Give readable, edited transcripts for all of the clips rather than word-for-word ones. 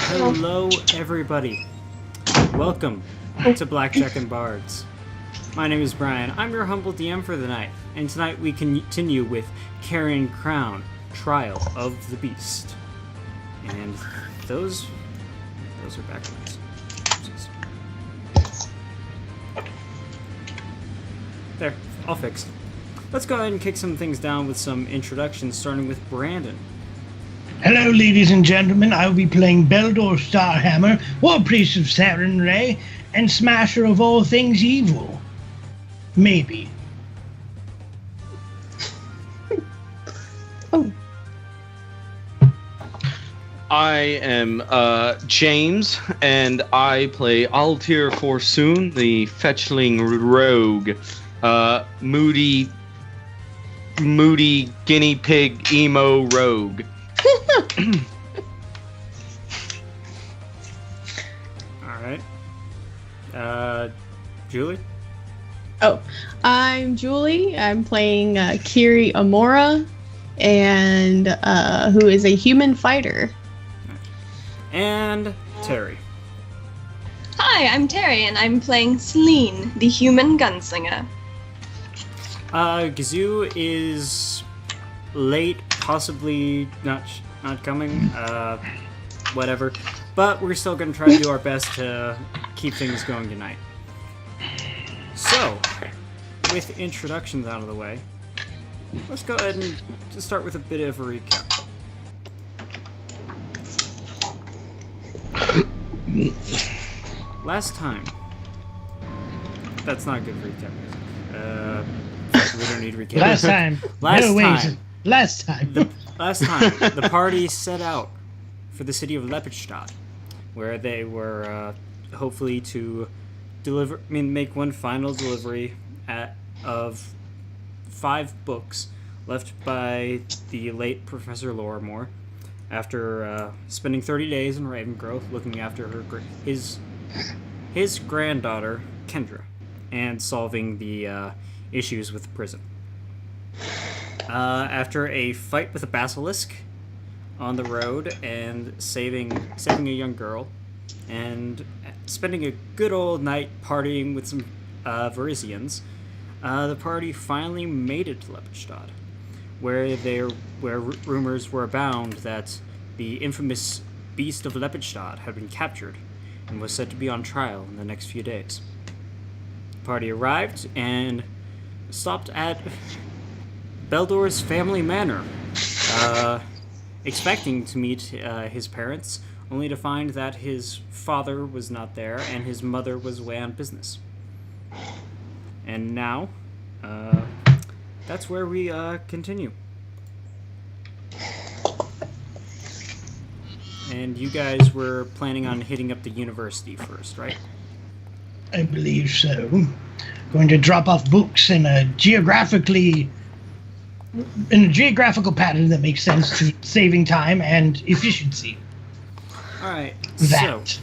Hello, everybody. Welcome to Blackjack and Bards. My name is Brian. I'm your humble DM for the night, and tonight we continue with Carrion Crown, Trial of the Beast. And those are backwards. Oopsies. There, all fixed. Let's go ahead and kick some things down with some introductions, starting with Brandon. Hello, ladies and gentlemen. I will be playing Beldor Starhammer, War Priest of Saren Ray, and Smasher of all things evil. Maybe. Oh. I am James, and I play Altir Forsoon, the fetchling rogue, moody guinea pig emo rogue. Alright. Julie? Oh, I'm Julie. I'm playing Kiri Amora, and who is a human fighter. And Terry. Hi, I'm Terry, and I'm playing Celine, the human gunslinger. Gazoo is late, possibly not coming, whatever. But we're still going to try to do our best to keep things going tonight. So, with introductions out of the way, let's go ahead and just start with a bit of a recap. Last time. That's not good recap music. We don't need recap. Last time. Last time. The party set out for the city of Lepidstadt, where they were hopefully to make one final delivery of 5 books left by the late Professor Lorimore after spending 30 days in Ravengrove looking after his granddaughter Kendra and solving the issues with the prison. After a fight with a basilisk on the road and saving a young girl, and spending a good old night partying with some Varisians, the party finally made it to Lepidstadt, where rumors were abound that the infamous Beast of Lepidstadt had been captured and was set to be on trial in the next few days. The party arrived and stopped at Beldor's family manor, expecting to meet his parents, only to find that his father was not there and his mother was away on business. And now, that's where we continue. And you guys were planning on hitting up the university first, right? I believe so. Going to drop off books in a geographical pattern that makes sense to saving time and efficiency. Alright, That. so...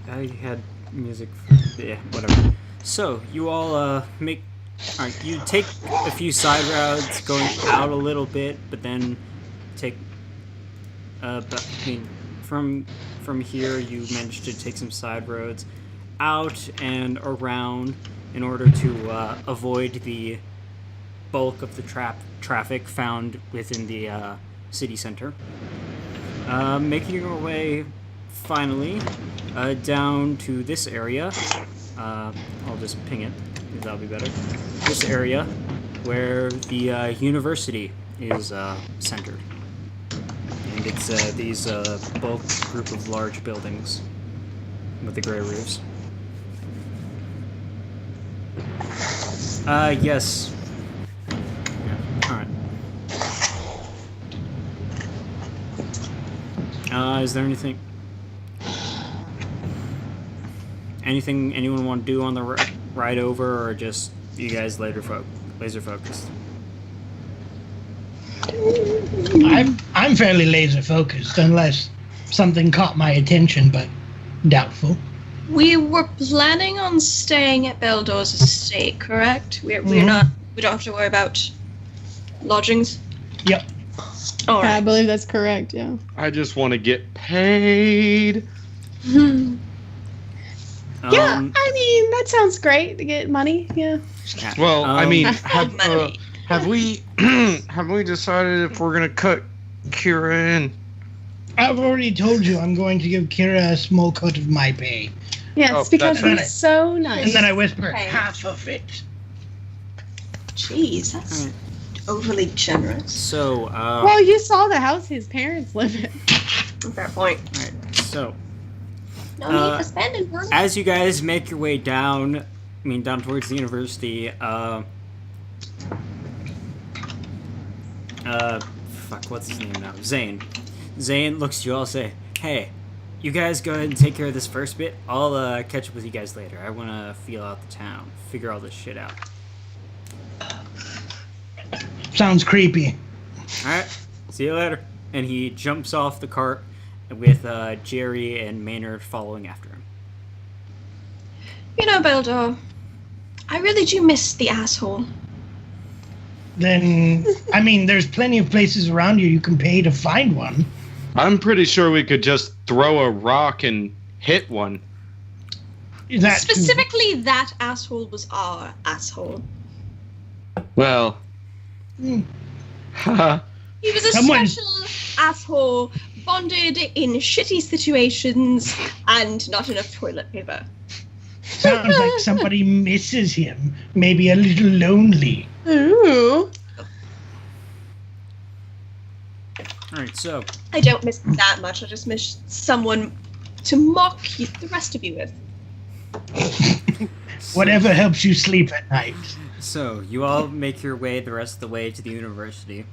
I had music for... yeah, whatever. So, you all, Alright, you take a few side routes going out a little bit, but then take... from here you managed to take some side roads out and around in order to avoid the bulk of the traffic found within the city center. Making your way finally down to this area. I'll just ping it, because that'll be better. This area where the university is centered. And it's these bulk group of large buildings with the gray roofs. Yes. Yeah, alright. Is there anything anyone want to do on the ride over, or just you guys laser focused? I'm fairly laser focused, unless something caught my attention, but doubtful. We were planning on staying at Beldor's estate, correct? We don't have to worry about lodgings. Yep. All I right. believe that's correct. Yeah. I just want to get paid. Yeah, Um, I mean that sounds great to get money. Yeah. yeah, Well, I um, mean, Money. have we have we decided if we're gonna cut Kira in? I've already told you I'm going to give Kira a small cut of my pay. Yes, Oh, because that's- he's so nice. And then I whisper, Okay. half of it. Jeez, that's Alright. overly generous. so, Well, you saw the house his parents live in. Fair point. alright, so, No need for spending money. as you guys make your way down, down towards the university, fuck, what's his name now? Zane. Zane looks at you all and say, hey, you guys go ahead and take care of this first bit. I'll, catch up with you guys later. I want to feel out the town, figure all this shit out. Sounds creepy. Alright, see you later. And he jumps off the cart with, Jerry and Maynard following after him. You know, Beldor, I really do miss the asshole. Then, I mean, there's plenty of places around you can pay to find one. I'm pretty sure we could just throw a rock and hit one. That Specifically, that asshole was our asshole. Well, Hmm. haha. He was a Someone- special asshole, bonded in shitty situations, and not enough toilet paper. sounds like somebody misses him. Maybe a little lonely. Ooh. Alright, so, I don't miss him that much. I just miss someone to mock you, the rest of you with. Whatever helps you sleep at night. So, you all make your way the rest of the way to the university.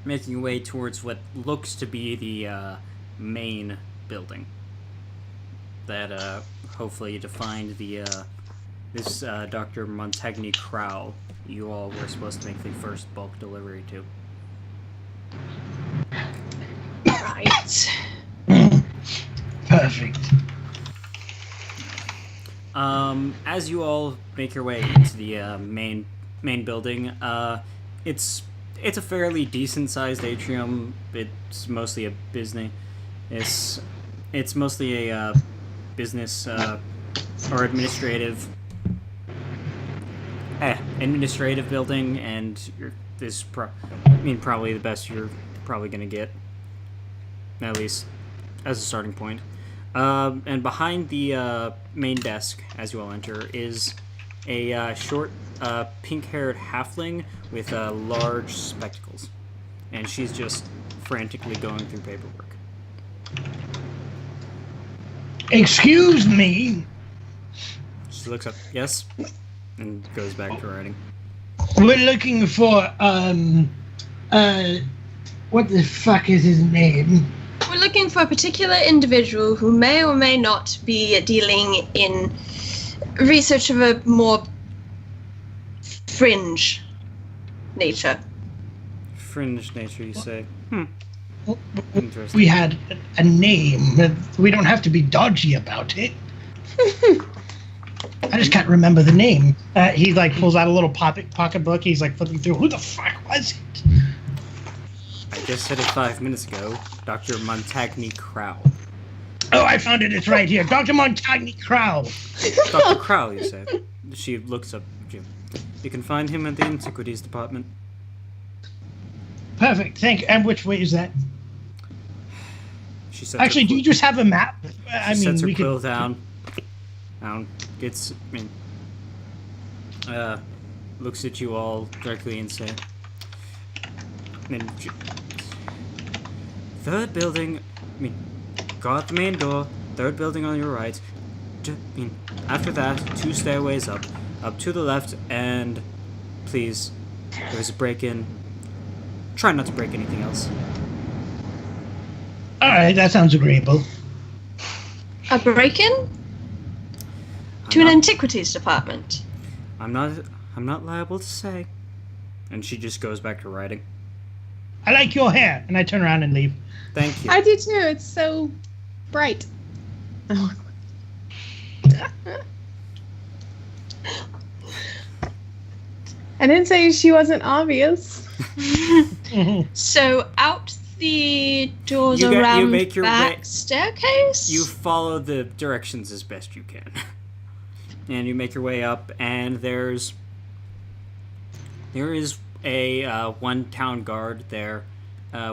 Making your way towards what looks to be the, main building. That, hopefully defined the, this, Dr. Montagny Crow you all were supposed to make the first bulk delivery to. Right. Perfect. As you all make your way into the main building, it's a fairly decent sized atrium. It's mostly a business. It's mostly a business or administrative building, and probably the best you're probably gonna get, at least as a starting point. And behind the main desk, as you all enter, is a short, pink-haired halfling with large spectacles, and she's just frantically going through paperwork. Excuse me. She looks up, yes, and goes back to writing. We're looking for, what the fuck is his name? We're looking for a particular individual who may or may not be dealing in research of a more fringe nature. Fringe nature, you say? Interesting. We had a name. but We don't have to be dodgy about it. I just can't remember the name. He like pulls out a little pocketbook. He's like flipping through. Who the fuck was it? I just said it 5 minutes ago. Dr. Montagny Crow. Oh, I found it. It's right here. Dr. Montagny Crow. Dr. Crow, you say? She looks up at you. You can find him at the Antiquities Department. Perfect. Thank you. And which way is that? She sets Actually, her do you just have a map? I She mean, sets her we quill could. down. Looks at you all directly and say, third building, go out the main door, third building on your right. After that, 2 stairways up to the left, and please, there's a break-in. Try not to break anything else. All right, that sounds agreeable. A break-in to an antiquities department. I'm not liable to say. And she just goes back to writing. I like your hair, and I turn around and leave. Thank you. I do too. It's so bright. Oh. I didn't say she wasn't obvious. So out the doors You around make your back way- staircase. You follow the directions as best you can. And you make your way up, and there is a one town guard there,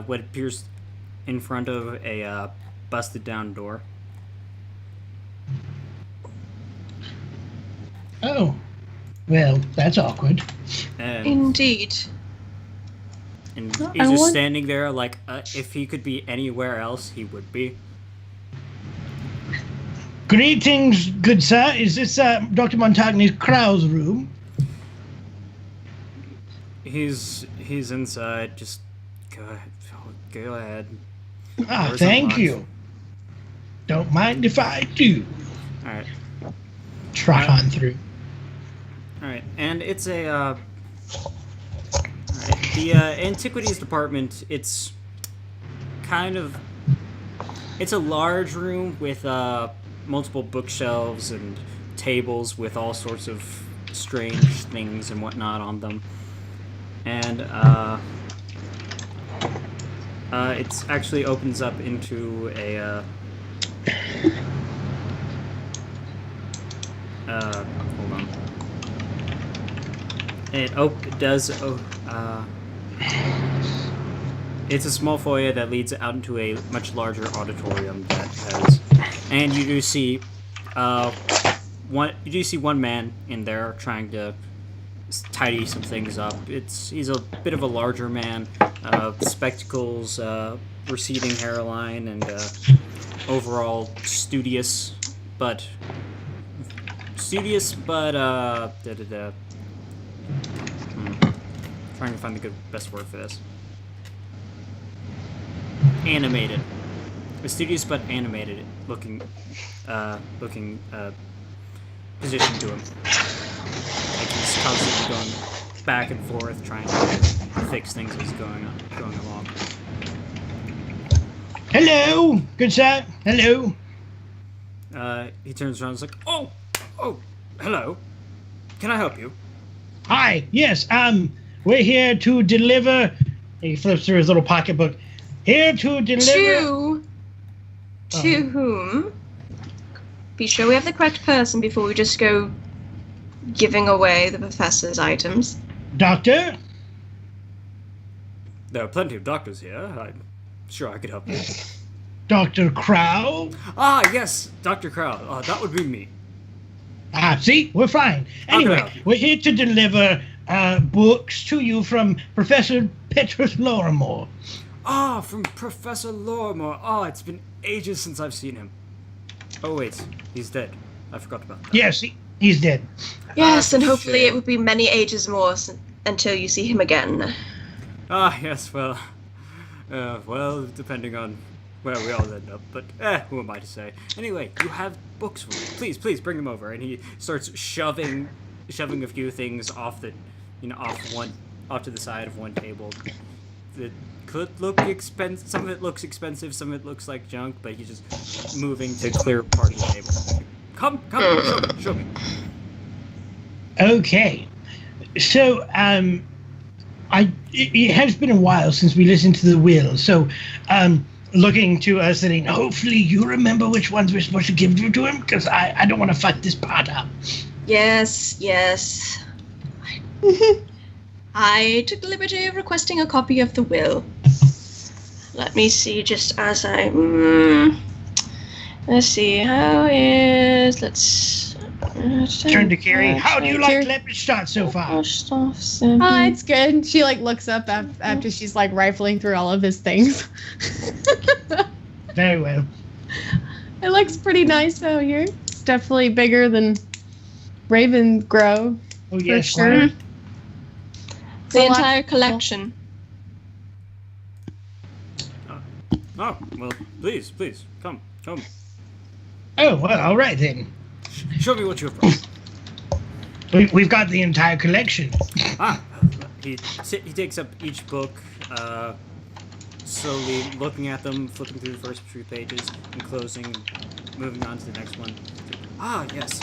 what appears in front of a busted down door. Oh, well, that's awkward. And, Indeed. and I he's just want- standing there like, if he could be anywhere else, he would be. Greetings, good sir. Is this Dr. Montagne's Krau's room? He's inside. Just go ahead. Ah, Doors thank unlocked. you. Don't mind if I do. All right. Trot on through. All right, and it's a all right, the antiquities department. It's a large room with multiple bookshelves and tables with all sorts of strange things and whatnot on them, and it actually opens up into a hold on. It does. It's a small foyer that leads out into a much larger auditorium that has, and you do see, one man in there trying to tidy some things up. He's a bit of a larger man, spectacles, receding hairline, and overall studious, but trying to find the best word for this. Animated. A studious but animated looking position to him. Like he's constantly going back and forth trying to fix things as he's going along. Hello, good sir. Hello. He turns around and is like, oh, hello. Can I help you? Hi. Yes. We're here to deliver. He flips through his little pocketbook. Here to deliver. To whom? Be sure we have the correct person before we just go giving away the professor's items. Doctor. There are plenty of doctors here. I'm sure I could help you. Dr. Crow. Ah, yes, Dr. Crow. That would be me. Ah, see, we're fine. How can I Anyway, help you? we're here to deliver books to you from Professor Petrus Lorimore. Ah, from Professor Lorimore. Oh, it's been ages since I've seen him. Oh, wait, he's dead. I forgot about that. Yes, he's dead. Yes, and shame. hopefully it will be many ages more until you see him again. Ah, yes, well, depending on where we all end up, but who am I to say? Anyway, you have books for me. Please bring them over. And he starts shoving a few things off to the side of one table. It could look expensive. Some of it looks expensive. Some of it looks like junk. But he's just moving to clear part of the table. Come, show me. Okay. So, it has been a while since we listened to the will. So, looking to us saying, hopefully you remember which ones we're supposed to give to him, because I don't want to fuck this part up. Yes. I took the liberty of requesting a copy of the will. Let me see, just as I... let's see, let's... Turn to Carrie. How do you like Carrie? Lepidstadt so far? It's good. She looks up after she's rifling through all of his things. Very well. It looks pretty nice out here. It's definitely bigger than Raven Grove. Oh, For yes. sure. Well, The a lot- entire collection. Oh, well, please, come. oh, well, all right then. Show me what you have brought. We've got the entire collection. He takes up each book, slowly looking at them, flipping through the first few pages, and closing, moving on to the next one. Ah, yes.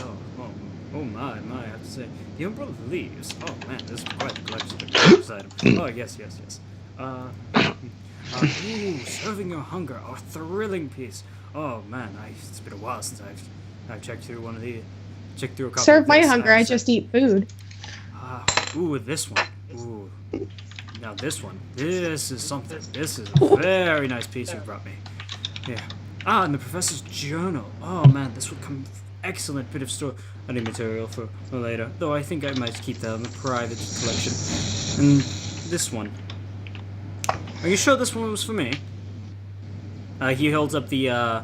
Oh my, I have to say. The Umbrella Leaves. Oh man, this is quite a collection of items. Oh, yes. Ooh, Serving Your Hunger. Oh, thrilling piece. Oh man, it's been a while since I've checked through one of the... Checked through a couple Serve of my these. hunger, I just eat food. Ooh, this one. Ooh. Now this one. This is something. This is a very nice piece you brought me. Yeah. And the Professor's Journal. Oh man, this would come excellent bit of study material for later. Though I think I might keep that in the private collection. And this one. Are you sure this one was for me? He holds up the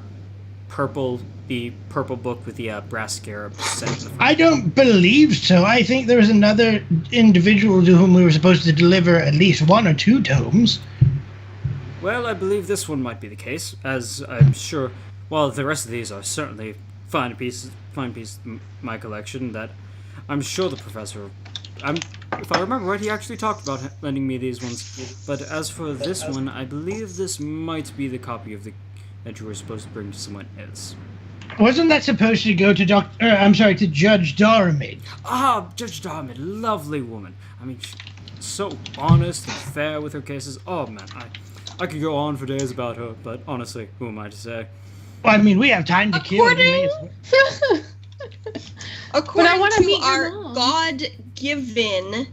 purple book with the brass scarab set in the front. I don't believe so. I think there was another individual to whom we were supposed to deliver at least 1 or 2 tomes. Well, I believe this one might be the case, as I'm sure. Well, the rest of these are certainly fine piece in my collection. That I'm sure the professor. If I remember right, he actually talked about lending me these ones. But as for this one, I believe this might be the copy of that you were supposed to bring to someone else. Wasn't that supposed to go to to Judge Doramid? Judge Doramid, lovely woman. I mean, she's so honest and fair with her cases. Oh man, I could go on for days about her, but honestly, who am I to say? Well, I mean, we have time to kill. According to meet our your mom. God-given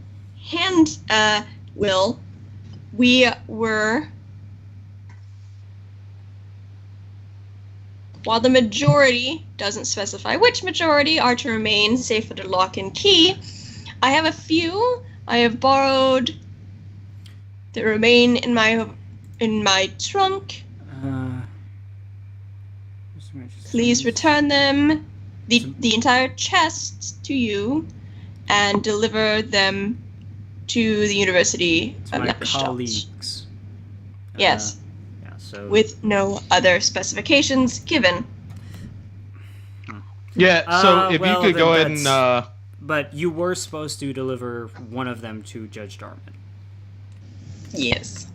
will, we were... While the majority doesn't specify which majority are to remain safe under lock and key, I have a few I have borrowed that remain in my trunk. Please return them, the entire chest, to you, and deliver them to the University of my Lepidstadt. colleagues. Yes. So With no other specifications given. Yeah, so if well, you could go then ahead and... But you were supposed to deliver one of them to Judge Darman. Yes.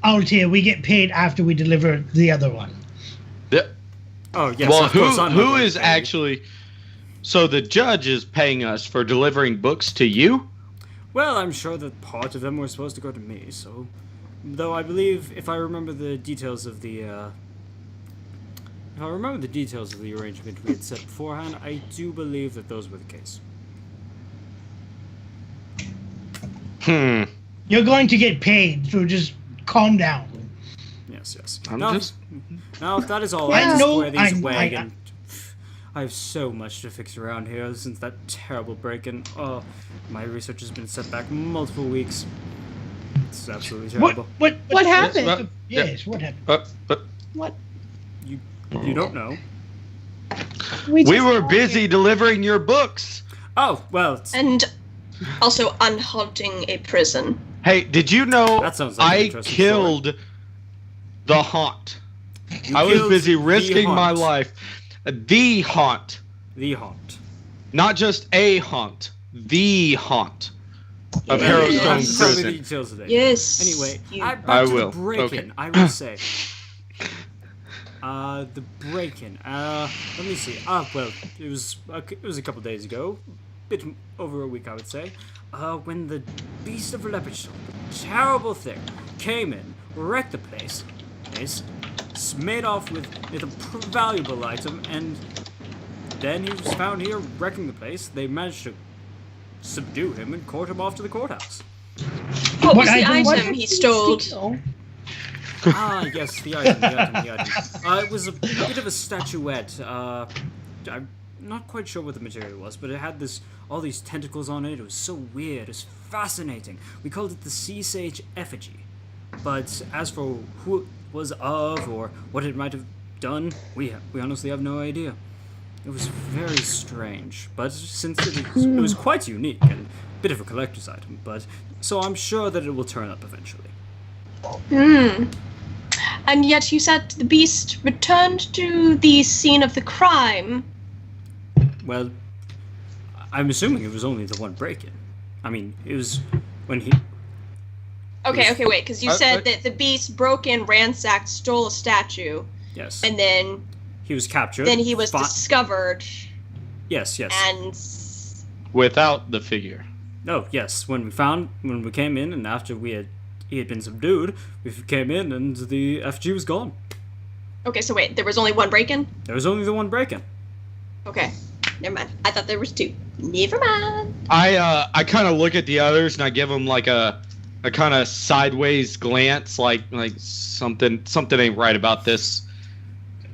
Altair, we get paid after we deliver the other one. Oh, yes. Well, of course, I'm not who going is to pay. actually... So the judge is paying us for delivering books to you? Well, I'm sure that part of them were supposed to go to me, so... Though I believe, if I remember the details of the, arrangement we had set beforehand, I do believe that those were the case. You're going to get paid, so just calm down. Yes. I'm Now, just... now, if that is all, I I know- square these I- away, I- and I have so much to fix around here since that terrible break-in. Oh, my research has been set back multiple weeks. It's absolutely terrible. What happened? Yes, what happened? What? You don't know? We just were all busy delivering your books. Oh, well, it's, And also unhaunting a prison. Hey, did you know That sounds like an I interesting killed the haunt? you I was killed busy the risking my haunt. life. The haunt. The haunt. Not just a haunt. The haunt of Yeah. You Harrowstone have to tell me the Prison. details of it. Yes. Anyway, you- back I to will. the break-in. Okay. I will say. The break-in. Let me see. Well, it was a couple days ago, bit over a week, I would say. When the Beast of Lepidstadt, the terrible thing, came in, wrecked the place, made off with a valuable item, and then he was found here wrecking the place. They managed to subdue him and court him off to the courthouse. What was the item was item he stole? Yes, the item. It was a bit of a statuette. I'm not quite sure what the material was, but it had all these tentacles on it. It was so weird. It was fascinating. We called it the Sea Sage Effigy. But as for who it was of or what it might have done, we honestly have no idea. It was very strange, but since it was quite unique and a bit of a collector's item, so I'm sure that it will turn up eventually. And yet you said the beast returned to the scene of the crime. Well, I'm assuming it was only the one break-in. I mean, it was when he... Okay, wait, because you said that the beast broke in, ransacked, stole a statue, Yes. and then He was captured. he was discovered. Yes, yes. And Without the figure. Oh, yes. When we came in, and after he had been subdued, we came in, and the FG was gone. okay, so wait, there was only one break-in? There was only the one break-in. Okay, never mind. I thought there was two. Never mind. I kind of look at the others and I give them like a kind of sideways glance, like something ain't right about this.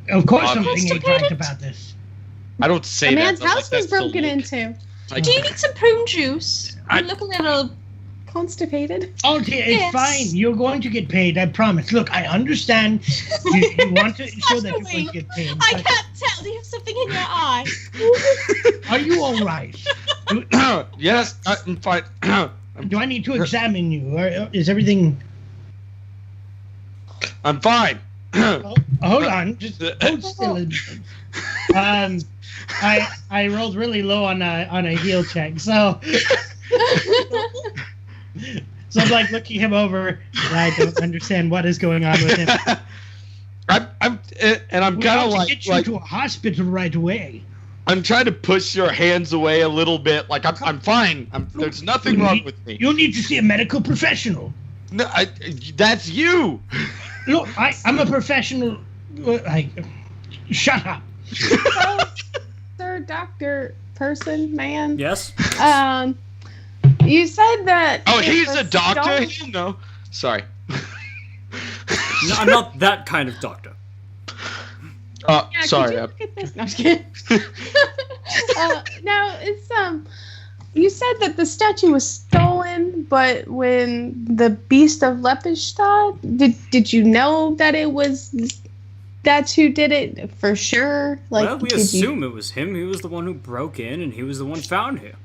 Of course, something ain't Constipated? right about this. I don't say A that. man's but, like, house was that's the broken look. into. Like, Do you need some prune juice? I- You look a little. Constipated. Oh, dear, it's Yes. fine. You're going to get paid. I promise. Look, I understand. You want to show that you're going to get paid. I but can't tell. Do you have something in your eye? Are you all right? yes, I'm fine. Do I need to examine you? Or is everything? I'm fine. Oh, hold on. Just hold still. I rolled really low on a heal check, so I'm like looking him over. And I don't understand what is going on with him. I'm We kind have of to like, get you to a hospital right away. I'm trying to push your hands away a little bit. Like I'm fine. There's nothing wrong with me. You'll need to see a medical professional. No, that's you. Look, I'm a professional. Shut up. So, sir, doctor, person, man. Yes? You said that. Oh, it he's was a doctor. stolen- He'll know. Sorry. No, I'm not that kind of doctor. Yeah, sorry. Could you look at this? No, I'm just kidding. Now it's You said that the statue was stolen, but when the Beast of Lepidstadt, did you know that it was? That's who did it for sure. Like, Well, we did assume it was him. He was the one who broke in, and he was the one found here.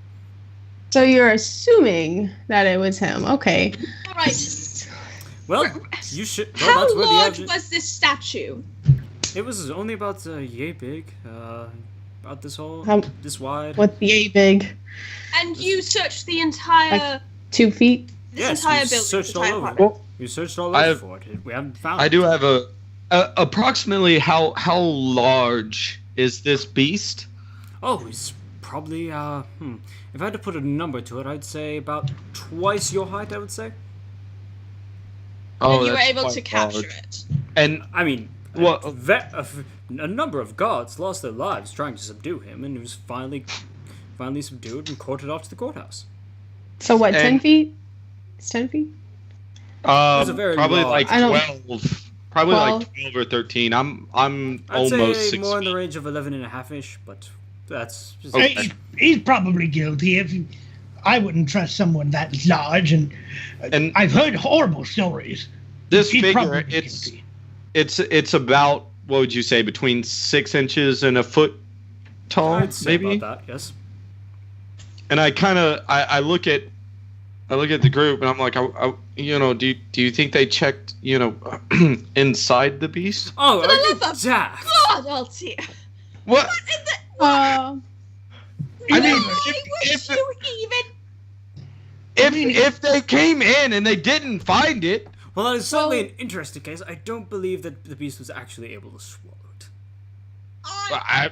So you're assuming that it was him. Okay. All right. Well, you should. Well, How that's where the large evidence. was this statue? It was only about yay big. About this whole, How- this wide. What's the big? And you searched the entire 2 feet. this Yes, entire we building, searched this all entire over. apartment. We searched all I over have- for it. We haven't found I it. do have approximately how large is this beast? Oh, it's probably If I had to put a number to it, I'd say about twice your height. I would say. Oh, And you were that's able quite to capture large. it. And I mean, Well- a number of guards lost their lives trying to subdue him, and he was finally subdued and courted off to the courthourse. So what? 10 And- feet? It's 10 feet. was a very probably large- like I don't- 12. Probably 12. like 12 or 13. I'm I'd almost say 6 more in the feet. range of 11 and a half-ish, but that's just Okay. He's probably guilty. I wouldn't trust someone that large, and And I've heard horrible stories. this He's figure, probably guilty. it's about, what would you say, between 6 inches and a foot tall, I'd say maybe? about that. Yes. And I kind of I look at the group and I'm like, do you think they checked, inside the beast? Oh, For the are you love of daft? God, Altia. What? Uh, I mean, Why would if you even? if they came in and they didn't find it, Well, that is certainly Well- an interesting case. I don't believe that the beast was actually able to swallow it. I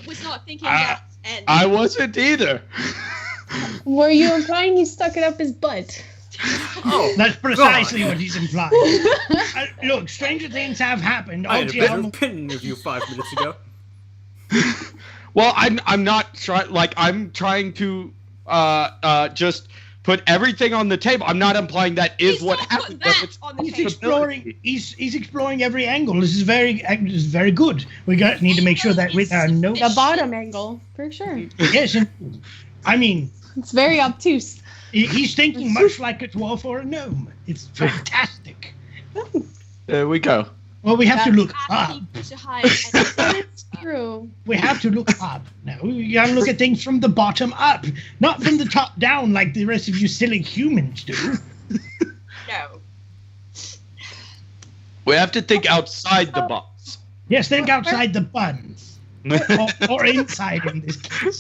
was not thinking I- that. And I wasn't either. were you implying he stuck it up his butt? Oh, That's precisely God. what he's implying. Look, stranger things have happened. I had a Altia better almost- opinion of you 5 minutes ago. Well, I'm not trying. Like, I'm trying to just put everything on the table. I'm not implying that is He's what not put happened. that but it's on the He's table. exploring. He's exploring every angle. This is very good. We need to make sure that with our notes. The bottom angle, for sure. Yes, and, I mean, It's very obtuse. he's thinking much like a dwarf or a gnome. It's fantastic. There we go. Well, we have to look up. asking to hide and It's true. We have to look up. Now, you gotta look at things from the bottom up, not from the top down like the rest of you silly humans do. no. We have to think outside the box. Yes, think outside the buns. Or inside in this case.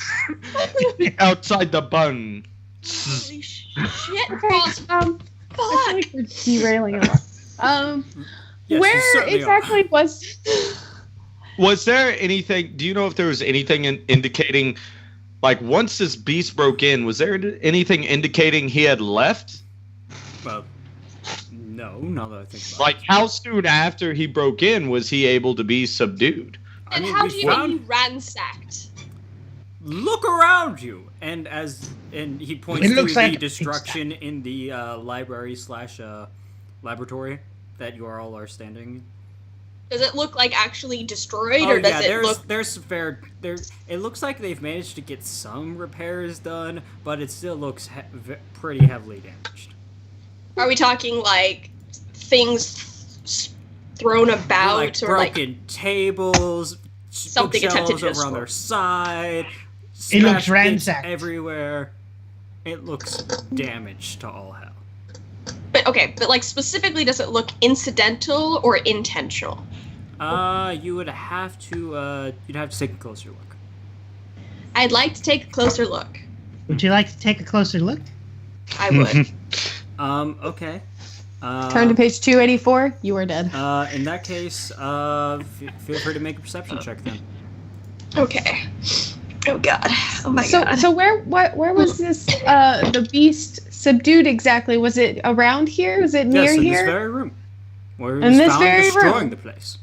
Outside the bun. Holy shit, Okay. balls. I feel Fuck. like we're derailing a lot. Yes, you Where certainly exactly was? Was there anything? Do you know if there was anything indicating, like, once this beast broke in, was there anything indicating he had left? Well, no, not that I think about Like, how soon after he broke in was he able to be subdued? I And mean, how we do you know found- you ransacked? Look around you, and he points It to looks the like- destruction in the library / laboratory that you all are standing. Does it look like actually destroyed, Oh or does yeah, it look? there's fair there. It looks like they've managed to get some repairs done, but it still looks pretty heavily damaged. Are we talking like things thrown about, Like or broken tables, Something attempted bookshelves to over on their side. It looks smashed bits ransacked. everywhere. It looks damaged to all hell. but like specifically, does it look incidental or intentional? You would have to you'd have to take a closer look. I'd like to take a closer look. Would you like to take a closer look? I would. Okay. Turn to page 284. You are dead. In that case, feel free to make a perception check then. Okay. Oh god. Oh my So, god. so where was this the beast subdued exactly? Was it around here? Was it near Yes, in here? this very room. Where he In was this found very destroying room? the place.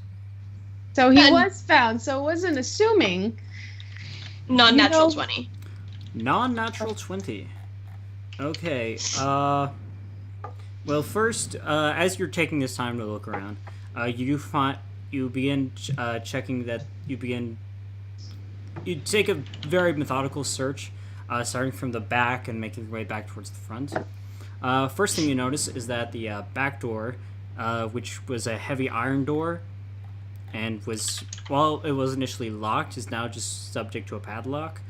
So he And- was found. So it wasn't assuming. Non-natural you know- 20. Non-natural 20. Okay, well, first, as you're taking this time to look around, you begin checking that you take a very methodical search, starting from the back and making your way back towards the front. First thing you notice is that the back door, which was a heavy iron door, and while it was initially locked, is now just subject to a padlock.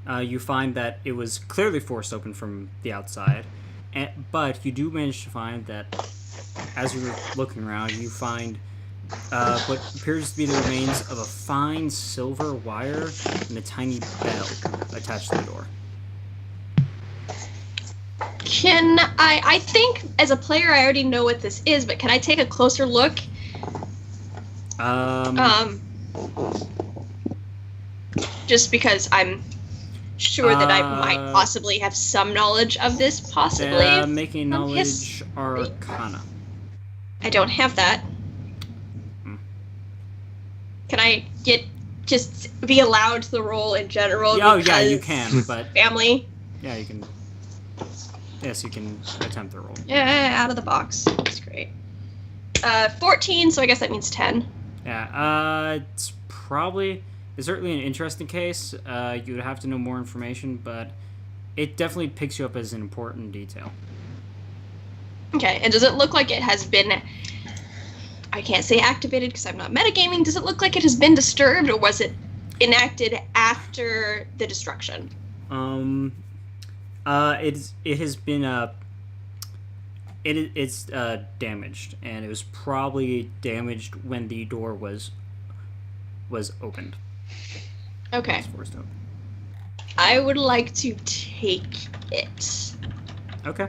You find that it was clearly forced open from the outside, but you do manage to find that as you're looking around, you find what appears to be the remains of a fine silver wire and a tiny bell attached to the door. Can I think as a player I already know what this is, but can I take a closer look? Just because I'm sure that I might possibly have some knowledge of this, possibly. Making knowledge arcana. I don't have that. Can I just be allowed the role in general? Oh yeah, you because can, but family. yeah, you can. Yes, you can attempt the roll. Yeah, out of the box. That's great. 14, so I guess that means 10. Yeah, it's certainly an interesting case. You would have to know more information, but it definitely picks you up as an important detail. Okay, and does it look like it has been... I can't say activated because I'm not metagaming. Does it look like it has been disturbed, or was it enacted after the destruction? It has been it's damaged, and it was probably damaged when the door was opened. Okay. It was forced open. I would like to take it. Okay.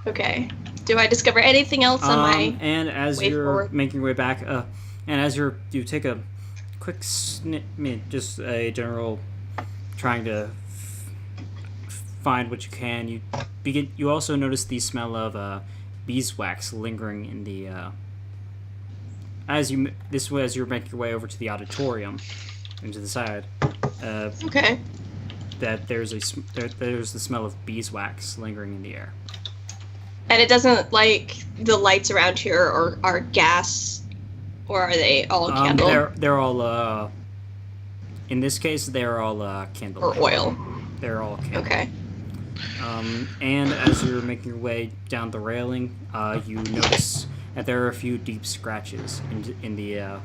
Okay. Do I discover anything else on my... And as way you're forward? making your way back, and as you take a quick just a general trying to find what you can. You also notice the smell of beeswax lingering in the as you're making your way over to the auditorium and to the side. Okay. That there's the smell of beeswax lingering in the air. And it doesn't, like, the lights around here are gas, or are they all candle? They're all in this case they're all candle or oil? They're all candle. Okay. And as you're making your way down the railing, you notice that there are a few deep scratches in the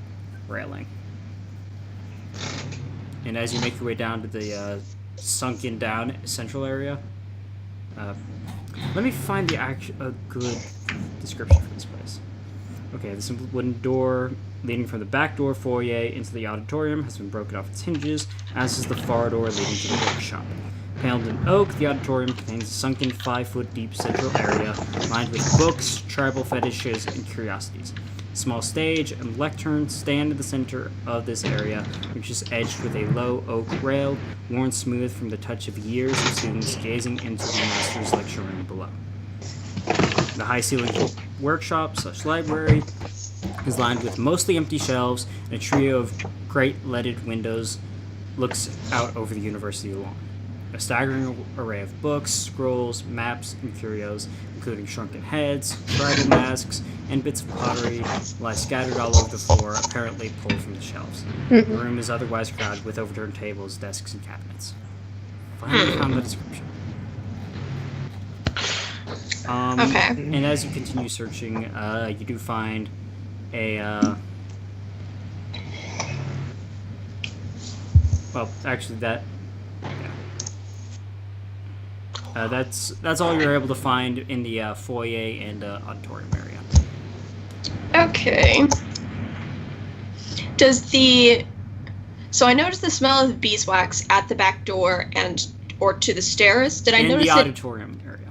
railing. And as you make your way down to the sunken down central area, let me find a good description for this place. Okay, the simple wooden door leading from the back door foyer into the auditorium has been broken off its hinges, as is the far door leading to the workshop. Paneled in oak, the auditorium contains a sunken 5-foot-deep central area lined with books, tribal fetishes, and curiosities. A small stage and lectern stand in the center of this area, which is edged with a low oak rail, worn smooth from the touch of years of students gazing into the master's lecture room below. The high-ceilinged workshop/library is lined with mostly empty shelves, and a trio of great leaded windows looks out over the university lawn. A staggering array of books, scrolls, maps, and curios, including shrunken heads, tribal masks, and bits of pottery, lie scattered all over the floor, apparently pulled from the shelves. The room is otherwise crowded with overturned tables, desks, and cabinets. Finally found the description. Okay. And as you continue searching, you do find a... well, actually, that... yeah. That's all you're able to find in the foyer and auditorium area. Okay. So I noticed the smell of beeswax at the back door or to the stairs. Did I notice in the it auditorium area?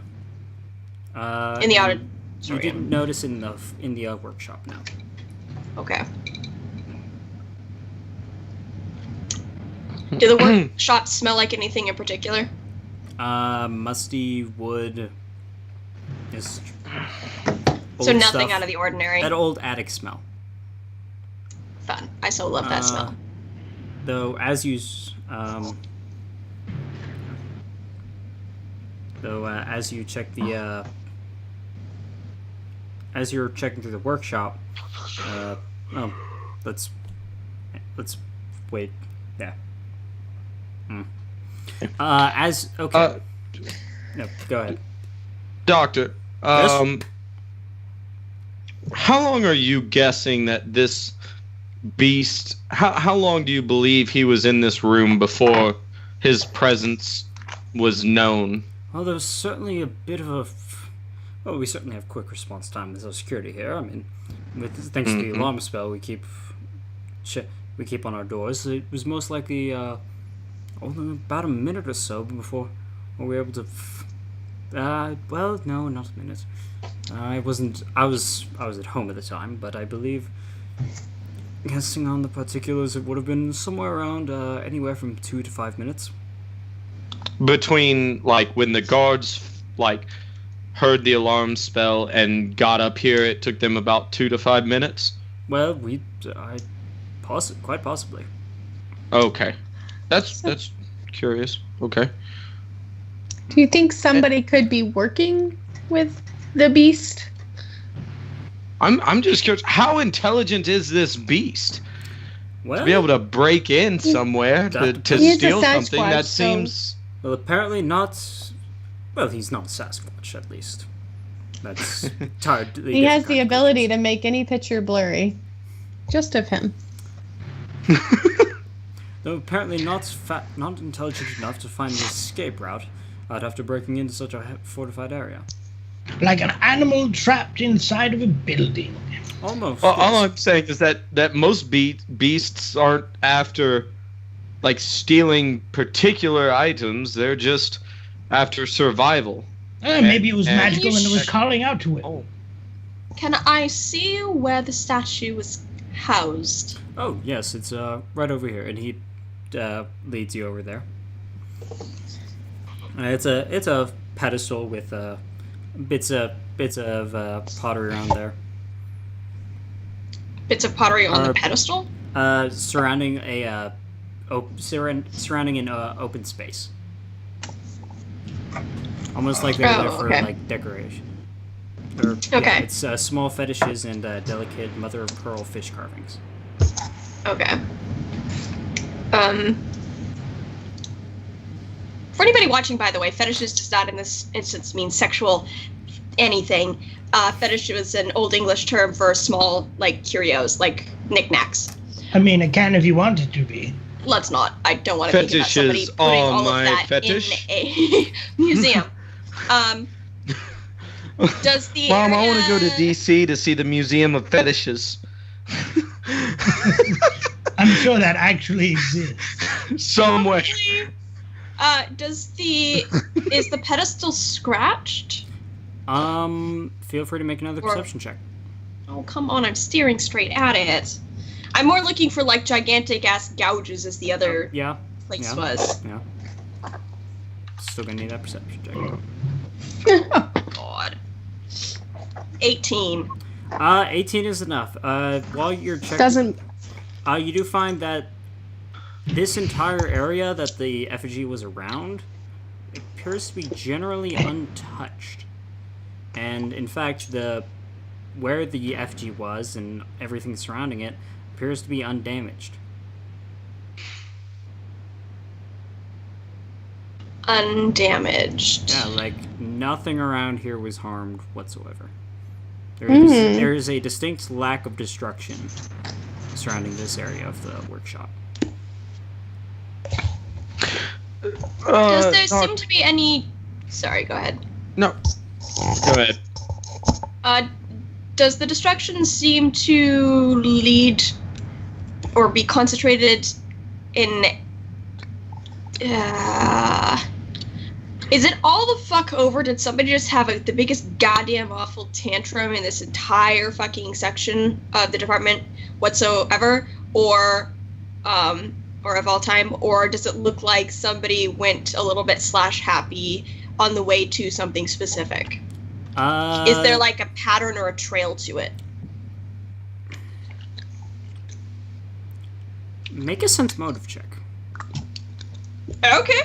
in the auditorium? You didn't notice in the workshop now. Okay. Do the workshops smell like anything in particular? Musty wood. Just So old nothing stuff. out of the ordinary. That old attic smell. Fun. I so love that smell. Though as you check the as you're checking through the workshop, let's wait. Yeah. No, go ahead. Doctor, Yes? how long are you guessing that this beast, how long do you believe he was in this room before his presence was known? Well, there's certainly a bit of a... well, we certainly have quick response time with our security here. I mean, thanks to the alarm spell we keep on our doors. It was most likely only about a minute or so before we were able to... well, no, not a minute. I was at home at the time, but I believe, guessing on the particulars, it would have been somewhere around anywhere from 2 to 5 minutes. Between, like, when the guards, like, heard the alarm spell and got up here, it took them about 2 to 5 minutes? Well, quite possibly. Okay. That's curious. Okay. Do you think somebody could be working with the beast? I'm just curious, how intelligent is this beast? Well, To be able to break in somewhere to He is a steal Sasquatch, something, that so- seems... well, apparently not. Well, he's not a Sasquatch, at least. That's entirely He has the different. ability to make any picture blurry. Just of him. Though apparently not intelligent enough to find an escape route after breaking into such a fortified area. Like an animal trapped inside of a building. Almost. All yes. I'm saying is that most beasts aren't after, like, stealing particular items. They're just after survival. Maybe it was and- magical and it was Sh- calling out to it. Oh. Can I see where the statue was housed? Oh yes, it's right over here, and he leads you over there. It's a pedestal with bits of pottery around there, Bits of pottery on the Uh, pedestal? surrounding an open space. Almost like they're there for okay. like decoration. Or, Okay. Yeah, it's small fetishes and delicate mother of pearl fish carvings. Okay. For anybody watching, by the way, fetishes does not in this instance mean sexual anything. Fetish was an Old English term for small, like, curios, like knickknacks. I mean, it can if you want it to be. Let's not. I don't want to think about somebody Fetishes putting are all my of that fetish. in a museum. Does the Mom, I area... want to go to DC to see the Museum of Fetishes. I'm sure that actually exists. Somewhere. Is the pedestal scratched? Feel free to make another Or- perception check. Oh, come on, I'm steering straight at it. I'm more looking for, like, gigantic-ass gouges as the other Yeah. place yeah. was. Yeah. Still gonna need that perception check. Oh, God. 18. 18 is enough. While you're checking, Doesn't. you do find that this entire area that the effigy was around appears to be generally untouched. And in fact, where the effigy was and everything surrounding it appears to be undamaged. Undamaged. Yeah, like nothing around here was harmed whatsoever. There is a distinct lack of destruction surrounding this area of the workshop. Does there seem to be any... Sorry, go ahead. No. Go ahead. Does the destruction seem to lead or be concentrated in... is it all the fuck over? Did somebody just have the biggest goddamn awful tantrum in this entire fucking section of the department whatsoever? Or of all time? Or does it look like somebody went a little bit /happy on the way to something specific? Is there like a pattern or a trail to it? Make a sense motive check. Okay.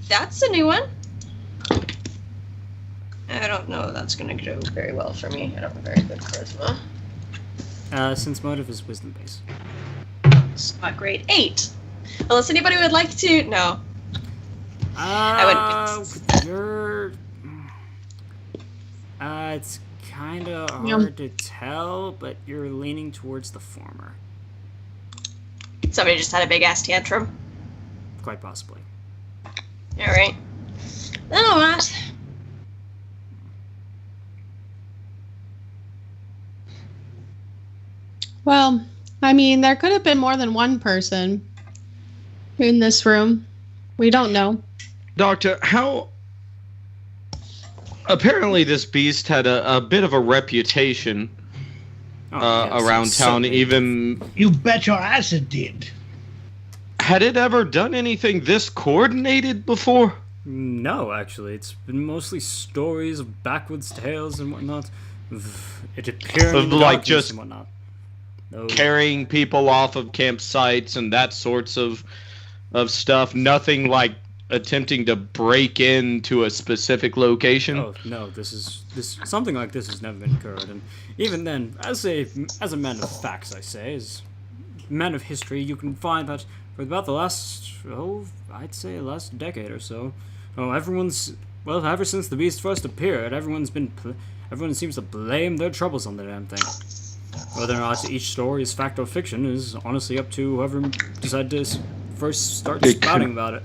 That's a new one. I don't know if that's going to go very well for me. I don't have very good charisma. Sense motive is wisdom based. It's not great. 8. Unless anybody would like to... No. You're... it's kind of hard to tell, but you're leaning towards the former. Somebody just had a big-ass tantrum. Quite possibly. Alright. Oh, what? Well, I mean, there could have been more than one person in this room. We don't know. Doctor, how... Apparently this beast had a bit of a reputation around town, even... You bet your ass it did. Had it ever done anything this coordinated before? No, actually. It's been mostly stories of backwoods tales and whatnot. It appeared in the Like darkness just and whatnot. Carrying people off of campsites and that sorts of stuff. Nothing like attempting to break into a specific location. Oh no, this something like this has never been occurred, and even then, as a man of facts, I say, as man of history, you can find that for about the last I'd say last decade or so, ever since the beast first appeared, everyone seems to blame their troubles on the damn thing. Whether or not each story is fact or fiction is honestly up to whoever decided to first start spouting about it.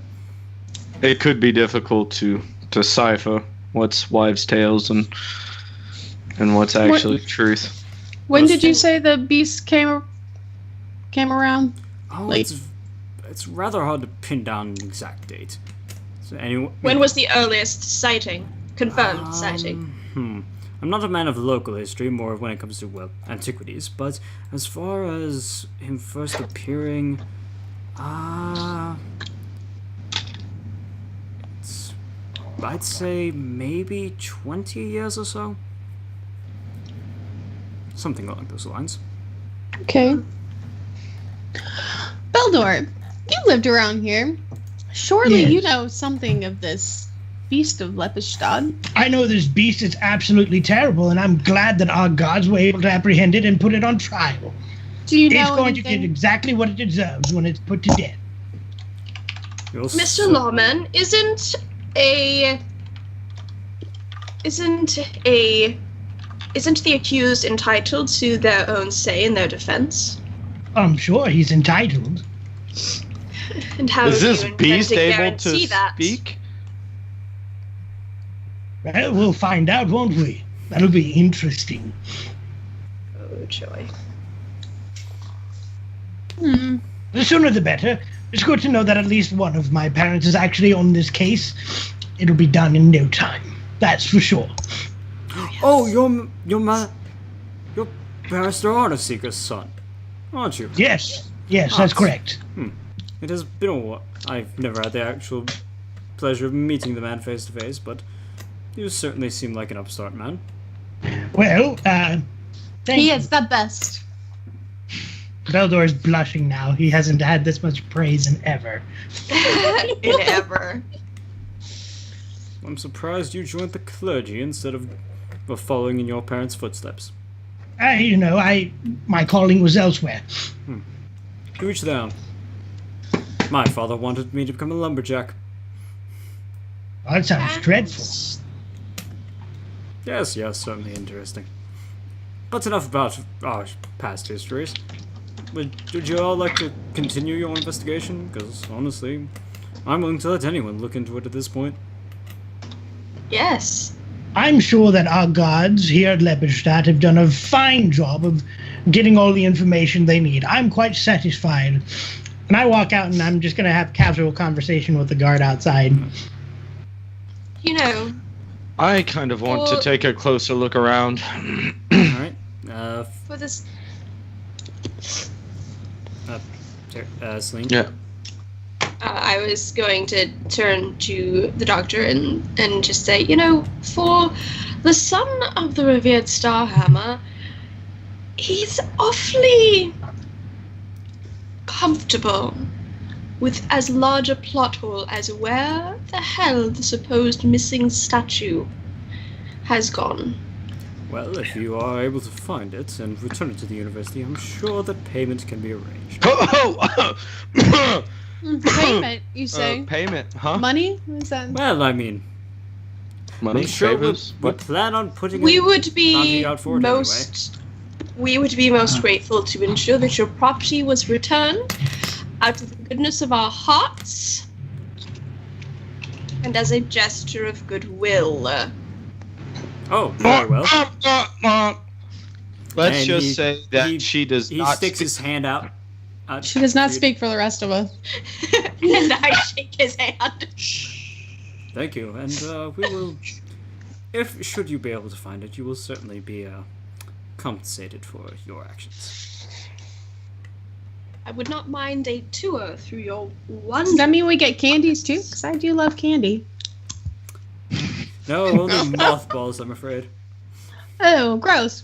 It could be difficult to decipher what's wives' tales and what's actually truth. When did you say the beast came around? Oh, it's rather hard to pin down an exact date. So anyway, When was the earliest sighting? Confirmed sighting. I'm not a man of local history, more when it comes to, antiquities, but as far as him first appearing, I'd say maybe 20 years or so. Something along those lines. Okay. Beldor, you lived around here. Surely Yes. you know something of this Beast of Lepidstadt. I know this beast is absolutely terrible, and I'm glad that our gods were able to apprehend it and put it on trial. Do you know It's going to anything? get exactly what it deserves when it's put to death. Mr. Lawman, isn't the accused entitled to their own say in their defense? I'm sure he's entitled. And how Is do this you intend beast to able guarantee to that? speak? Well, we'll find out, won't we? That'll be interesting. Oh, joy. The sooner the better. It's good to know that at least one of my parents is actually on this case. It'll be done in no time. That's for sure. Oh, you're Barrister Honor Seeker's son, aren't you? Yes, that's correct. It has been a while. I've never had the actual pleasure of meeting the man face to face, but you certainly seem like an upstart man. Well, thank He you. is the best. Beldor is blushing now. He hasn't had this much praise in ever. In ever. I'm surprised you joined the clergy instead of following in your parents' footsteps. My calling was elsewhere. To each their own. My father wanted me to become a lumberjack. Oh, that sounds dreadful. Yes, certainly interesting. But enough about our past histories. Would you all like to continue your investigation? Because, honestly, I'm willing to let anyone look into it at this point. Yes. I'm sure that our guards here at Lepidstadt have done a fine job of getting all the information they need. I'm quite satisfied. And I walk out and I'm just going to have casual conversation with the guard outside. You know, I kind of want to take a closer look around. Alright. for this. Celine? Yeah. I was going to turn to the doctor and just say, for the son of the revered Starhammer, he's awfully comfortable with as large a plot hole as where the hell the supposed missing statue has gone. Well, if you are able to find it and return it to the university, I'm sure that payment can be arranged. Payment, you say? Payment, huh? Money? What is that? Well, I mean, Money, I'm sure favors? we What? plan on putting We a would be bounty out for it most grateful to ensure that your property was returned out of the goodness of our hearts and as a gesture of goodwill. Oh, very well. Let's And just he- say that he- she does He not sticks speak- his hand out. She does not for you. speak for the rest of us. And I shake his hand. Thank you, and we will. Should you be able to find it, you will certainly be compensated for your actions. I would not mind a tour through your Does wonderful. that mean we get candies too? Because I do love candy. No, only mothballs, I'm afraid. Oh, gross.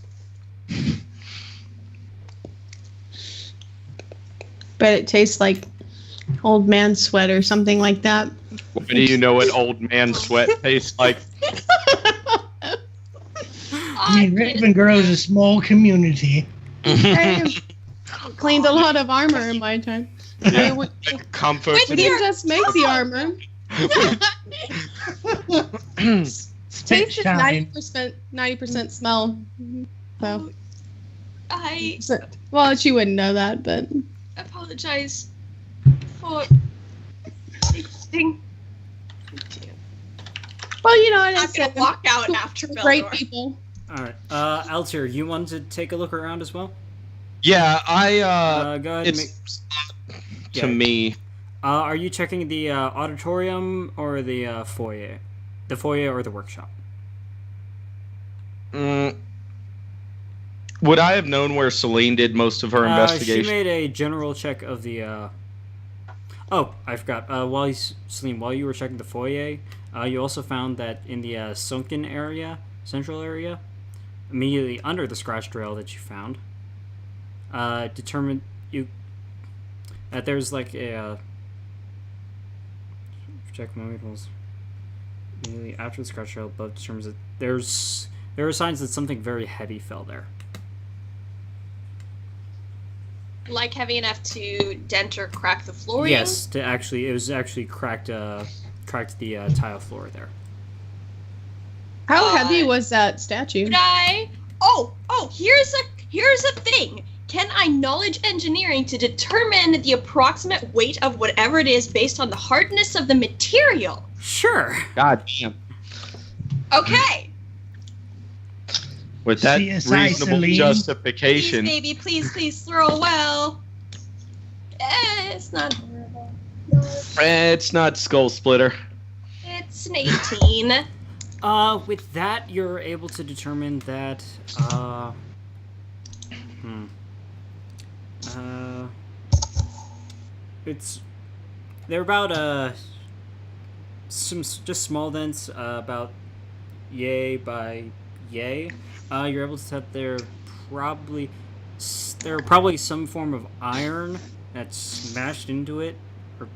But it tastes like old man sweat or something like that. What do you know what old man sweat tastes like? I mean, Raven Girl is a small community. I cleaned a lot of armor in my time. Yeah. We Comfort. didn't just make the armor. Taste is time. 90% smell. So, I well, she wouldn't know that, but apologize for existing. well, I I'm gonna said walk out after great Beldor. people. Alright, Altair, you wanted to take a look around as well? Yeah, Go ahead and make. it's Yeah. to me. Are you checking the auditorium or the foyer? The foyer or the workshop? Would I have known where Celine did most of her She investigation? made a general check of the. Oh, I forgot. Celine, while you were checking the foyer, you also found that in the sunken area, central area, immediately under the scratch trail that you found, determined you that there's like a check molecules immediately after the scratch trail above determines that there are signs that something very heavy fell there. Like heavy enough to dent or crack the flooring? Yes, it was actually cracked the tile floor there. How Uh, heavy was that statue? Could I? Oh, here's a thing. Can I knowledge engineering to determine the approximate weight of whatever it is based on the hardness of the material? Sure. God damn. Okay. With that CSI reasonable Celine. justification. Please, baby, please throw well. It's not horrible. It's not Skull Splitter. It's an 18. With that, you're able to determine that, they're about, some just small dents, about yay by yay. You're able to tell they're probably some form of iron that's smashed into it, or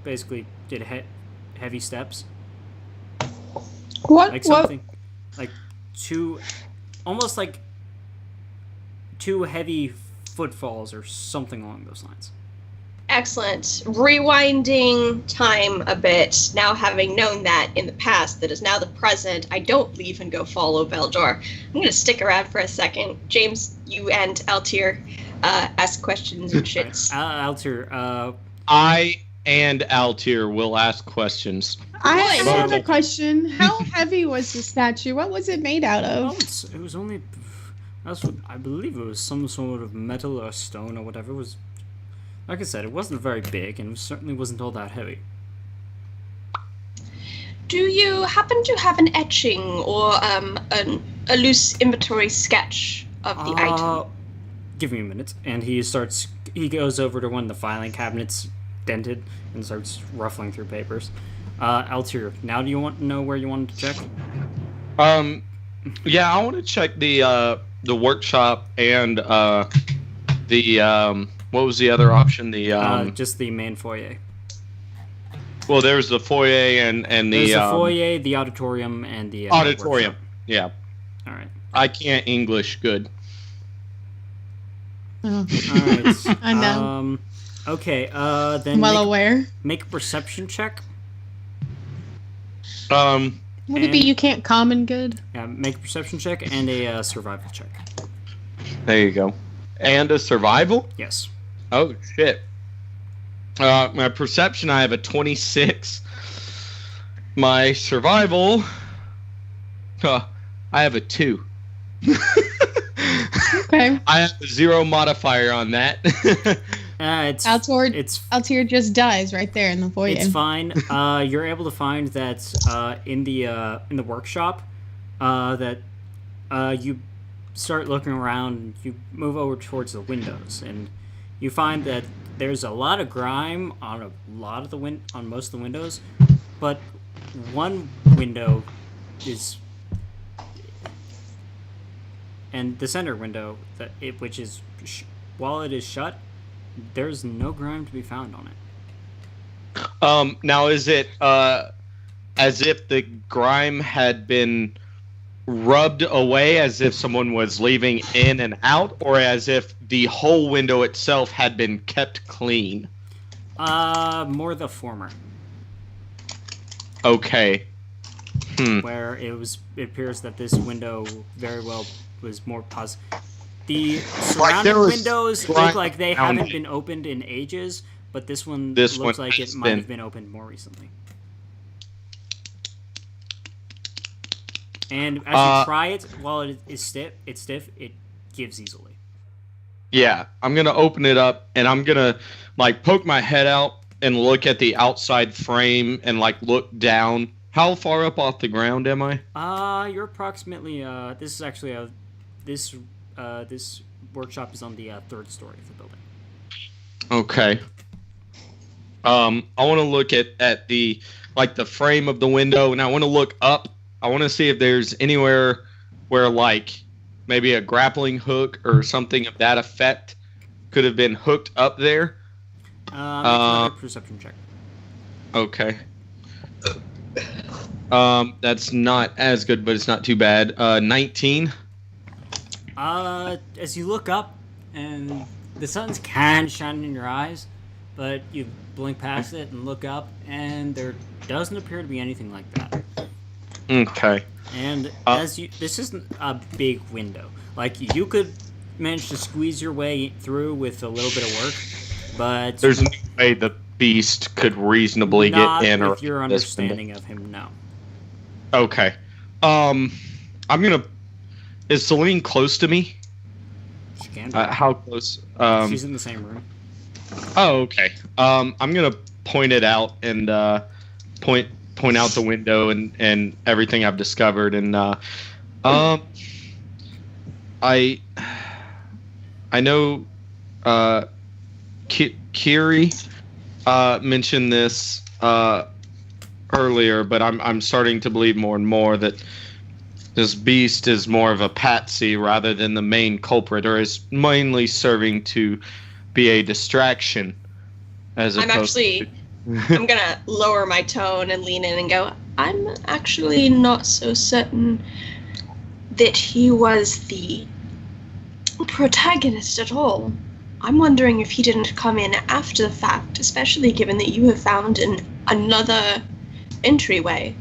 basically did heavy steps. What? Like something, like almost like two heavy footfalls or something along those lines. Excellent. Rewinding time a bit, now having known that in the past, that is now the present, I don't leave and go follow Beljor. I'm going to stick around for a second. James, you and Altir ask questions and shits. Altir, I and Altir will ask questions. I have a question. How heavy was the statue? What was it made out oh, of? it was only, I believe it was some sort of metal or stone or whatever. It was, like I said, it wasn't very big and it certainly wasn't all that heavy. Do you happen to have an etching or a loose inventory sketch of the item? Give me a minute. And he goes over to one of the filing cabinets, dented, and starts ruffling through papers. Altir, now do you want to know where you wanted to check? Yeah, I want to check the workshop and the what was the other option? The just the main foyer. Well, there's the foyer and the There's the foyer, the auditorium, and the auditorium. workshop. Yeah. All right. I can't English good. Oh, All right. I know. Okay. Then I'm well aware. make a perception check. Would it be you can't common good? Yeah, make a perception check and a survival check. There you go. And a survival? Yes. Oh shit. My perception, I have a 26. My survival, I have a 2. Okay. I have a 0 modifier on that. Altir just dies right there in the foyer. It's fine. You're able to find that in the workshop that you start looking around. And you move over towards the windows, and you find that there's a lot of grime on on most of the windows, but one window is, and the center window which is while it is shut, there's no grime to be found on it. Now is it as if the grime had been rubbed away, as if someone was leaving in and out, or as if the whole window itself had been kept clean? More the former. Okay. Where it appears that this window very well was more positive. The surrounding windows look like they haven't been opened in ages, but this one looks like it might have been opened more recently. And as you try it, while it is stiff, it gives easily. Yeah, I'm gonna open it up and I'm gonna poke my head out and look at the outside frame and look down. How far up off the ground am I? You're approximately this is actually this workshop is on the 3rd story of the building. Okay. I want to look at the the frame of the window, and I want to look up. I want to see if there's anywhere where maybe a grappling hook or something of that effect could have been hooked up there. Make another perception check. Okay. That's not as good, but it's not too bad. 19. As you look up, and the sun's kind of shining in your eyes, but you blink past it and look up, and there doesn't appear to be anything like that. Okay. And this isn't a big window. You could manage to squeeze your way through with a little bit of work, but there's no way the beast could reasonably get in. Not with your understanding of him, no. Okay. I'm gonna. Is Celine close to me? She can be. How close? She's in the same room. Oh, okay. I'm gonna point it out and point out the window and everything I've discovered. And I know Kiri mentioned this earlier, but I'm starting to believe more and more that this beast is more of a patsy rather than the main culprit, or is mainly serving to be a distraction. I'm gonna lower my tone and lean in and go, I'm actually not so certain that he was the protagonist at all. I'm wondering if he didn't come in after the fact, especially given that you have found another entryway.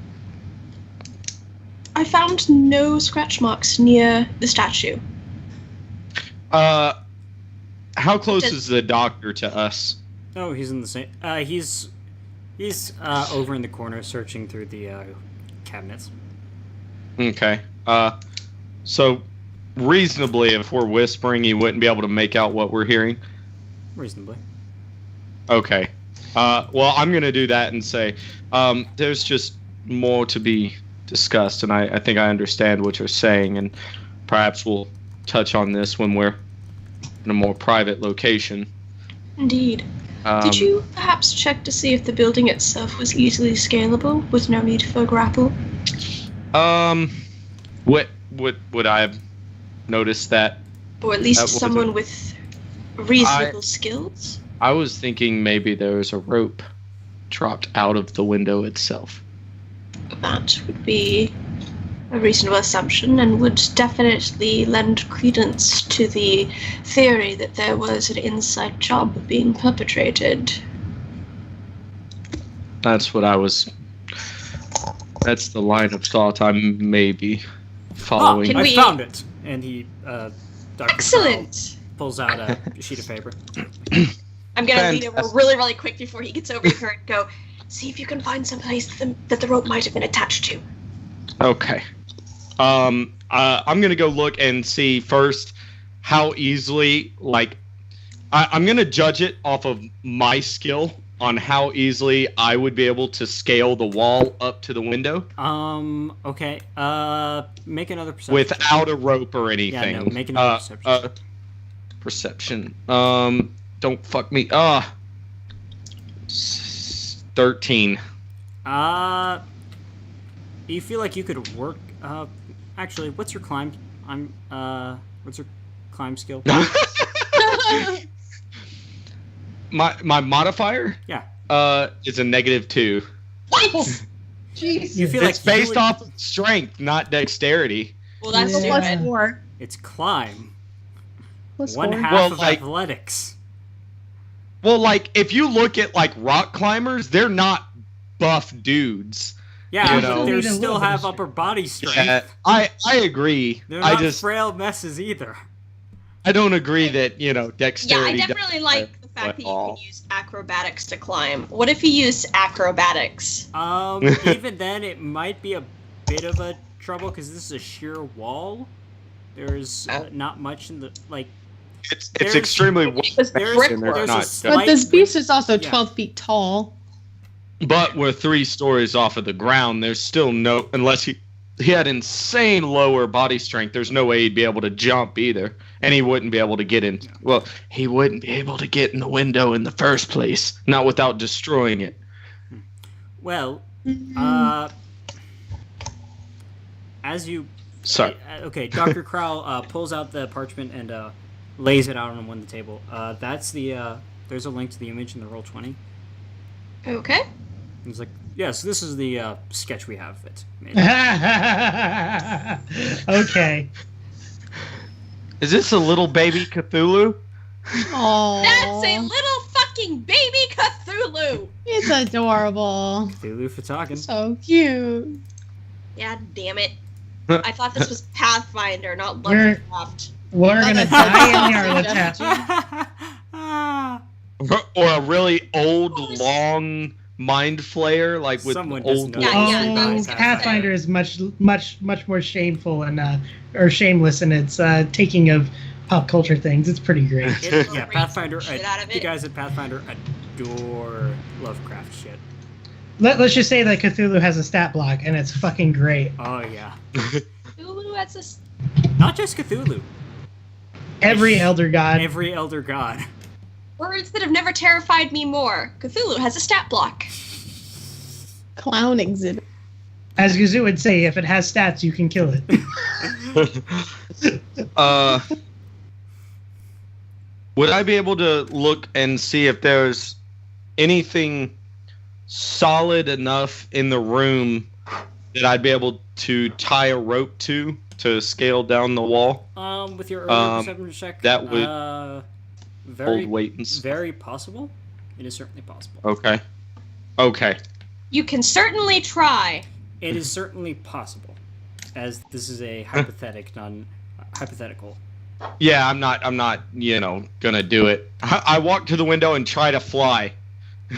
I found no scratch marks near the statue. How close is the doctor to us? Oh, he's in the same. He's over in the corner searching through the cabinets. Okay. So reasonably, if we're whispering, you wouldn't be able to make out what we're hearing? Reasonably. Okay. Well, I'm going to do that and say, there's just more to be discussed, and I think I understand what you're saying, and perhaps we'll touch on this when we're in a more private location. Indeed. Did you perhaps check to see if the building itself was easily scalable, with no need for grapple? What would I have noticed that? Or at least someone with reasonable skills? I was thinking maybe there was a rope dropped out of the window itself. That would be a reasonable assumption and would definitely lend credence to the theory that there was an inside job being perpetrated. That's what that's the line of thought I'm maybe following. I found it! And he, Dr. Excellent! Pulls out a sheet of paper. I'm gonna lean over really, really quick before he gets over here and go, see if you can find some place that the rope might have been attached to. Okay. I'm gonna go look and see first how easily, I'm gonna judge it off of my skill on how easily I would be able to scale the wall up to the window. Okay. Make another perception. Without a rope or anything. Yeah, no, make another perception. Perception. Don't fuck me. 13. You feel like you could work. Actually, what's your climb? What's your climb skill? My modifier? Yeah. Is a -2. What? Jesus. You feel It's based off of strength, not dexterity. Well, that's Yeah. stupid. +4. It's climb. +4. 1/2 of athletics. Well, if you look at rock climbers, they're not buff dudes. Yeah, You but know. they Need a still little bit have of upper body strength. Yeah, I agree. They're I not frail messes either. I don't agree that Yeah, dexterity. I definitely like the fact that you all. can use acrobatics to climb. What if you use acrobatics? Even then, it might be a bit of a trouble because this is a sheer wall. There's not much in the It's there's- extremely. With There's, brickwork. there's not a slight But this beast is also yeah. 12 feet tall. But we're 3 stories off of the ground. There's still no, unless he had insane lower body strength. There's no way he'd be able to jump either, and he wouldn't be able to get in. Well, he wouldn't be able to get in the window in the first place, not without destroying it. Well, as you Sorry. okay, Dr. Crowell pulls out the parchment and lays it out on one of the table. That's the there's a link to the image in the Roll20. Okay. He's like, yes, this is the sketch we have it made. Okay. Is this a little baby Cthulhu? Oh, That's a little fucking baby Cthulhu! it's adorable. Cthulhu for talking. So cute. Yeah, damn it. I thought this was Pathfinder, not We're- Lovecraft. We're gonna that's die in not Yarlatat. Or a really old, long mind flayer, with Someone does old. know. Yeah, that was Pathfinder is much more shameful and or shameless in its taking of pop culture things. It's pretty great. Yeah, Pathfinder. Shit out of You it. guys at Pathfinder obscure Lovecraft shit. Let's just say that Cthulhu has a stat block, and it's fucking great. Oh yeah, Ooh, that's not just Cthulhu. Every elder god. Every elder god. words that have never terrified me more. Cthulhu has a stat block. Clown exhibit. As Gazoo would say, if it has stats, you can kill it. Would I be able to look and see if there's anything solid enough in the room that I'd be able to tie a rope to scale down the wall? With your early perception check, that would very hold weight and stuff. very possible. It is certainly possible. Okay. You can certainly try. It is certainly possible, as this is a hypothetical. Yeah, I'm not, gonna do it. I walk to the window and try to fly.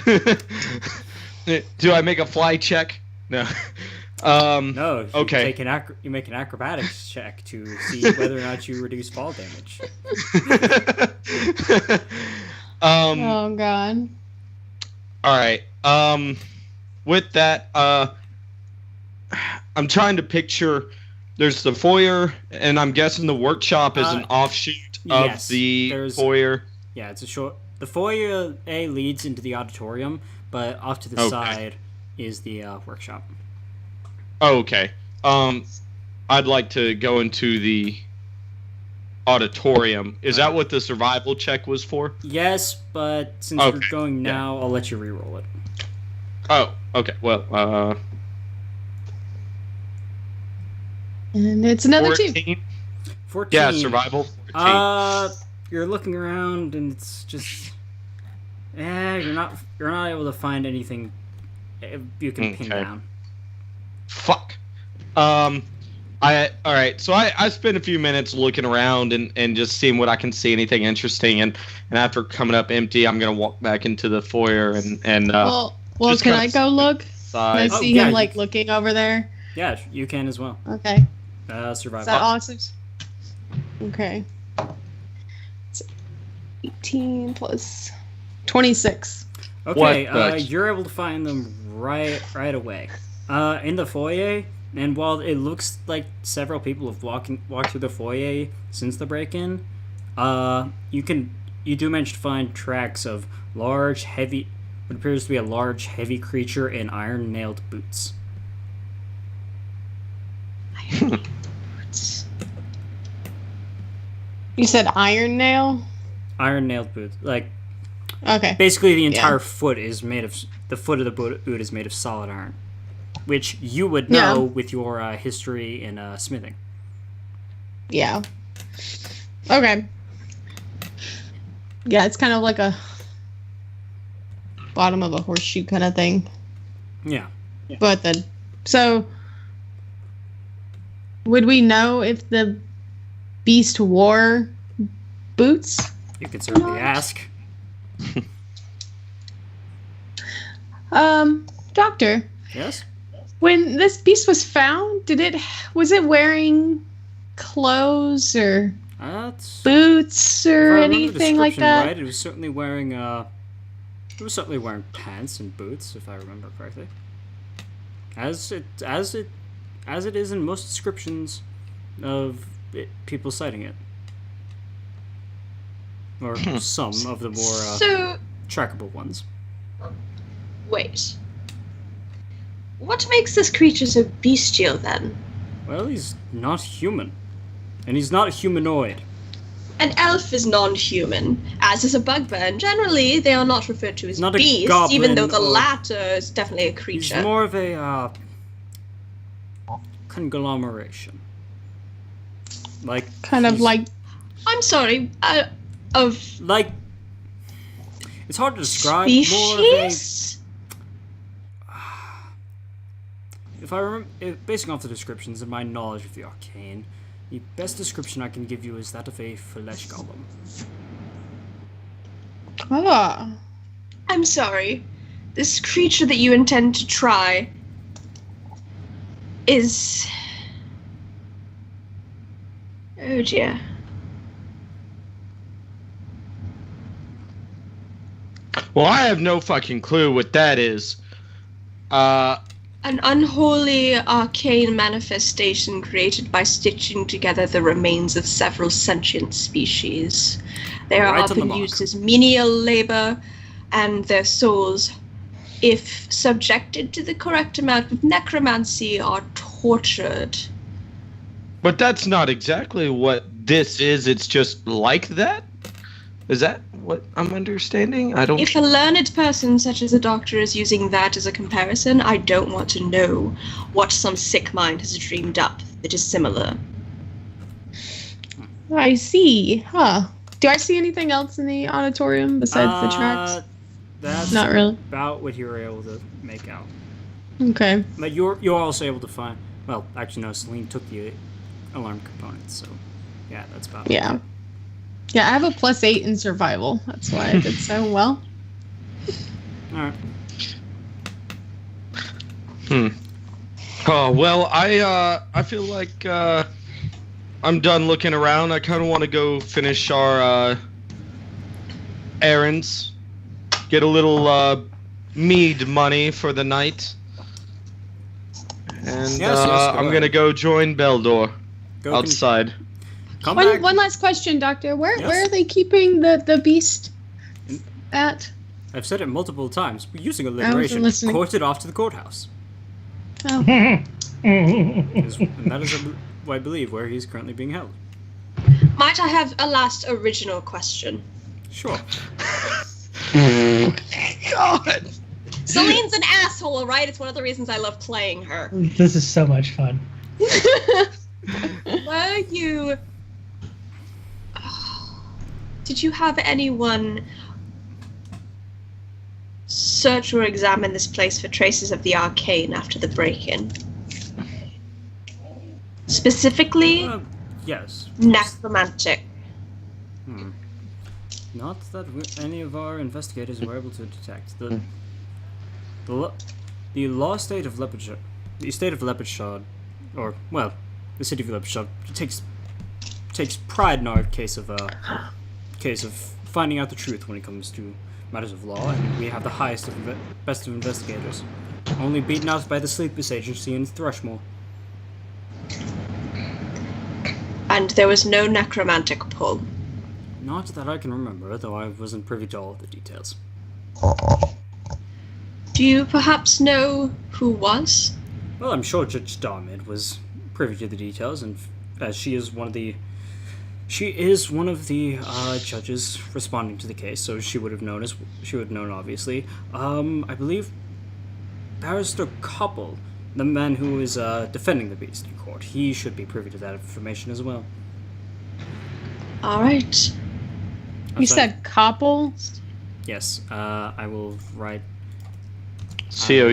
Do I make a fly check? No. No. Okay. You make an acrobatics check to see whether or not you reduce fall damage. Oh god. All right. With that, I'm trying to picture. There's the foyer, and I'm guessing the workshop is an offshoot of the foyer. Yeah, it's a short. The foyer leads into the auditorium, but off to the side is the workshop. Okay. I'd like to go into the auditorium. Is that what the survival check was for? Yes, but since we're going now, I'll let you re-roll it. Oh, okay. Well, and it's another 14? 2. 14. Yeah, survival. 14. You're looking around and it's just, you're not able to find anything you can pin down. Fuck. All right. So I spent a few minutes looking around and just seeing what I can see, anything interesting, and after coming up empty, I'm gonna walk back into the foyer and well, can I go look? Can I see him looking over there? Yeah, you can as well. Okay. Survival. Is that awesome? Okay. It's 18 plus 26. Okay, you're able to find them right away. In the foyer, and while it looks like several people have walked through the foyer since the break-in, you do manage to find tracks of what appears to be a large, heavy creature in iron-nailed boots. You said iron nail? Iron-nailed boots, okay. Basically, the entire foot is made of the foot of the boot is made of solid iron, which you would know with your history in smithing. Yeah. Okay. Yeah, it's kind of like a bottom of a horseshoe kind of thing. Yeah. But so would we know if the beast wore boots? You could certainly ask. Doctor. Yes? When this beast was found, was it wearing clothes or boots or anything like that? Right, it was certainly wearing pants and boots, if I remember correctly. As it is in most descriptions of people citing it. Or some of the more trackable ones. Wait. What makes this creature so bestial, then? Well, he's not human. And he's not humanoid. An elf is non-human, as is a bugbear, and generally they are not referred to as beasts, even though the latter is definitely a creature. He's more of a conglomeration. I'm sorry, of... It's hard to describe. Species? More of if I remember, basing off the descriptions and my knowledge of the arcane, the best description I can give you is that of a flesh golem. Ah. I'm sorry. This creature that you intend to try is... Oh dear. Well, I have no fucking clue what that is. An unholy arcane manifestation created by stitching together the remains of several sentient species. They are Right on the often mark. used as menial labor, and their souls, if subjected to the correct amount of necromancy, are tortured. But that's not exactly what this is. It's just like that? Is that what I'm understanding? I don't... If a learned person such as a doctor is using that as a comparison, I don't want to know what some sick mind has dreamed up that is similar. I see. Huh. Do I see anything else in the auditorium besides the tracks? That's Not really. about what you were able to make out. Okay. But you're also able to find. Well, actually, no. Celine took the alarm components, so yeah, that's about. Yeah. Yeah, I have a +8 in survival. That's why I did so well. All right. Oh, well, I feel like I'm done looking around. I kind of want to go finish our errands, get a little mead money for the night, and Yes, go I'm ahead. gonna go join Beldor Go outside. Come back. One last question, Doctor. Where Yes? where are they keeping the beast at? I've said it multiple times. We're using wasn't alliteration. listening. Courted off to the courthouse. Oh. And that is, I believe, where he's currently being held. Might I have a last original question? Sure. God. Celine's an asshole, right? It's one of the reasons I love playing her. This is so much fun. Were you... Did you have anyone search or examine this place for traces of the arcane after the break-in? Specifically, Yes. necromantic. Not that any of our investigators were able to detect. The law state of Lepidstadt, the state of Lepidstadt, or well, the city of Lepidstadt takes pride in our case of finding out the truth when it comes to matters of law, and we have the highest of best of investigators, only beaten out by the Sleepless Agency in Thrushmore. And there was no necromantic pull. Not that I can remember, though I wasn't privy to all of the details. Do you perhaps know who was? Well, I'm sure Judge Darmid was privy to the details, and as she is one of the judges responding to the case, so she would have known. Obviously. I believe Barrister Couple, the man who is defending the beast in court, he should be privy to that information as well. All right. You said Koppel? Yes. I will write. Couple.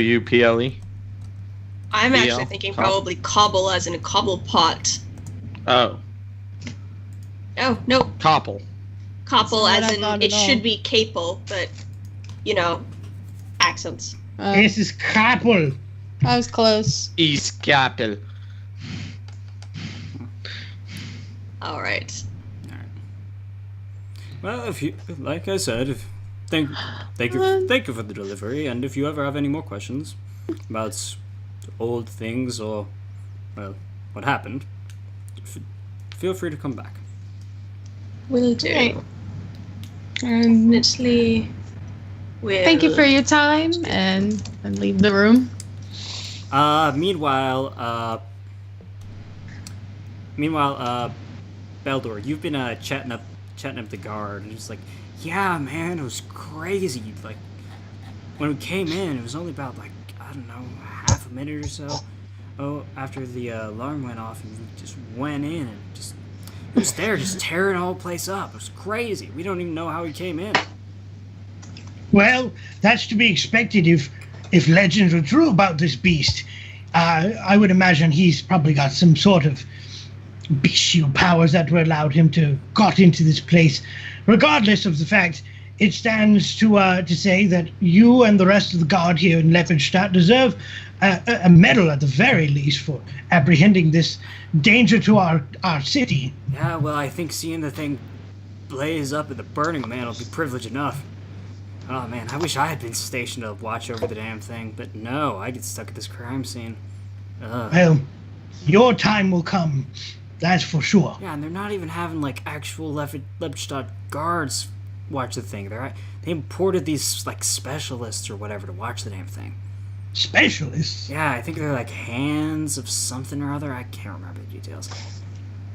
I'm Yeah, actually thinking cobble. probably cobble as in a cobble pot. Oh, Oh, no, Couple. cobble That's not as what I in thought it at all. should be capel, but, accents. This is Kapul. I was close. East Couple. All right. Well, if you, like I said, thank you for the delivery, and if you ever have any more questions about old things or, well, what happened, feel free to come back. Will do. Right. And Definitely will. thank you for your time, and leave the room. Meanwhile, Beldor, you've been chatting up the guard, and just like, yeah, man, it was crazy. Like, when we came in, it was only about like, I don't know, half a minute or so. Oh, after the alarm went off, and we just went in and just he was there, just tearing the whole place up. It was crazy. We don't even know how he came in. Well, that's to be expected if legends were true about this beast. I would imagine he's probably got some sort of bestial powers that were allowed him to got into this place. Regardless of the fact, it stands to say that you and the rest of the guard here in Lepidstadt deserve a medal at the very least for apprehending this danger to our city. Yeah, well, I think seeing the thing blaze up in the Burning Man will be privilege enough. Oh man, I wish I had been stationed to watch over the damn thing, but no, I get stuck at this crime scene. Ugh. Well, your time will come. That's for sure. Yeah, and they're not even having like actual Lepidstadt guards watch the thing. They imported these like specialists or whatever to watch the damn thing. Specialists? Yeah, I think they're like hands of something or other. I can't remember the details.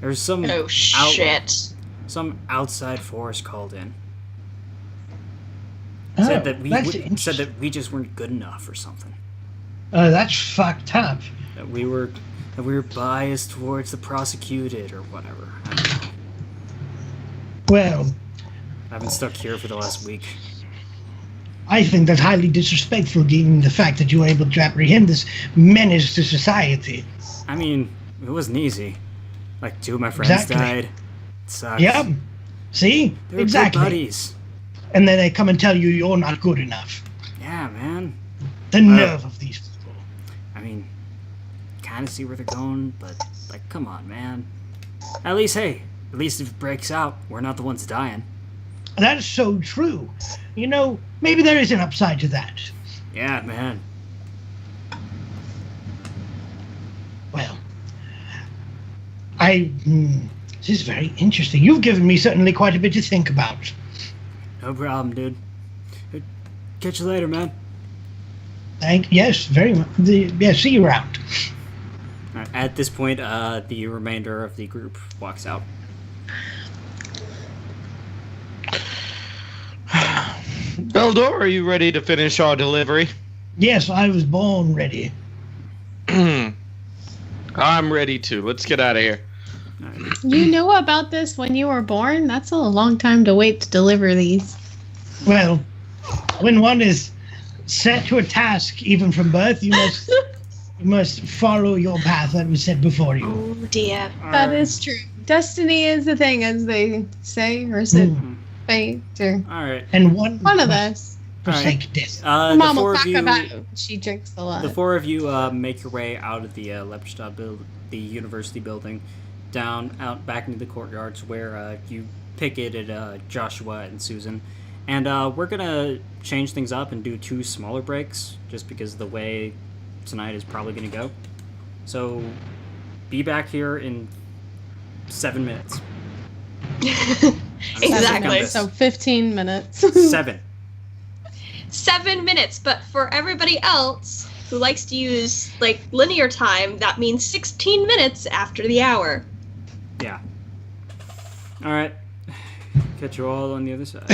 There's some Oh shit. some outside force called in. Oh, Said that that's said that we just weren't good enough or something. that's fucked up. That we were biased towards the prosecuted or whatever. I don't know. Well, I've been stuck here for the last week. I think that's highly disrespectful given the fact that you were able to apprehend this menace to society. I mean, it wasn't easy. Like 2 of my friends Exactly. died. It sucks. Yep. See? They were Exactly. good buddies. And then they come and tell you you're not good enough. Yeah, man. The nerve of these people. I mean, kind of see where they're going, but like, come on, man. At least if it breaks out, we're not the ones dying. That's so true. You know, maybe there is an upside to that. Yeah, man. Well, this is very interesting. You've given me certainly quite a bit to think about. No problem, dude. Catch you later, man. Yes, very much. Yeah, see you around. All right, at this point, the remainder of the group walks out. Beldor, are you ready to finish our delivery? Yes, I was born ready. I'm ready too. Let's get out of here. You knew about this when you were born? That's a long time to wait to deliver these. Well, when one is set to a task, even from birth, you must follow your path that was set before you. Oh dear. That is true. Destiny is a thing, as they say, or is it fate? Or All right. And one one of must those. forsake death. The Mom four will of talk you, about it when she drinks a lot. the 4 of you make your way out of the Lepidstadt the university building, out back into the courtyards where you picketed Joshua and Susan. And we're going to change things up and do 2 smaller breaks, just because the way tonight is probably going to go. So be back here in 7 minutes. Exactly. So 15 minutes. 7. 7 minutes, but for everybody else who likes to use like linear time, that means 16 minutes after the hour. Yeah. All right. Catch you all on the other side.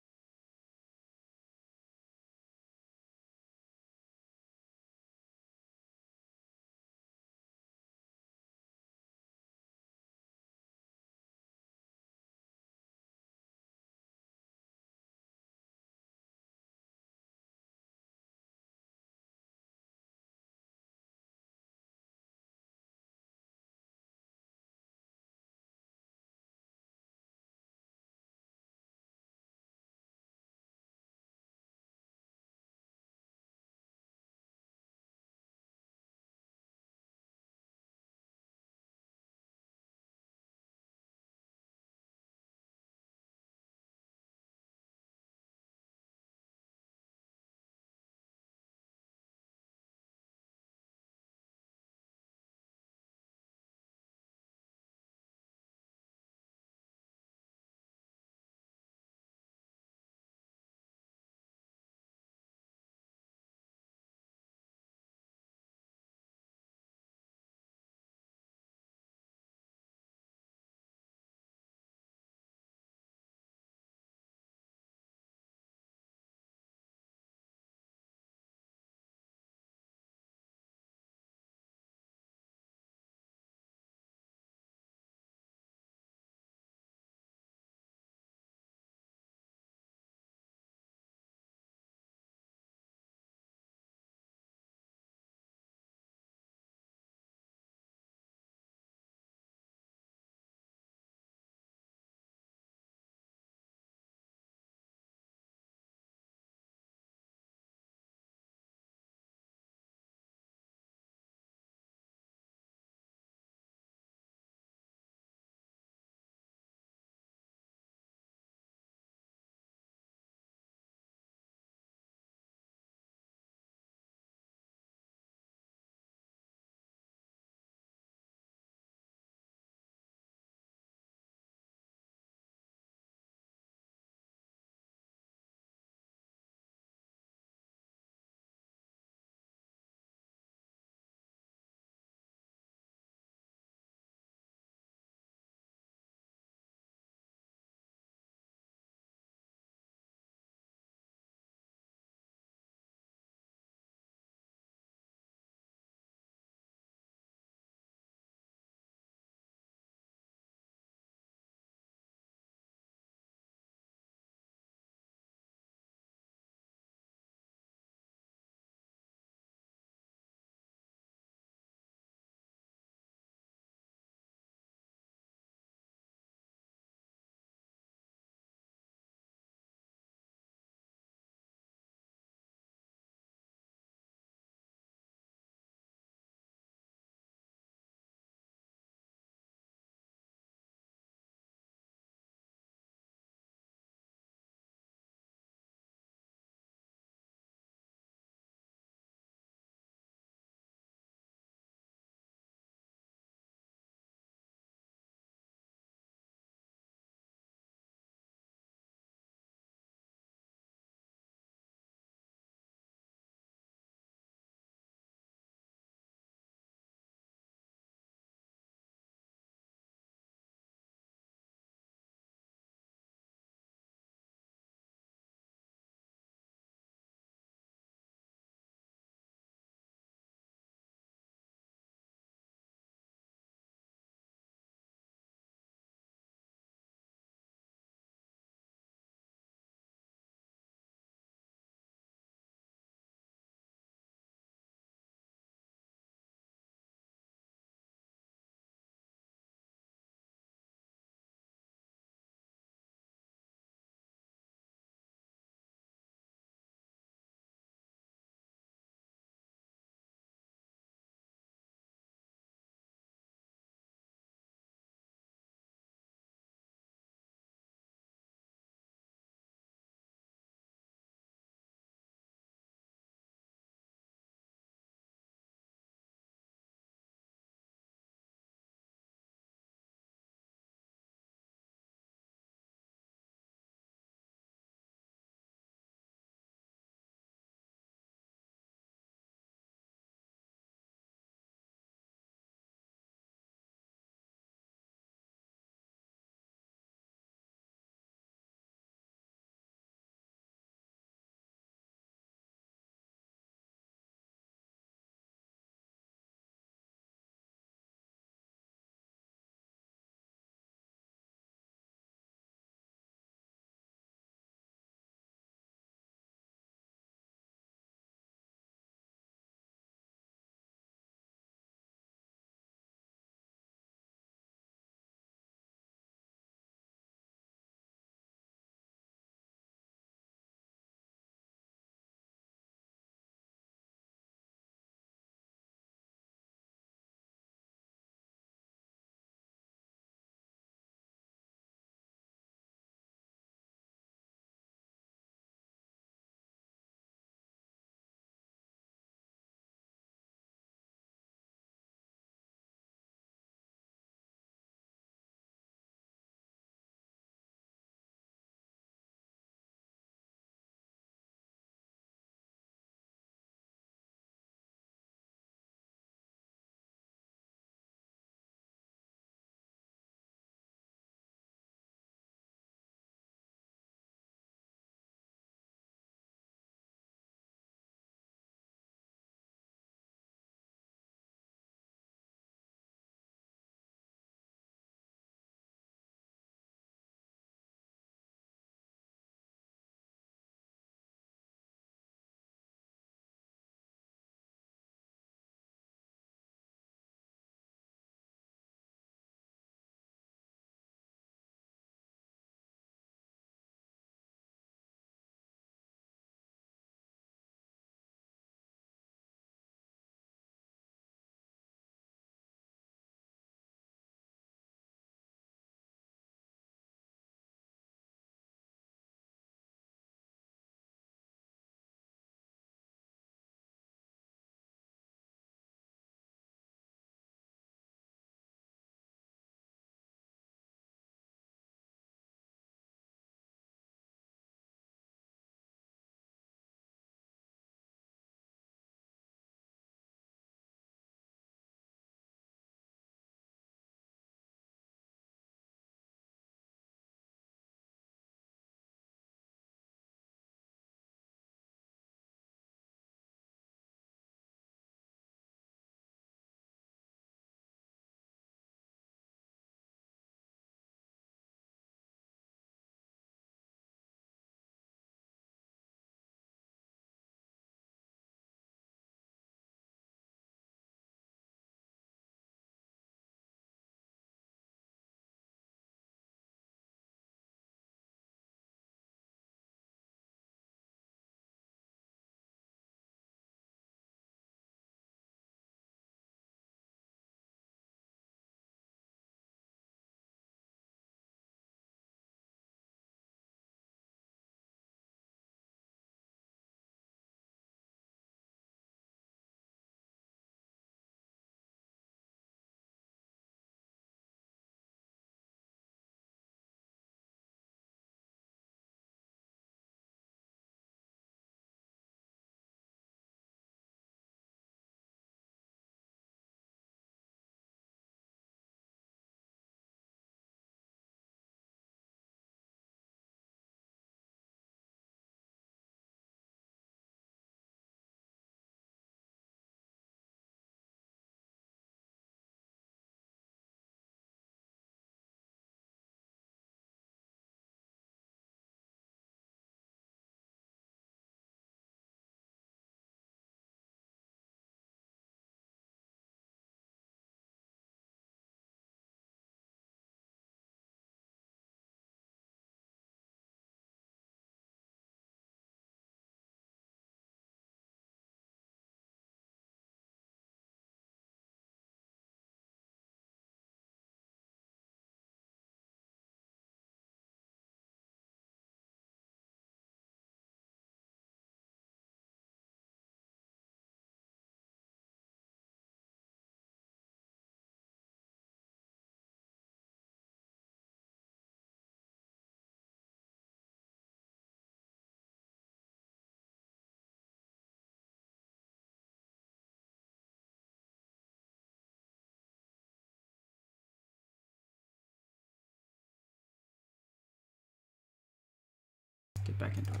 get back into it.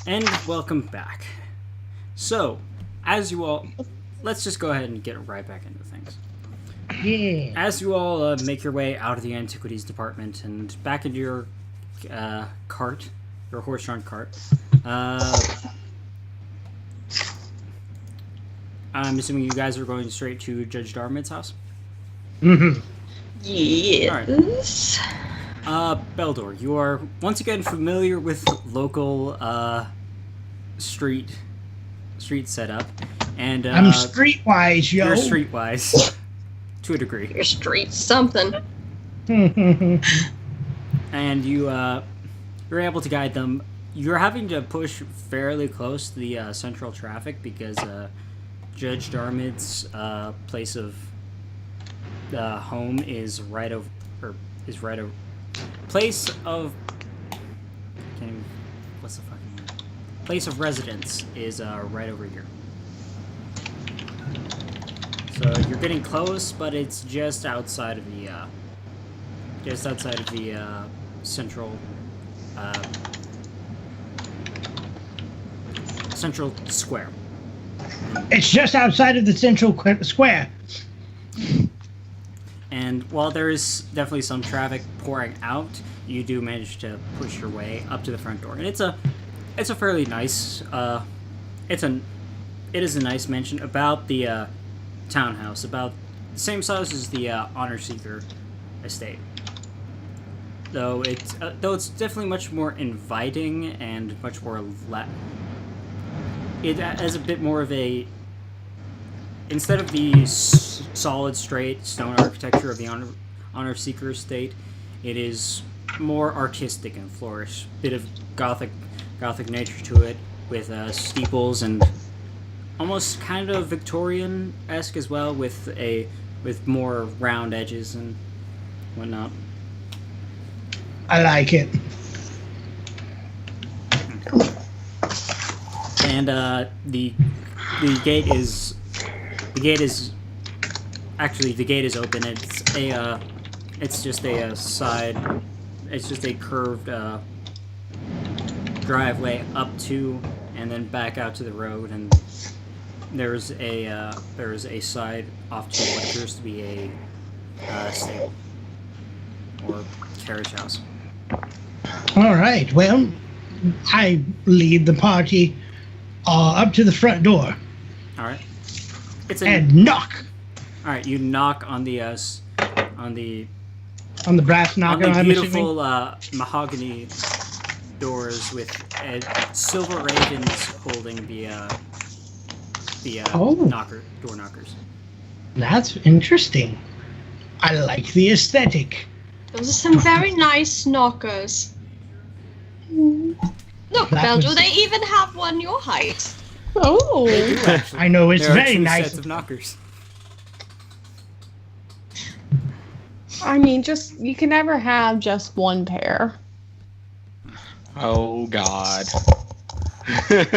And welcome back. So, as you all, let's just go ahead and get right back into things. Yeah. As you all make your way out of the antiquities department and back into your cart, your horse-drawn cart, I'm assuming you guys are going straight to Judge Darmid's house? Mm-hmm. Yes. Beldor, you are once again familiar with local street setup, and I'm streetwise, yo. you're streetwise to a degree, Your street's something. and you're able to guide them. You're having to push fairly close to the central traffic because Judge Darmid's place of home is right over. Place of what's the fucking word? Place of residence is right over here. So you're getting close, but it's just outside of the central central square. It's just outside of the central square. And while there is definitely some traffic pouring out, you do manage to push your way up to the front door. And it's a fairly nice it is a nice mansion, about the townhouse, about the same size as the Honor Seeker estate. Though it's definitely much more inviting and much more it has a bit more of a, instead of the solid, straight stone architecture of the Honor Seeker estate, it is more artistic and flourish. Bit of gothic nature to it, with steeples and almost kind of Victorian-esque as well, with more round edges and whatnot. I like it. And the gate is open. It's just a curved driveway up to and then back out to the road, and there's a side off to what appears to be a stable or carriage house. All right. Well, I lead the party up to the front door All right. and knock All right. You knock on the brass knocker. I'm beautiful mahogany doors with silver ravens holding the Oh. door knockers. That's interesting. I like the aesthetic. Those are some very nice knockers. Look, That Belle, do was- they even have one your height? Oh. I know it's There are very two nice. sets of knockers. I mean, you can never have just one pair. Oh God.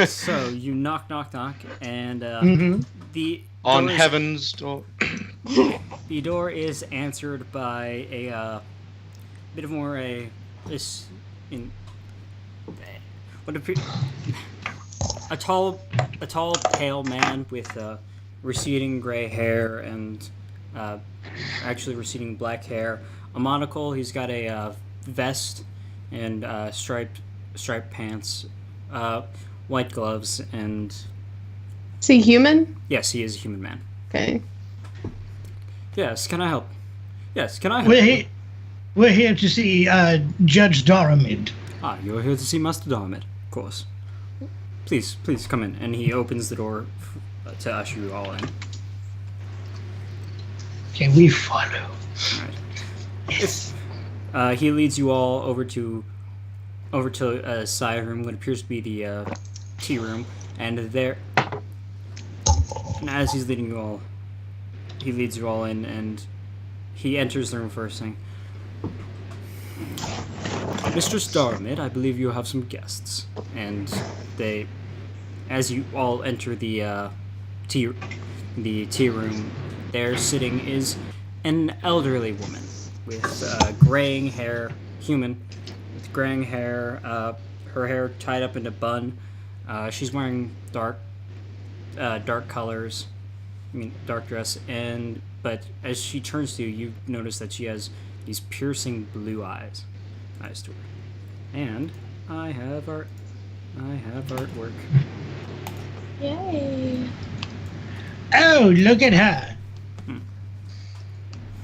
So you knock, and Mm-hmm. the On door is- heaven's door. The door is answered by a bit of more a tall pale man with receding gray hair and actually receding black hair, a monocle. He's got a vest and striped pants, white gloves, and Is he human? yes, he is a human man. Okay. Yes, can I help? Yes, can I help? We're here to see Judge Doramid. Ah, you're here to see Master Darmid, of course. Please come in. And he opens the door to usher you all in. Can we follow? Alright. He leads you all over to a side room, what appears to be the tea room, and as he's leading you all, he leads you all in, and he enters the room first, saying, "Mistress Darmid, I believe you have some guests." And as you all enter the tea room, there sitting is an elderly woman with graying hair, human, with graying hair, her hair tied up in a bun. She's wearing dark colors. I mean, dark dress. But as she turns to you, you notice that she has these piercing blue eyes to her. And I have artwork. Yay. Oh, look at her.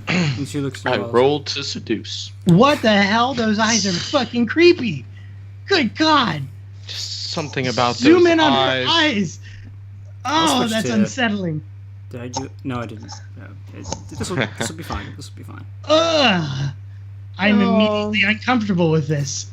And she looks. I rolled to seduce. What the hell? Those eyes are fucking creepy. Good God. Just something about Zoom those in on eyes. her eyes. Oh, switch that's to- unsettling. Did I do? No, I didn't. No, this will be fine. This will be fine. Ugh. I'm Oh. immediately uncomfortable with this.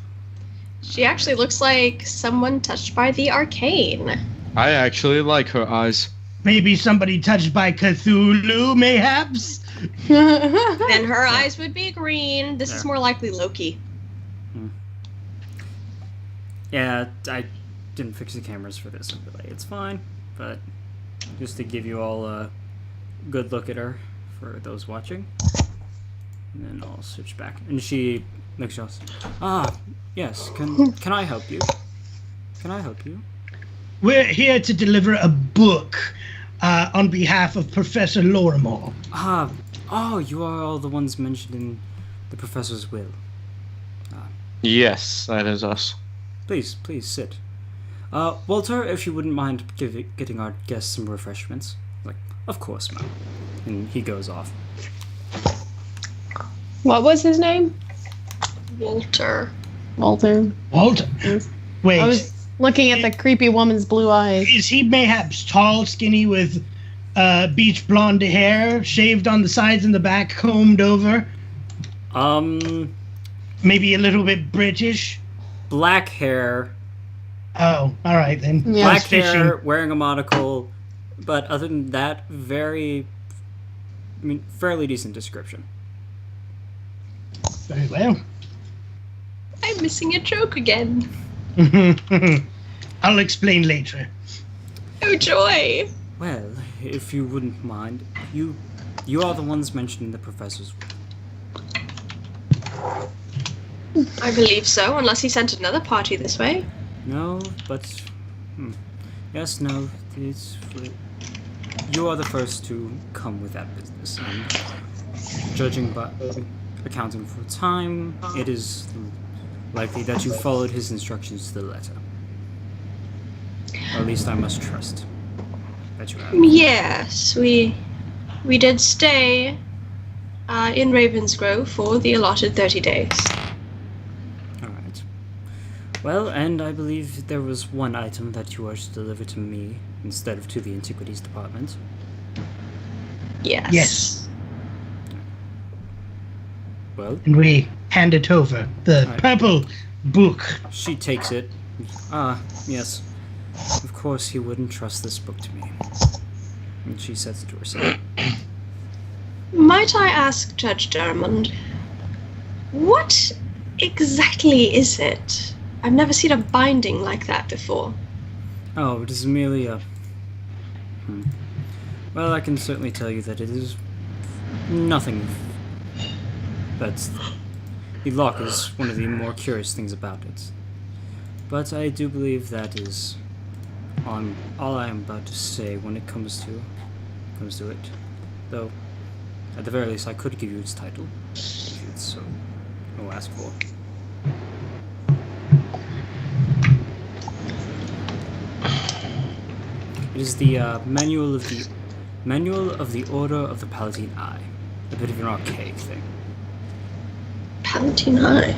She actually looks like someone touched by the arcane. I actually like her eyes. Maybe somebody touched by Cthulhu, mayhaps? Then her eyes would be green. This is Yeah. more likely Loki. Yeah, I didn't fix the cameras for this overlay. It's fine, but just to give you all a good look at her for those watching. And then I'll switch back. And she looks at us. Ah, yes. Can I help you? Can I help you? We're here to deliver a book on behalf of Professor Lorimore. Ah, oh, you are all the ones mentioned in the professor's will. Yes, that is us. Please sit. Walter, if you wouldn't mind getting our guests some refreshments. Like, of course, ma'am. And he goes off. What was his name? Walter. Walter. Walter? Wait, I was looking at the creepy woman's blue eyes. is he mayhaps tall, skinny, with beach blonde hair, shaved on the sides and the back, combed over? Maybe a little bit British? Black hair, Oh, all right then. Yeah. black Ice fishing. hair, wearing a monocle, but other than that, fairly decent description. Very well. I'm missing a joke again. I'll explain later. Oh joy. Well, if you wouldn't mind, you are the ones mentioned in the professor's will. I believe so, unless he sent another party this way. No, but yes, no. You are the first to come with that business, and judging by accounting for time, it is likely that you followed his instructions to the letter. Or at least I must trust that you have. Yes, we did stay in Ravensgrove for the allotted 30 days. Alright. Well, and I believe there was one item that you are to deliver to me instead of to the Antiquities Department. Yes. Yes. Well, And we hand it over. The Right. purple book. she takes it. Ah, yes. Of course he wouldn't trust this book to me. And she sets it to herself. Might I ask, Judge Dermond, what exactly is it? I've never seen a binding like that before. Oh, it is merely a... Well, I can certainly tell you that it is nothing. But the lock is one of the more curious things about it. But I do believe that is all I am about to say when it comes to it. Though, at the very least, I could give you its title, if you'd so ask for. It is the manual of the Order of the Palatine Eye. A bit of an archaic thing. Palatine Eye.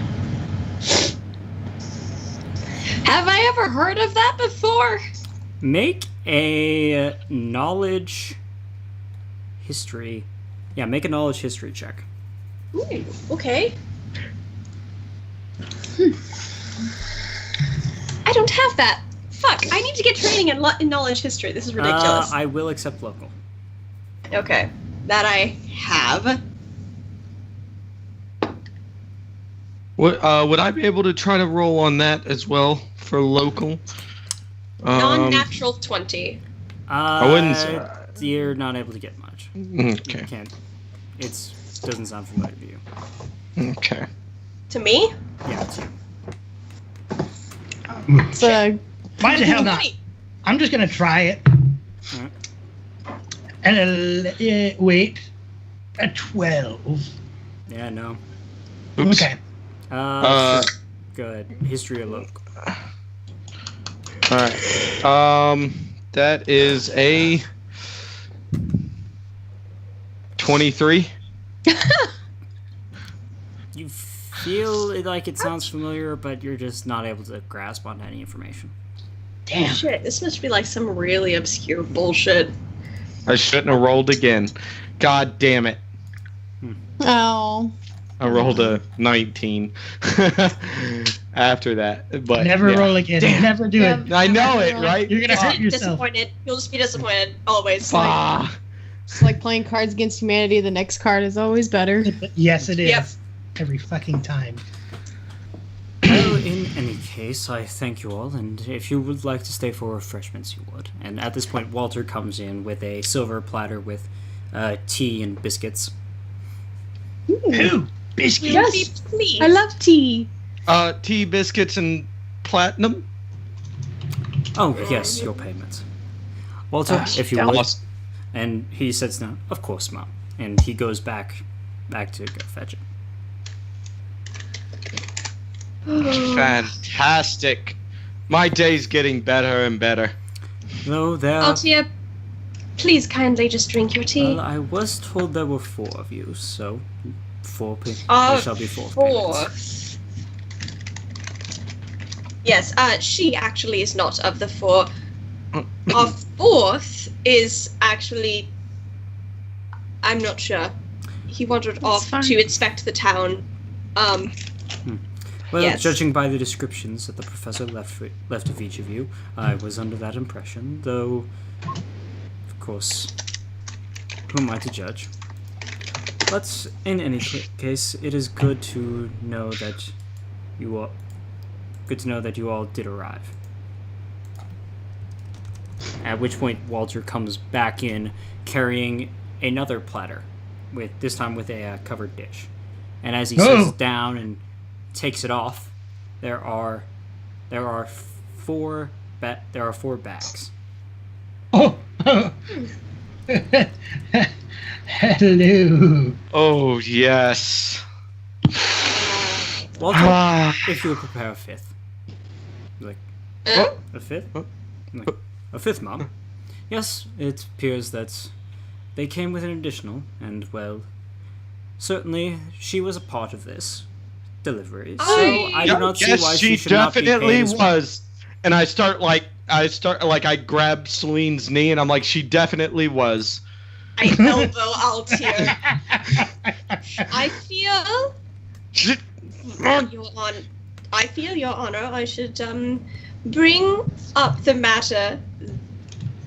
Have I ever heard of that before? Make a knowledge history. Yeah, make a knowledge history check. Ooh, okay. I don't have that. Fuck, I need to get training in knowledge history. This is ridiculous. I will accept local. Okay, that I have. Would I be able to try to roll on that as well for local? Non-natural 20. I wouldn't say. You're not able to get much. Okay. You can't. Doesn't sound familiar to you. Okay. To me? Yeah, it's you. It's a Why the hell not? Money. I'm just gonna try it. Alright. And wait, a 12. Yeah, no. Oops. Okay. Sure. Go ahead. History or local. All right. That is a 23. You feel like it sounds familiar, but you're just not able to grasp onto any information. Damn. Shit, this must be like some really obscure bullshit. I shouldn't have rolled again. God damn it. oh. I rolled a 19 after that. But Never yeah. roll again. Damn. Never do it. I know it, right? You're gonna hurt yourself. Disappointed. You'll just be disappointed always. Ah. It's like playing Cards Against Humanity. The next card is always better. Yes, it is. Yep. Every fucking time. Well, in any case, I thank you all, and if you would like to stay for refreshments, you would. And at this point, Walter comes in with a silver platter with tea and biscuits. Who? Biscuits? Yes. Please. I love tea. Tea, biscuits, and platinum. Oh, yes, your payment. Walter, if you would. Awesome. And he sits down. Of course, Mom. And he goes back to go fetch it. Fantastic. My day's getting better and better. Though there. Altia, please kindly just drink your tea. Well, I was told there were 4 of you, so there shall be 4 Four. payments. Yes, she actually is not of the 4. Our 4th is actually, I'm not sure. He wandered off fine. to inspect the town. Well, Yes. judging by the descriptions that the professor left of each of you, I was under that impression, though, of course, who am I to judge? But in any case, it is good to know that you all did arrive. At which point, Walter comes back in carrying another platter, this time with a covered dish. And as he sits down and takes it off, there are 4 bags. Oh. Hello. Oh, yes. Walter, if you would prepare a 5th. Like, Huh? a 5th? Like, a 5th, Mom. Yes, it appears that they came with an additional, and, well, certainly she was a part of this delivery, so I do not see Yes, why she should not be definitely paid as well. was. And I grab Celine's knee and I'm like, she definitely was. I elbow Altia. I feel, Your Honor, I should bring up the matter.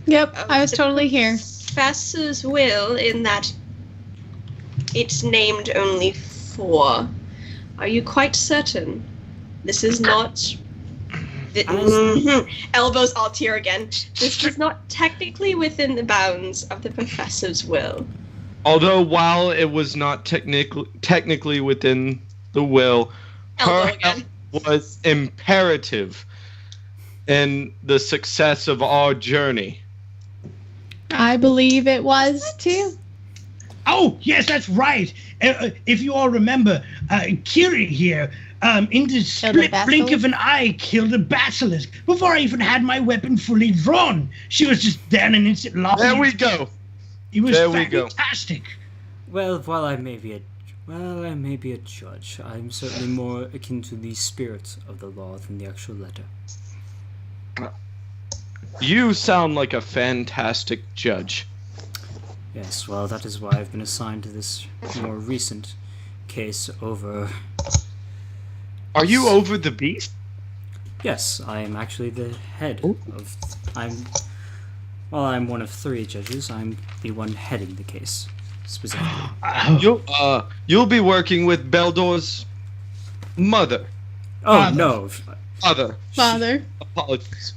Yep, I was The totally here. Professor's will, in that it's named only 4. Are you quite certain? This is not. Elbows Altir again. This is not technically within the bounds of the professor's will. Although while it was not technically within the will, Elbow her again. help was imperative in the success of our journey. I believe it was too. Oh, yes, that's right. If you all remember, Kiri here, in the split blink of an eye, killed a basilisk before I even had my weapon fully drawn. She was just there in an instant. There we go. It was There we go. fantastic. Well, while I may be a judge, I'm certainly more akin to the spirit of the law than the actual letter. You sound like a fantastic judge. Yes, well, that is why I've been assigned to this more recent case over... Are you over the beast? Yes, I am actually the head of... I'm one of 3 judges. I'm the one heading the case, specifically. You'll be working with Beldor's mother. Oh, no. Father. Apologies.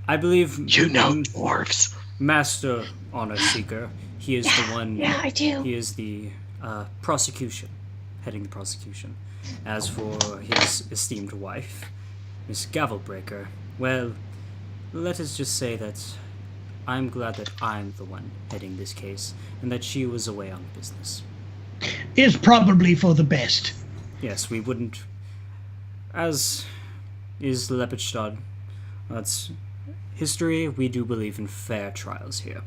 I believe... dwarves. Master Honor Seeker, he is the one... Yeah, I do. He is the prosecution, heading the prosecution. As for his esteemed wife, Miss Gavelbreaker, Well, let us just say that I'm glad that I'm the one heading this case, and that she was away on business. It's probably for the best. Yes, we wouldn't... As is Lepidstadt, that's history, we do believe in fair trials here.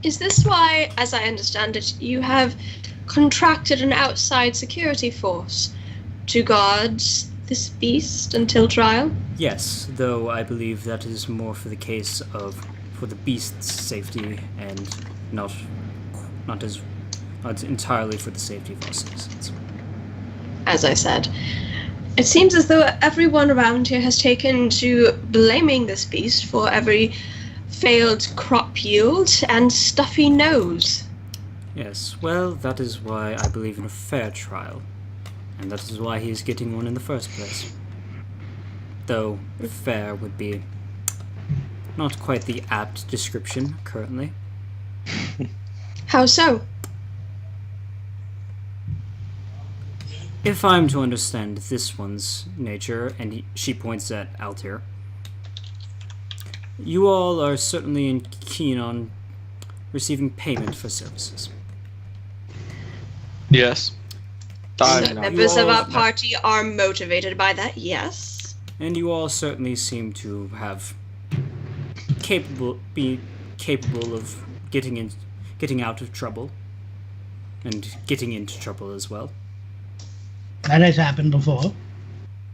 Is this why, as I understand it, you have contracted an outside security force to guard this beast until trial? Yes, though I believe that is more for the case of for the beast's safety and not entirely for the safety of our citizens. As I said, it seems as though everyone around here has taken to blaming this beast for every failed crop yield and stuffy nose. Yes, well, that is why I believe in a fair trial, and that is why he is getting one in the first place. Though fair would be not quite the apt description currently. How so? If I'm to understand this one's nature, and she points at Altair, you all are certainly keen on receiving payment for services. Yes. So members of You all- our party are motivated by that, yes. And you all certainly seem to have be capable of getting out of trouble, and getting into trouble as well. That has happened before.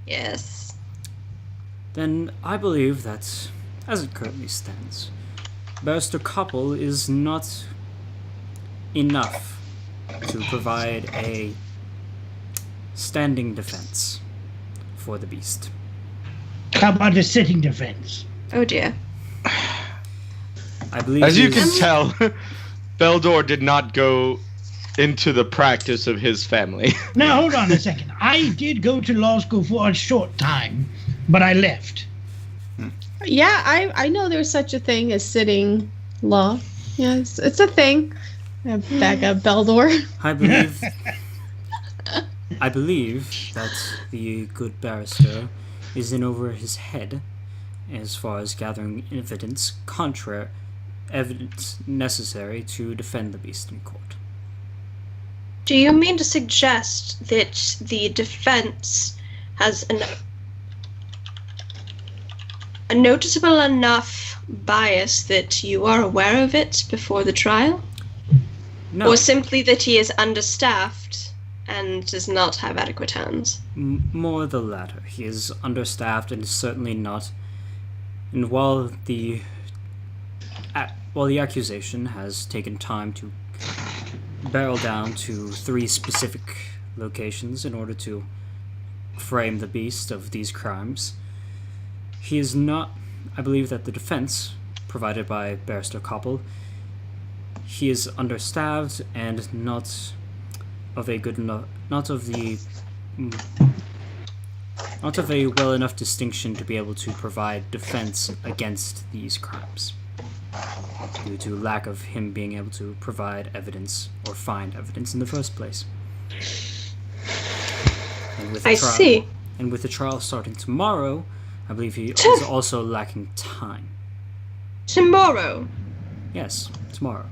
Yes. Then I believe that, as it currently stands, Barrister Koppel is not enough to provide a standing defense for the beast. How about a sitting defense? Oh dear. I believe As you he can is- tell, Beldor did not go into the practice of his family. Now, hold on a second. I did go to law school for a short time, but I left. Yeah, I know there's such a thing as sitting law. Yes, it's a thing. Back up, Beldor. I believe that the good barrister is in over his head as far as gathering evidence necessary to defend the beast in court. Do you mean to suggest that the defense has a noticeable enough bias that you are aware of it before the trial? No, Or simply that he is understaffed and does not have adequate hands? more the latter. He is understaffed and is certainly not. And while the accusation has taken time to barrel down to 3 specific locations in order to frame the beast of these crimes, he is not. I believe that the defense provided by Barrister Koppel, he is understaffed and not of a good enough, not of a well enough distinction to be able to provide defense against these crimes, due to lack of him being able to provide evidence or find evidence in the first place. And with the I trial, see. And with the trial starting tomorrow, I believe he is also lacking time. Tomorrow. Yes, tomorrow.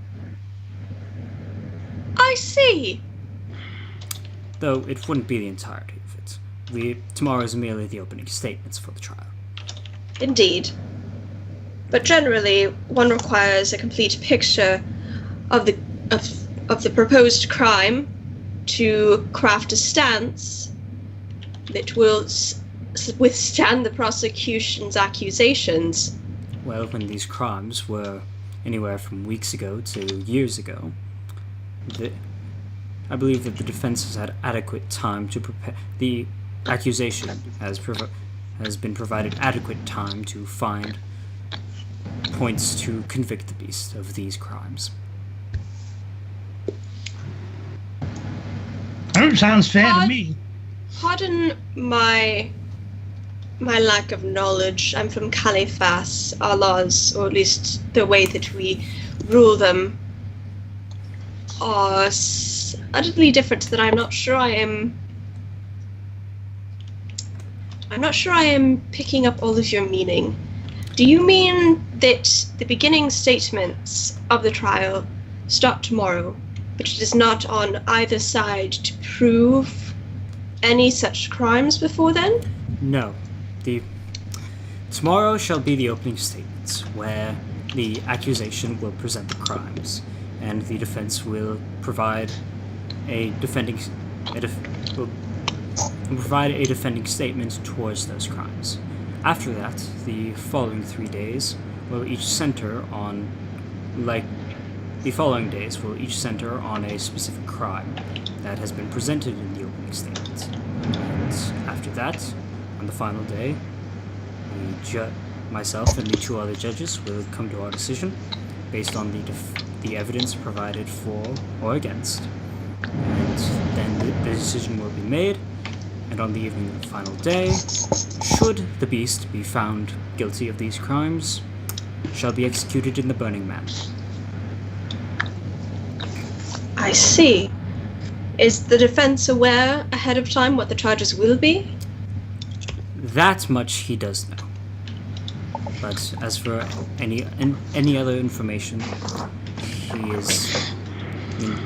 I see. Though it wouldn't be the entirety of it. Tomorrow is merely the opening statements for the trial. Indeed. But generally, one requires a complete picture of the proposed crime to craft a stance that will withstand the prosecution's accusations. Well, when these crimes were anywhere from weeks ago to years ago, I believe that the defense has had adequate time to prepare. The accusation has been provided adequate time to find points to convict the beast of these crimes. That sounds fair to me. Pardon my lack of knowledge. I'm from Califas. Our laws, or at least the way that we rule them, are utterly different, that I'm not sure I'm I'm not sure I am picking up all of your meaning. Do you mean that the beginning statements of the trial start tomorrow, but it is not on either side to prove any such crimes before then? No. Tomorrow shall be the opening statements, where the accusation will present the crimes, and the defense will provide a defending statement towards those crimes. After that, the following 3 days will each center on, a specific crime that has been presented in the opening statement. And after that, on the final day, myself and the 2 other judges will come to our decision based on the evidence provided for or against. And then the decision will be made, and on the evening of the final day, should the beast be found guilty of these crimes, shall be executed in the burning man. I see. Is the defense aware ahead of time what the charges will be? That much he does know. But as for any other information,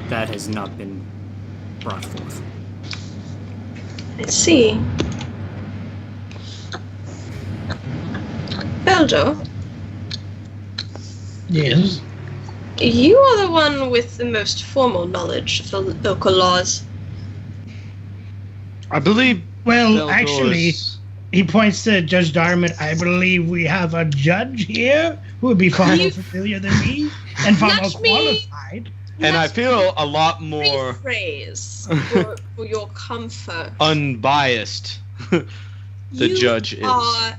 that has not been brought forth. I see. Beldo, Yes. you are the one with the most formal knowledge of the local laws. I believe. Well, Beldor's- actually, he points to Judge Darman. I believe we have a judge here who would be far more familiar than me and far more Nudge me. qualified. and I feel a lot more Rephrase for your comfort. unbiased. The judge is. You are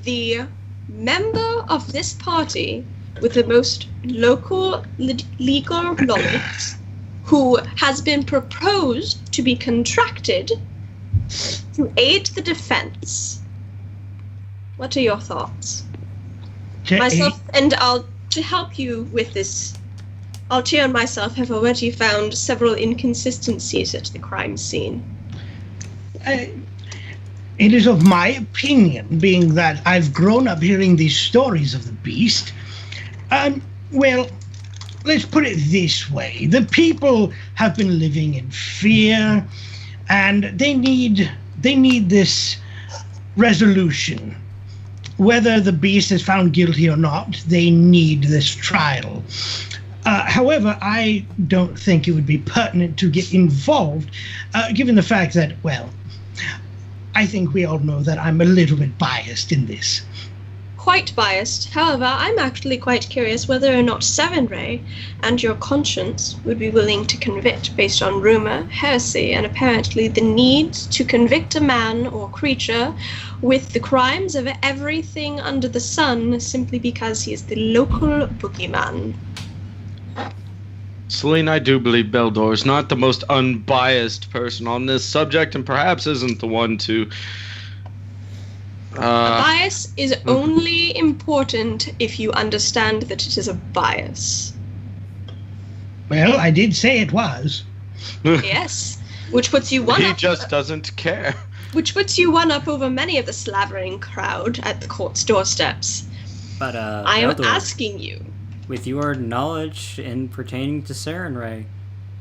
the member of this party with the most local legal knowledge who has been proposed to be contracted to aid the defense. What are your thoughts? Myself, and to help you with this, Altia and myself have already found several inconsistencies at the crime scene. It is of my opinion, being that I've grown up hearing these stories of the beast. Well, let's put it this way. The people have been living in fear, and they need this resolution. Whether the beast is found guilty or not, they need this trial. However, I don't think it would be pertinent to get involved, given the fact that, well, I think we all know that I'm a little bit biased in this. Quite biased. However, I'm actually quite curious whether or not Serenray and your conscience would be willing to convict based on rumor, heresy, and apparently the need to convict a man or creature with the crimes of everything under the sun simply because he is the local boogeyman. Celine, I do believe Beldor is not the most unbiased person on this subject, and perhaps isn't the one to. Bias is only important if you understand that it is a bias. Well, I did say it was. Yes, which puts you one He up. just doesn't care. Which puts you one up over many of the slavering crowd at the court's doorsteps. But I am Beldor, asking you. with your knowledge in pertaining to Serenray,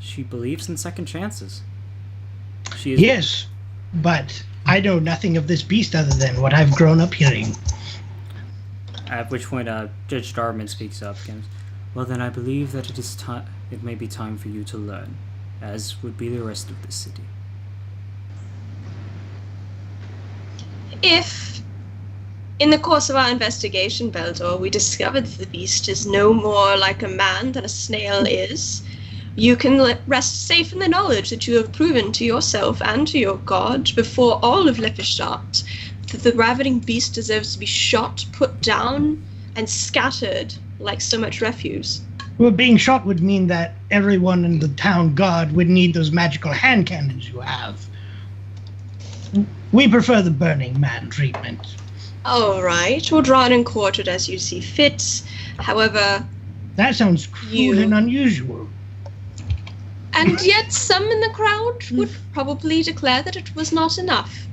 she believes in second chances. She is. Yes, but I know nothing of this beast other than what I've grown up hearing. At which point, Judge Darman speaks up again. Well, then I believe that it may be time for you to learn, as would be the rest of the city. If, in the course of our investigation, Beldor, we discovered that the beast is no more like a man than a snail is, you can rest safe in the knowledge that you have proven to yourself and to your god before all of Lepidstadt that the ravening beast deserves to be shot, put down, and scattered like so much refuse. Well, being shot would mean that everyone in the town guard would need those magical hand cannons you have. We prefer the Burning Man treatment. All right, we'll draw it and quartered as you see fit. However, That sounds cruel and unusual. and yet some in the crowd would probably declare that it was not enough.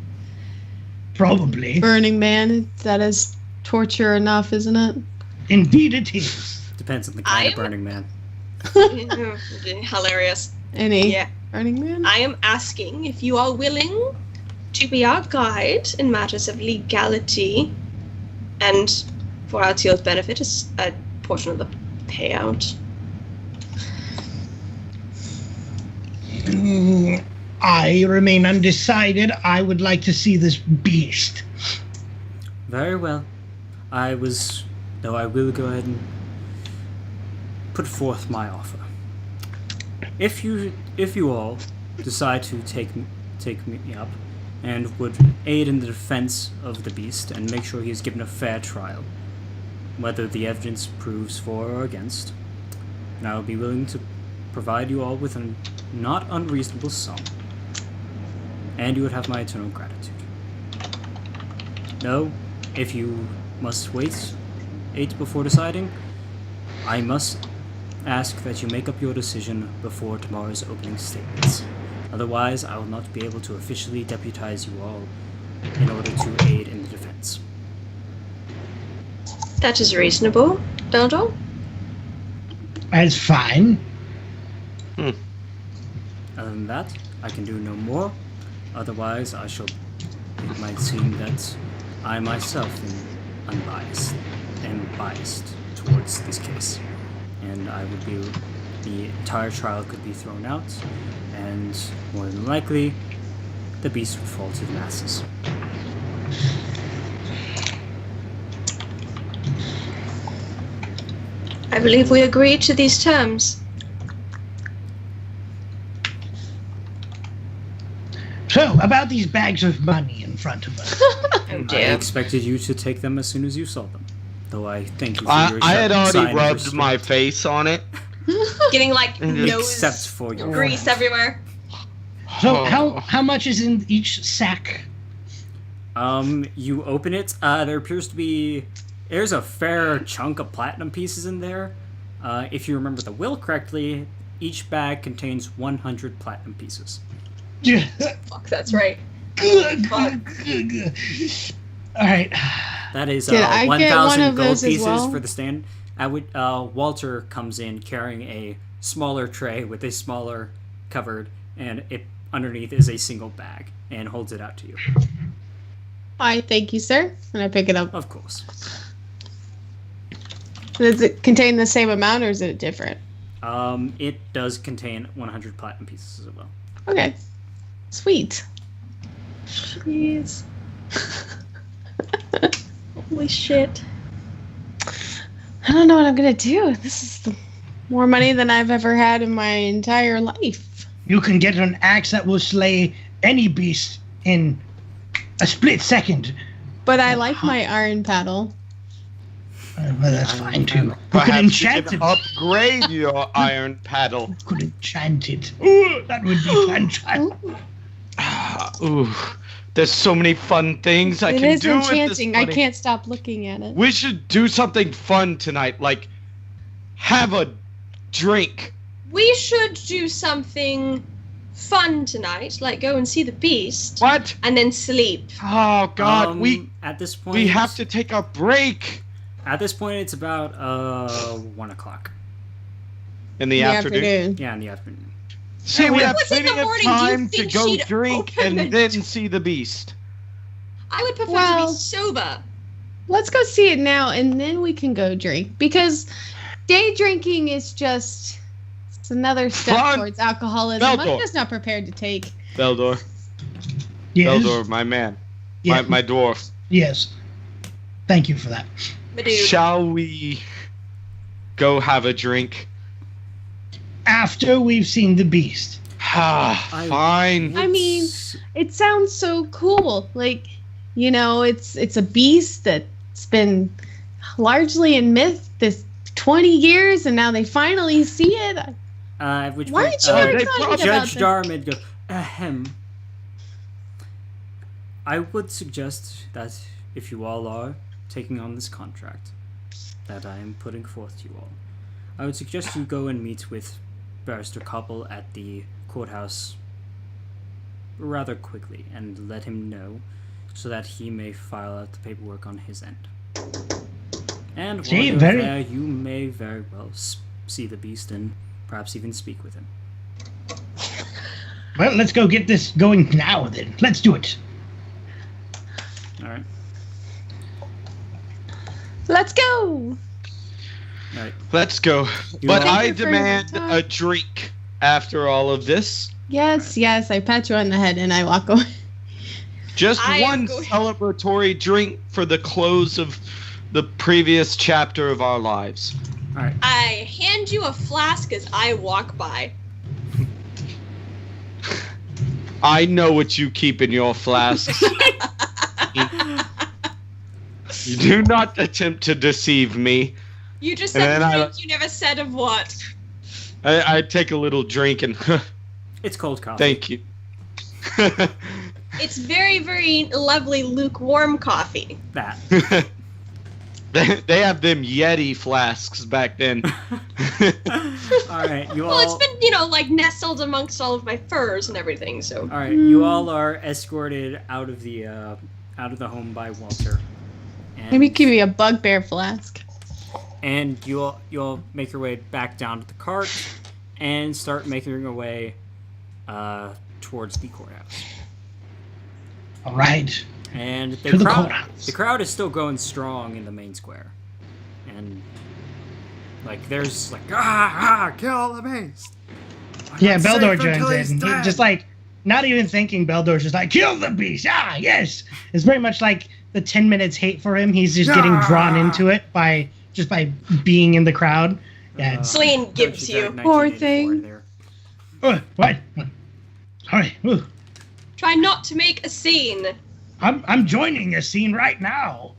Probably. Burning Man, that is torture enough, isn't it? Indeed it is. Depends on the kind of I'm- Burning Man. Hilarious. Any Yeah. Burning Man? I am asking if you are willing to be our guide in matters of legality, and for Altiel's benefit, a portion of the payout. I remain undecided. I would like to see this beast. Very well. I will go ahead and put forth my offer. If you all decide to take me up and would aid in the defense of the beast and make sure he is given a fair trial, whether the evidence proves for or against, and I will be willing to provide you all with a not unreasonable sum, and you would have my eternal gratitude. No, if you must wait 8 before deciding, I must ask that you make up your decision before tomorrow's opening statements. Otherwise, I will not be able to officially deputize you all in order to aid in the defense. That is reasonable, Beldor. That's fine. Other than that, I can do no more. Otherwise, it might seem that I myself am biased towards this case. And the entire trial could be thrown out, and more than likely, the beast would fall to the masses. I believe we agreed to these terms. So, about these bags of money in front of us. Oh I dear. expected you to take them as soon as you saw them. Though I thank you for I your had already sign of rubbed respect. my face on it. Getting like nose Except for your grease everywhere. So, how much is in each sack? You open it. There's a fair chunk of platinum pieces in there. If you remember the will correctly, each bag contains 100 platinum pieces. Fuck, that's right. All right. That is Did I get one 1,000 of gold those as pieces well? for the stand. Walter comes in carrying a smaller tray with a smaller cupboard, and it underneath is a single bag, and holds it out to you. Hi, thank you, sir. And I pick it up. Of course. Does it contain the same amount, or is it different? It does contain 100 platinum pieces as well. Okay. Sweet. Jeez. Holy shit. I don't know what I'm gonna do. This is more money than I've ever had in my entire life. You can get an axe that will slay any beast in a split second. But I like my iron paddle. Well, that's fine too. You could Perhaps enchant you it. can upgrade your iron paddle. You could enchant it. Ooh, that would be fantastic. Ooh, there's so many fun things I It can is do with this enchanting. I money. can't stop looking at it. We should do something fun tonight, like have a drink. We should do something fun tonight, like go and see the beast. What? And then sleep. Oh God, we At this point, have to take a break At this point, it's about 1 o'clock. in the afternoon. Yeah, in the afternoon. See, If we it have was in plenty the of morning, do you time to think go she'd drink open and the then door? see the beast. I would prefer to Well- be sober. Let's go see it now, and then we can go drink. Because day drinking is just it's another step Fun. towards alcoholism. Beldor. I'm just not prepared to take. Beldor, Yes. Beldor, my man, Yeah. my dwarf. Yes. Thank you for that. But dude, Shall we go have a drink? After we've seen the beast. Ah, fine. I mean, it sounds so cool. Like, it's a beast that's been largely in myth this 20 years, and now they finally see it. At which Why point, aren't you they excited probably- about Judge this? Darmid goes, ahem. I would suggest that if you all are taking on this contract that I am putting forth to you all, I would suggest you go and meet with Barrister Koppel at the courthouse rather quickly and let him know so that he may file out the paperwork on his end. And while See, you're very- there, you may very well see the beast and perhaps even speak with him. Well, let's go get this going now then. Let's do it. All right. Let's go. All right. Let's go. You But all- I Thank you for demand your time. a drink after all of this. Yes, yes. I pat you on the head and I walk away. Just I am one going- celebratory drink for the close of the previous chapter of our lives. All right. I hand you a flask as I walk by. I know what you keep in your flasks. You do not attempt to deceive me. You just And said then drink, you never said of what. I take a little drink and It's cold coffee. thank you. It's very, very lovely lukewarm coffee. That. They have them Yeti flasks back then. All right. You Well, all. it's been, like nestled amongst all of my furs and everything, so. All right. You all are escorted out of the home by Walter. And, Maybe give me a bugbear flask. And you all make your way back down to the cart and start making your way towards the courthouse. All right. And To the courthouse. the crowd is still going strong in the main square, and like there's like kill the beast. Yeah, I'm Beldor safe until joins he's in. He dead. just like, not even thinking, Beldor's just like, kill the beast! Ah, yes! It's very much like the 10 minutes hate for him. He's just getting drawn into it by being in the crowd. Yeah. Celine Don't gives you you. got Poor 1984 thing. there. What? Sorry. Ooh. Try not to make a scene. I'm joining a scene right now.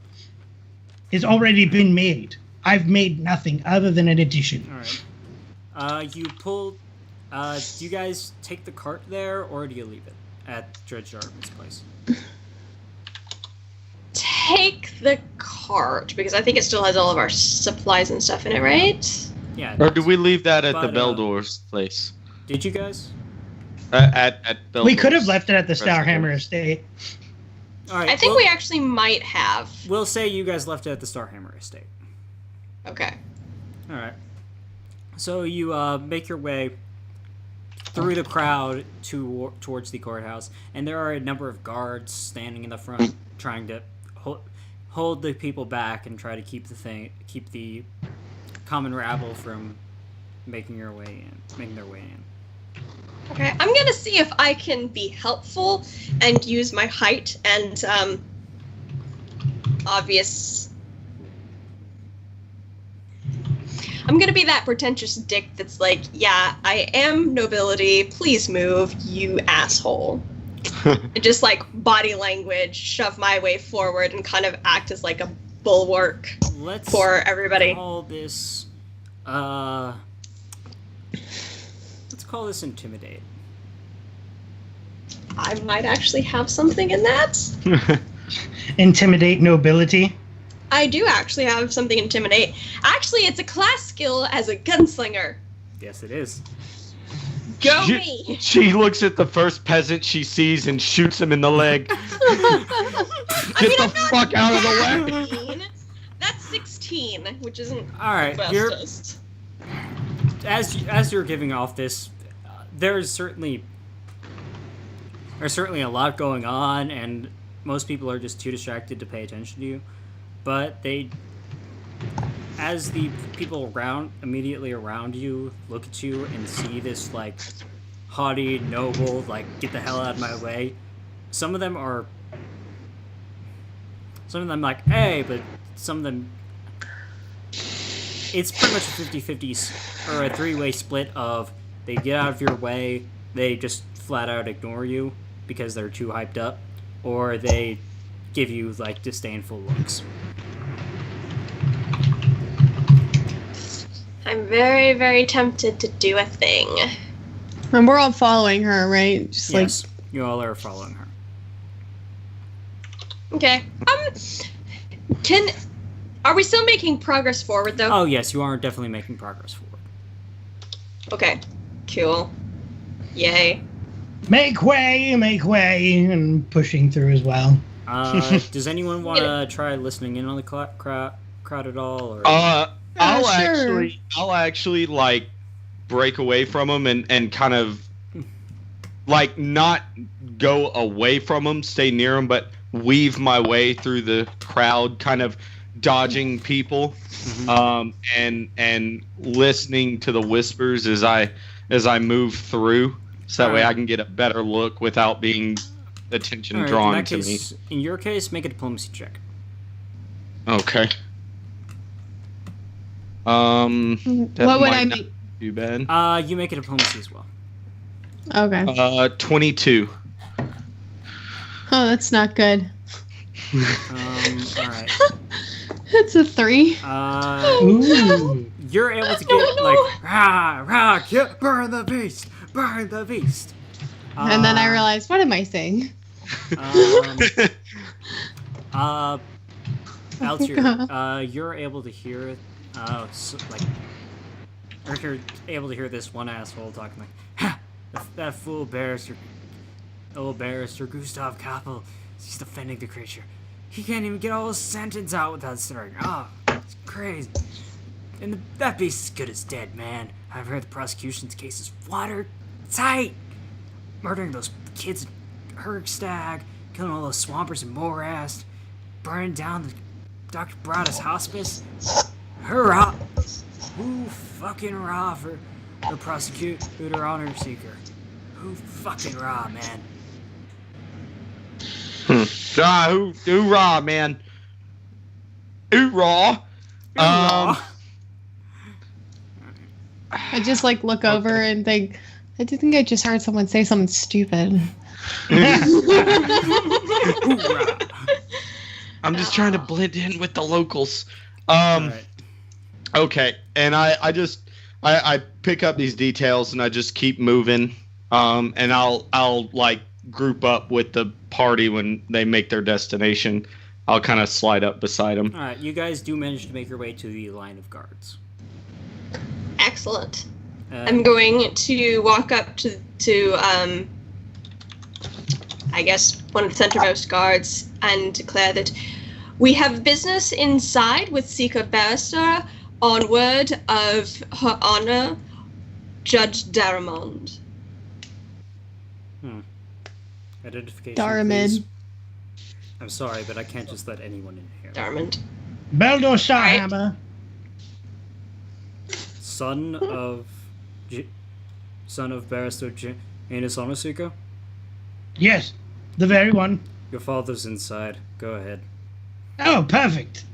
It's already been made. I've made nothing other than an addition. All right. You pull. Do you guys take the cart there, or do you leave it at Judge Jarman's place? Take the cart, because I think it still has all of our supplies and stuff in it, right? Yeah. Or do we leave that at the But, Beldor's place? Did you guys? At Beldor's. We could have left it at the residence. Starhammer estate. All right. I think well, we actually might have. We'll say you guys left it at the Starhammer estate. Okay. All right. So you make your way through the crowd towards the courthouse, and there are a number of guards standing in the front, trying to hold the people back and try to keep the common rabble from making their way in. Okay, I'm gonna see if I can be helpful and use my height and obvious. I'm gonna be that pretentious dick that's like, yeah, I am nobility. Please move, you asshole. And just like body language, shove my way forward and kind of act as like a bulwark Let's for everybody. call this. Let's call this intimidate. I might actually have something in that. Intimidate nobility. I do actually have something intimidate. Actually, it's a class skill as a gunslinger. Yes, it is. Go She- me! She looks at the first peasant she sees and shoots him in the leg. Get the I'm not fuck out of the way! 16. That's 16, which isn't All right. the You're bestest. as you're giving off this, there's certainly a lot going on, and most people are just too distracted to pay attention to you. But as the people immediately around you look at you and see this like haughty noble, like get the hell out of my way. Some of them like, hey, but some of them. It's pretty much a 50-50 or a three-way split of they get out of your way, they just flat out ignore you because they're too hyped up, or they give you like disdainful looks. I'm very, very tempted to do a thing. And we're all following her, right? Just Yes, you all are following her. Okay. Are we still making progress forward though? Oh yes, you are definitely making progress forward. Okay. Cool. Yay. Make way, and pushing through as well. Does anyone want to try listening in on the crowd at all? Or? I'll actually like break away from them and kind of like not go away from them, stay near them, but weave my way through the crowd, kind of dodging people, and listening to the whispers as I move through, so that way I can get a better look without being attention drawn to me. In your case, make a diplomacy check. Okay. What would I make? Too bad. You make a diplomacy as well. Okay. 22. Oh, that's not good. All right. It's a 3. Ooh. You're able to get like rah, burn the beast, And then I realized, what am I saying? Altair, you're able to hear, you're able to hear this one asshole talking like, ha, that fool barrister, old barrister Gustav Kappel, he's defending the creature. He can't even get all his sentence out without starting. Oh, it's crazy. And that beast is good as dead, man. I've heard the prosecution's case is watertight. Murdering those kids in Hergstag, killing all those swampers in Morast, burning down the Dr. Brada's hospice. Hurrah! Who fucking rah for the prosecutor honor seeker? Who fucking rah, man? Hoorah, man. Hoorah. I just like look over and think, I think I just heard someone say something stupid. I'm just trying to blend in with the locals. Right. Okay, and I pick up these details and I just keep moving. And I'll like group up with the party when they make their destination. I'll kind of slide up beside them. All right, you guys do manage to make your way to the line of guards. Excellent. I'm going to walk up to I guess one of the centermost guards and declare that we have business inside with Seeker Barrister on word of Her Honor, Judge Daramond. Identification, Daramond. please. I'm sorry, but I can't just let anyone in here. Daramond. Beldor Starhammer. Son of Barrister Janus Honorseeker? Yes, the very one. Your father's inside. Go ahead. Oh, perfect.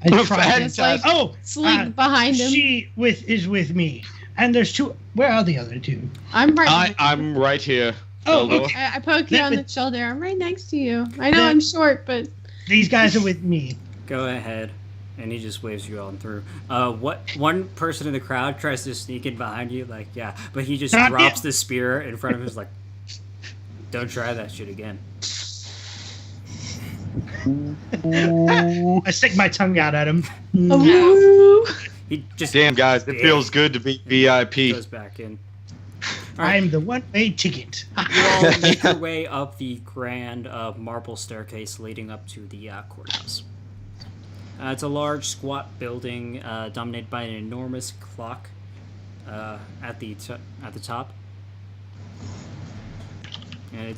I tried Just like sleep behind him. She is with me, and there's two. Where are the other two? I'm right. I'm right here. Oh, Beldor. okay. I poke you on the shoulder. I'm right next to you. I know I'm short, but These guys are with me. Go ahead. And he just waves you on through. What one person in the crowd tries to sneak in behind you, like, yeah, but he just drops the spear in front of him. He's like, don't try that shit again. I stick my tongue out at him. He just Damn, guys, it feels good to be VIP. goes back in. All right. I'm the one-way ticket. You all make your way up the grand marble staircase leading up to the courthouse. It's a large, squat building dominated by an enormous clock at the top, and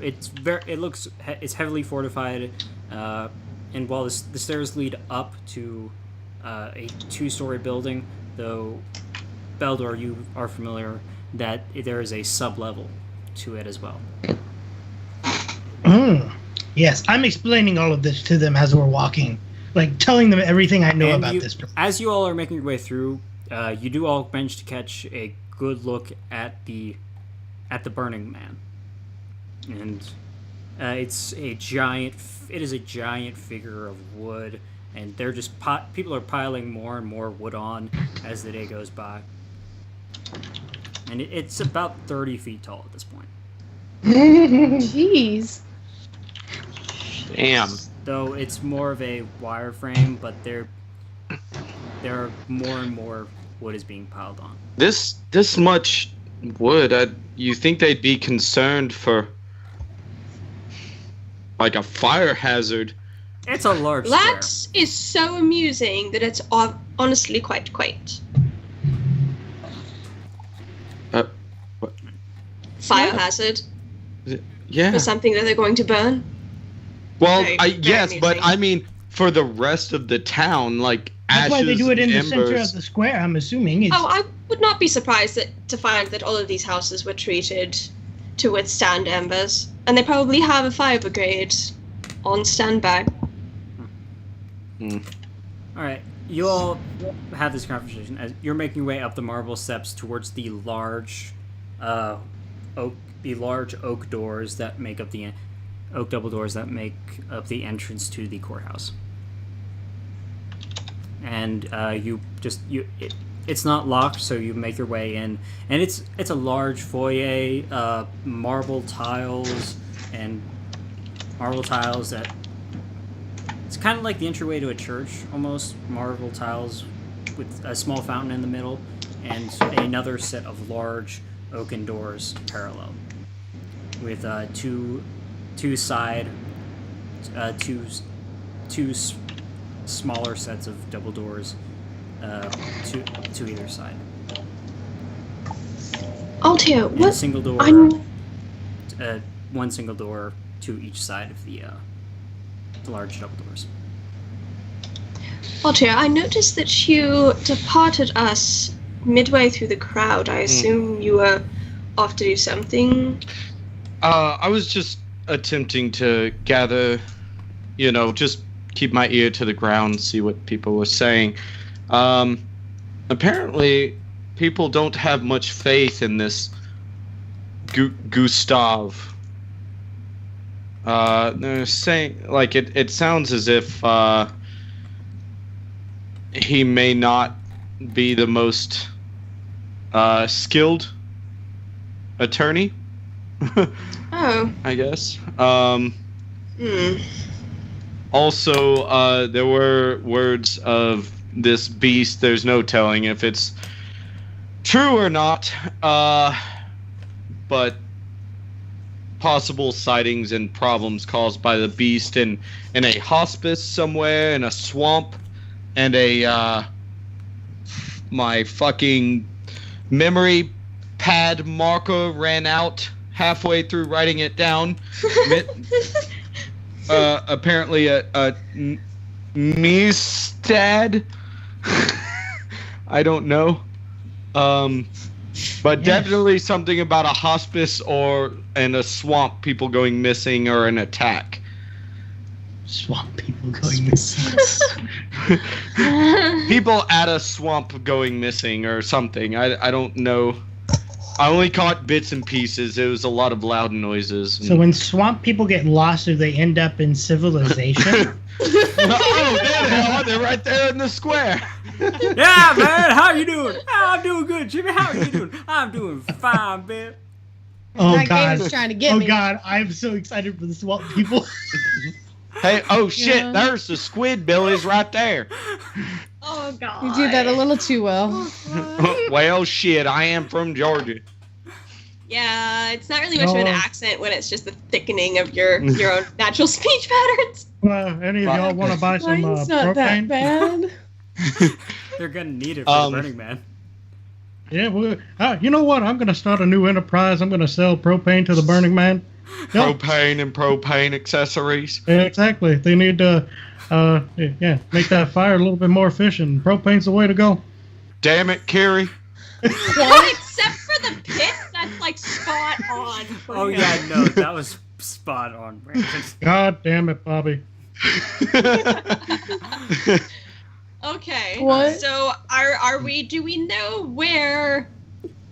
it's heavily fortified. And while the stairs lead up to a 2-story building, though, Beldor, you are familiar that there is a sub-level to it as well. Yes, I'm explaining all of this to them as we're walking, like telling them everything I know about this place. As you all are making your way through, you do all manage to catch a good look at the Burning Man, and it is a giant figure of wood, and they're just people are piling more and more wood on as the day goes by, and it's about 30 feet tall at this point. jeez. Damn. Though it's more of a wireframe, but there are more and more wood is being piled on. This much wood, you think they'd be concerned for Like a fire hazard. It's a large square. That is so amusing that it's honestly quite quaint. What? Fire Yeah. hazard Yeah. for something that they're going to burn. Well, Very, yes, very but amusing. I mean, for the rest of the town, like That's why they ashes do it in the and center of embers. the square. I'm assuming. It's, Oh, I would not be surprised to find that all of these houses were treated to withstand embers, and they probably have a fire brigade on standby. All right, you all have this conversation as you're making your way up the marble steps towards the large oak doors that make up the oak double doors that make up the entrance to the courthouse. And it's not locked, so you make your way in, and it's a large foyer, marble tiles that it's kind of like the entryway to a church, almost marble tiles with a small fountain in the middle, and another set of large oaken doors parallel, with two smaller sets of double doors to either side. Altia, And a what? single door, I'm one single door to each side of the large double doors. Altia, I noticed that you departed us midway through the crowd. I assume you were off to do something. I was just attempting to gather, just keep my ear to the ground, see what people were saying. Apparently, people don't have much faith in this Gustav. They're saying, like, it sounds as if he may not be the most skilled attorney. Oh. I guess. Hmm. Also, there were words of this beast. There's no telling if it's true or not. But possible sightings and problems caused by the beast in a hospice somewhere, in a swamp, and my fucking memory pad marker ran out halfway through writing it down. Apparently a Mistad. I don't know. But definitely something about a hospice and a swamp, people going missing, or an attack. swamp people going missing. People at a swamp going missing or something. I don't know. I only caught bits and pieces. It was a lot of loud noises. So when swamp people get lost, do they end up in civilization? Oh, there they are. They're right there in the square. Yeah, man. How you doing? I'm doing good, Jimmy. How are you doing? I'm doing fine, man. Oh That god! game is trying to get Oh me. god! I'm so excited for the swamp people. Hey, oh shit, Yeah. there's the squid billies right there. Oh god. You do that a little too well. Well, shit, I am from Georgia. Yeah, it's not really much of an Oh. accent when it's just the thickening of your own natural speech patterns. Any of y'all want to buy some Mine's not that propane? bad. They're gonna need it for the Burning Man. Yeah, well, you know what? I'm gonna start a new enterprise. I'm gonna sell propane to the Burning Man. Yep. Propane and propane accessories. Yeah, exactly. They need to, make that fire a little bit more efficient. Propane's the way to go. Damn it, Carrie. Except for the pit, that's like spot on. for Oh him. yeah, no, that was spot on, Brandon. God damn it, Bobby. Okay. What? So are we? Do we know where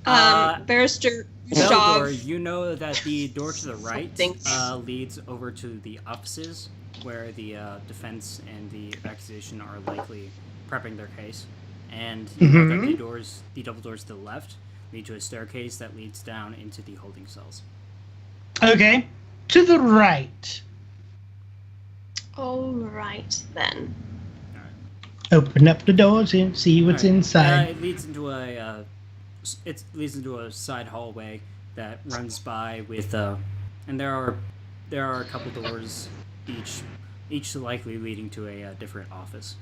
Barrister Veldor, Gustav? you know that the door to the right Something. leads over to the offices where the defense and the accusation are likely prepping their case. And you know that the double doors to the left lead to a staircase that leads down into the holding cells. Okay, to the right. All right then. Open up the doors and see what's Alright, inside. it leads into a side hallway that runs by with and there are there are a couple doors, each likely leading to a different office.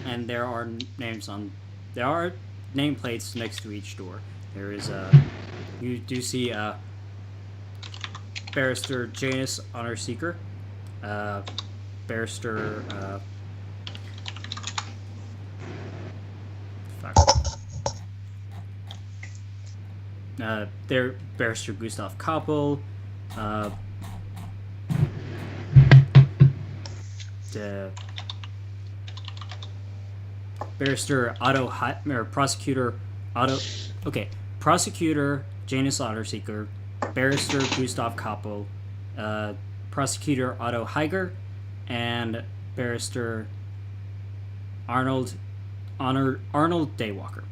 And there are nameplates next to each door. There is you do see Barrister Janus Honor Seeker, Barrister there Barrister Gustav Koppel, the Barrister Otto or Prosecutor Otto. Okay, Prosecutor Janus Otterseeker, Barrister Gustav Koppel, Prosecutor Otto Heiger, and Barrister Arnold Daywalker.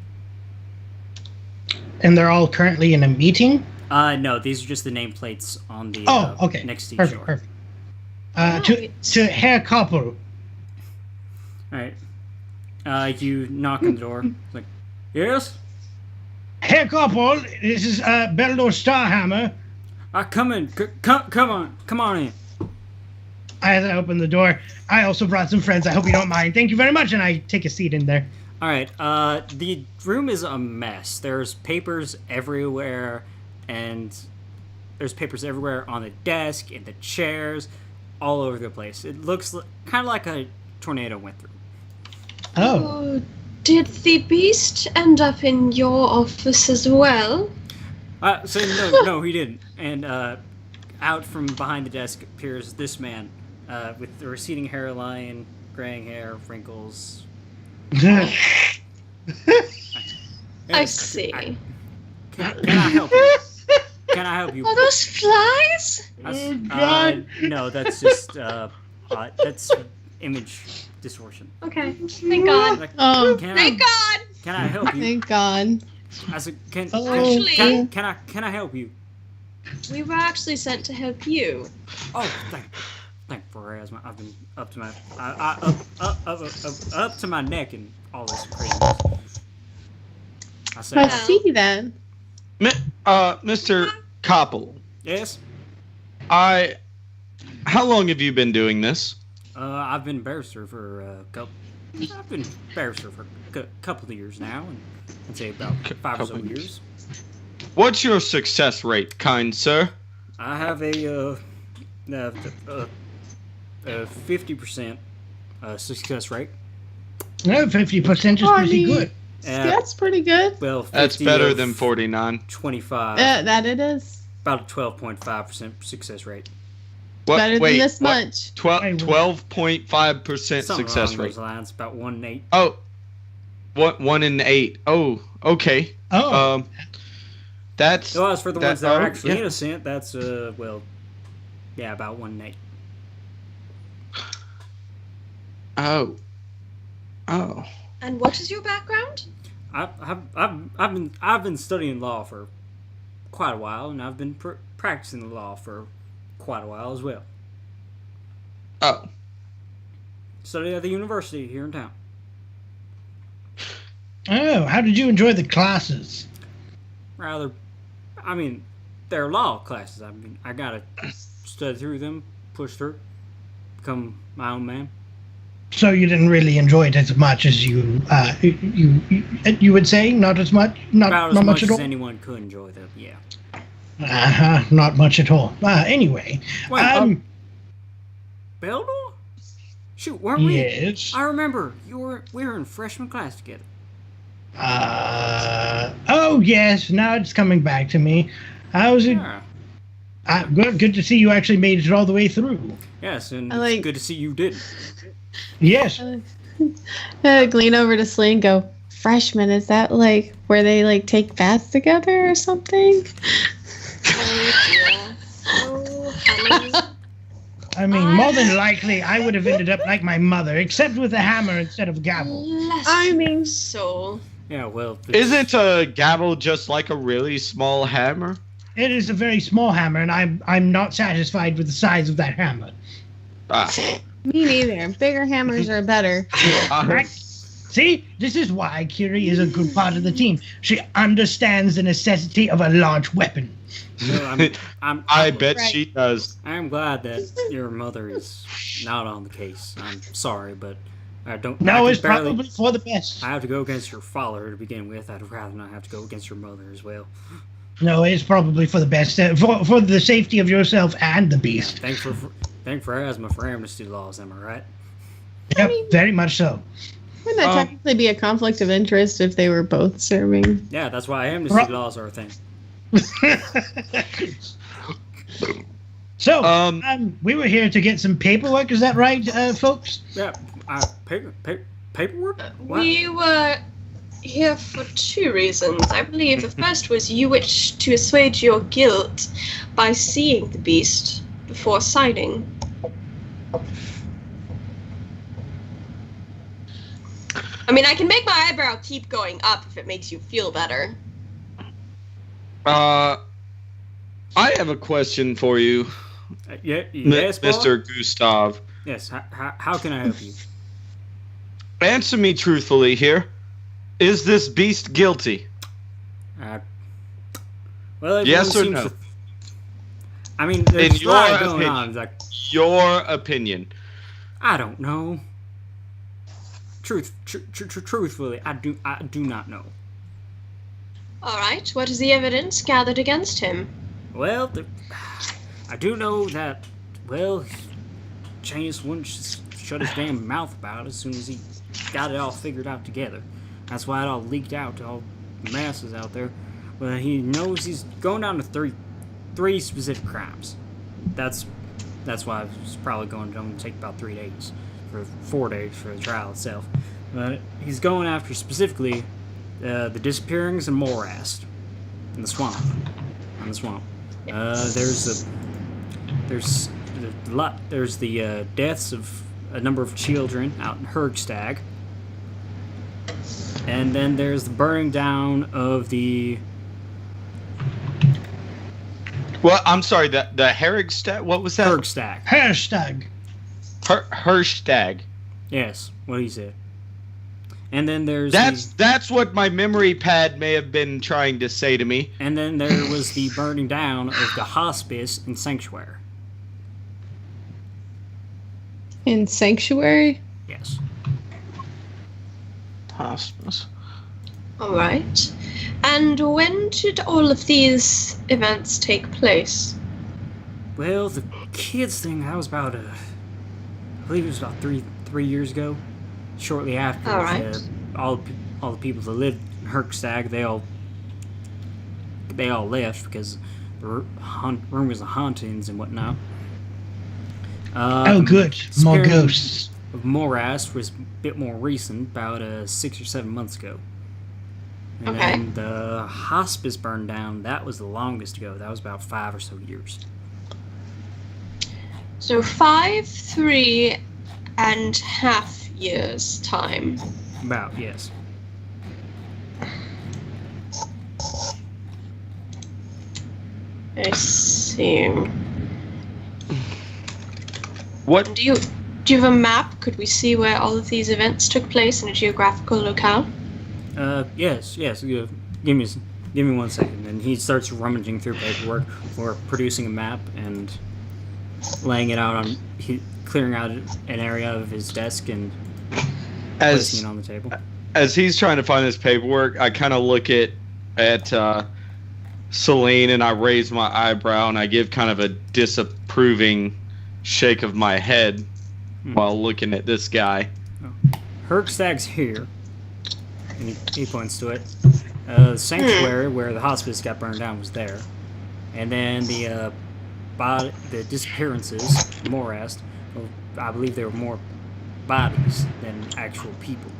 And they're all currently in a meeting? No, these are just the nameplates on the okay. next to each Perfect, door. perfect. To Herr Koppel. Alright. You knock on the door. It's like, yes? Herr Koppel, this is Beldor Starhammer. Come in. Come on in. As I open the door, I also brought some friends. I hope you don't mind. Thank you very much, and I take a seat in there. Alright, the room is a mess. There's papers everywhere, and there's papers everywhere on the desk, in the chairs, all over the place. It looks kind of like a tornado went through. Oh. Did the beast end up in your office as well? So no, he didn't. And out from behind the desk appears this man with the receding hairline, graying hair, wrinkles. I see. Can I help you? Can I help you? Are those flies? God. No, that's just that's image distortion. Okay. Thank God. Like, Oh, Thank God. Can I help you? thank God. Can I help you? We were actually sent to help you. Oh, thank Pharasma. I've been up to my up to my neck in all this craziness. I I say, see that. Mr. Koppel, yes. How long have you been doing this? I've been barrister for a couple of years now, and I'd say about 5 or so years. What's your success rate, kind sir? I have a 50% success rate. No, 50% is pretty good. That's pretty good. Well, That's 50 better of than 49. 25. That it is. About a 12.5% success rate. Better than this much. 12.5% Something success along rate. those lines, about 1 in 8. Oh, what 1 in 8? Oh, okay. Oh. That's. Well, as for the ones that are actually yeah. innocent, that's about 1 in 8. Oh. And what is your background? I've been studying law for quite a while, and I've been practicing the law for quite a while as well. Oh. Studied at the university here in town. Oh, how did you enjoy the classes? They're law classes. I gotta study through them, push through, become my own man. So you didn't really enjoy it as much as you would say? Not as much? About as Not much much at as all? anyone could enjoy them, yeah. Not much at all. Anyway. Wait, Beldor? Shoot, weren't we? Yes. I remember. We were in freshman class together. Oh, yes. Now it's coming back to me. How was it? Yeah. Good to see you actually made it all the way through. Yes, and I it's good to see you did. Yes. Glean over to Slee and go, freshman, is that like where they like take baths together or something? I mean, more than likely, I would have ended up like my mother, except with a hammer instead of a gavel. I mean, So, Yeah, well. Isn't a gavel just like a really small hammer? It is a very small hammer, and I'm not satisfied with the size of that hammer. Ah. me neither. Bigger hammers are better. See, this is why Kiri is a good part of the team. She understands the necessity of a large weapon. No, I bet Right. she does. I'm glad that your mother is not on the case. I'm sorry, but I don't. No, I it's can barely, probably for the best. I have to go against your father to begin with. I'd rather not have to go against your mother as well. No, it's probably for the best. For the safety of yourself and the beast. Thank for asthma for amnesty laws. Am I right? Yep, very much so. Wouldn't that technically be a conflict of interest if they were both serving? Yeah, that's why amnesty laws are a thing. So, we were here to get some paperwork. Is that right, folks? Yeah, paperwork. What? We were here for two reasons. I believe the first was you wished to assuage your guilt by seeing the beast before signing. I mean, I can make my eyebrow keep going up if it makes you feel better. I have a question for you, Yes, boy? Mr. Gustav. Yes. How can I help you? Answer me truthfully here. Is this beast guilty? Well, Yes or seems no? to- I mean, there's In a lot your going opinion. on. It's like, Your opinion. I don't know. Truthfully, I do not know. All right, what is the evidence gathered against him? Well, I do know that. Well, Janus wouldn't shut his damn mouth about it as soon as he got it all figured out together. That's why it all leaked out to all the masses out there. But he knows he's going down to three specific crimes. That's why it's probably going to take about 3 days, for 4 days for the trial itself. But he's going after specifically the disappearings in Morast, in the swamp. On the swamp. There's the deaths of a number of children out in Hergstag. And then there's the burning down of the... Well, I'm sorry, the Herigstad, what was that? Hergstag. Hashtag. Herstag. Yes, what he said. And then there's That's what my memory pad may have been trying to say to me. and then there was the burning down of the hospice and sanctuary. In Sanctuary? Yes. Hospice. All right. And when did all of these events take place? Well, the kids thing, that was about I believe it was about three years ago. Shortly after, All right. all the people that lived in Herkstag, they all left because the rumors of hauntings and whatnot. Oh, good. More Sparing ghosts. Of Morast was a bit more recent, about 6 or 7 months ago. And Okay. then the hospice burned down. That was the longest ago. That was about 5 or so years. So 3.5 years time. About, yes. I see. What? Do you have a map? Could we see where all of these events took place in a geographical locale? Yes. Give me 1 second. And he starts rummaging through paperwork for producing a map and laying it out on, clearing out an area of his desk and placing it on the table. As he's trying to find his paperwork, I kind of look at Celine and I raise my eyebrow and I give kind of a disapproving shake of my head while looking at this guy. Herkstag's here. And he points to it. The sanctuary where the hospice got burned down was there. And then the disappearances, Morast, well, I believe there were more bodies than actual people.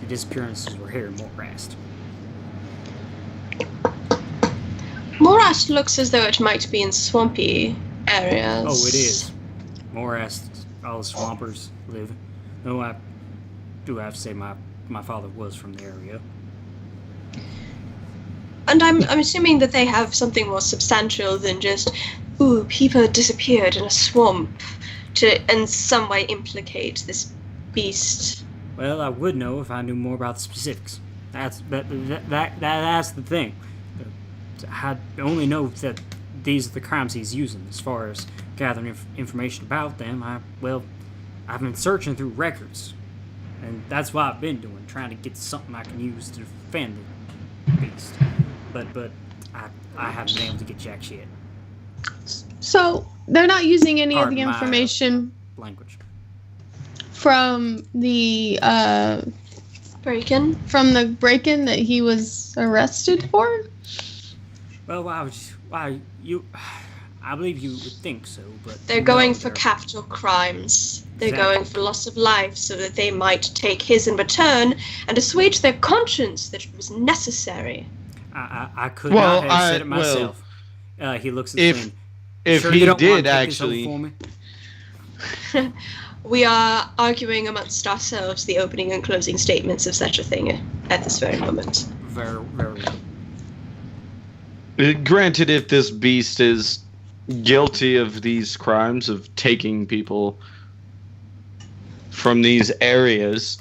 The disappearances were here in Morast. Morast looks as though it might be in swampy areas. Oh, it is. Morast, all the swampers live. No, I do have to say my father was from the area. And I'm assuming that they have something more substantial than just, ooh, people disappeared in a swamp, to in some way implicate this beast. Well, I would know if I knew more about the specifics. That's the thing. I only know that these are the crimes he's using. As far as gathering information about them, I've been searching through records, and that's what I've been doing, trying to get something I can use to defend the beast. But I haven't been able to get jack shit. So they're not using any of Pardon the my information language. from the Break-in. from the break-in that he was arrested for? Well, I believe you would think so, but They're no, going for they're- capital crimes. They're Exactly. going for loss of life so that they might take his in return and assuage their conscience that it was necessary. I could Well, not have said it myself. He looks at if- Flynn. If Sure he you don't did want to pick this up actually, for me? We are arguing amongst ourselves the opening and closing statements of such a thing at this very moment. Very, very well. granted, if this beast is guilty of these crimes of taking people from these areas,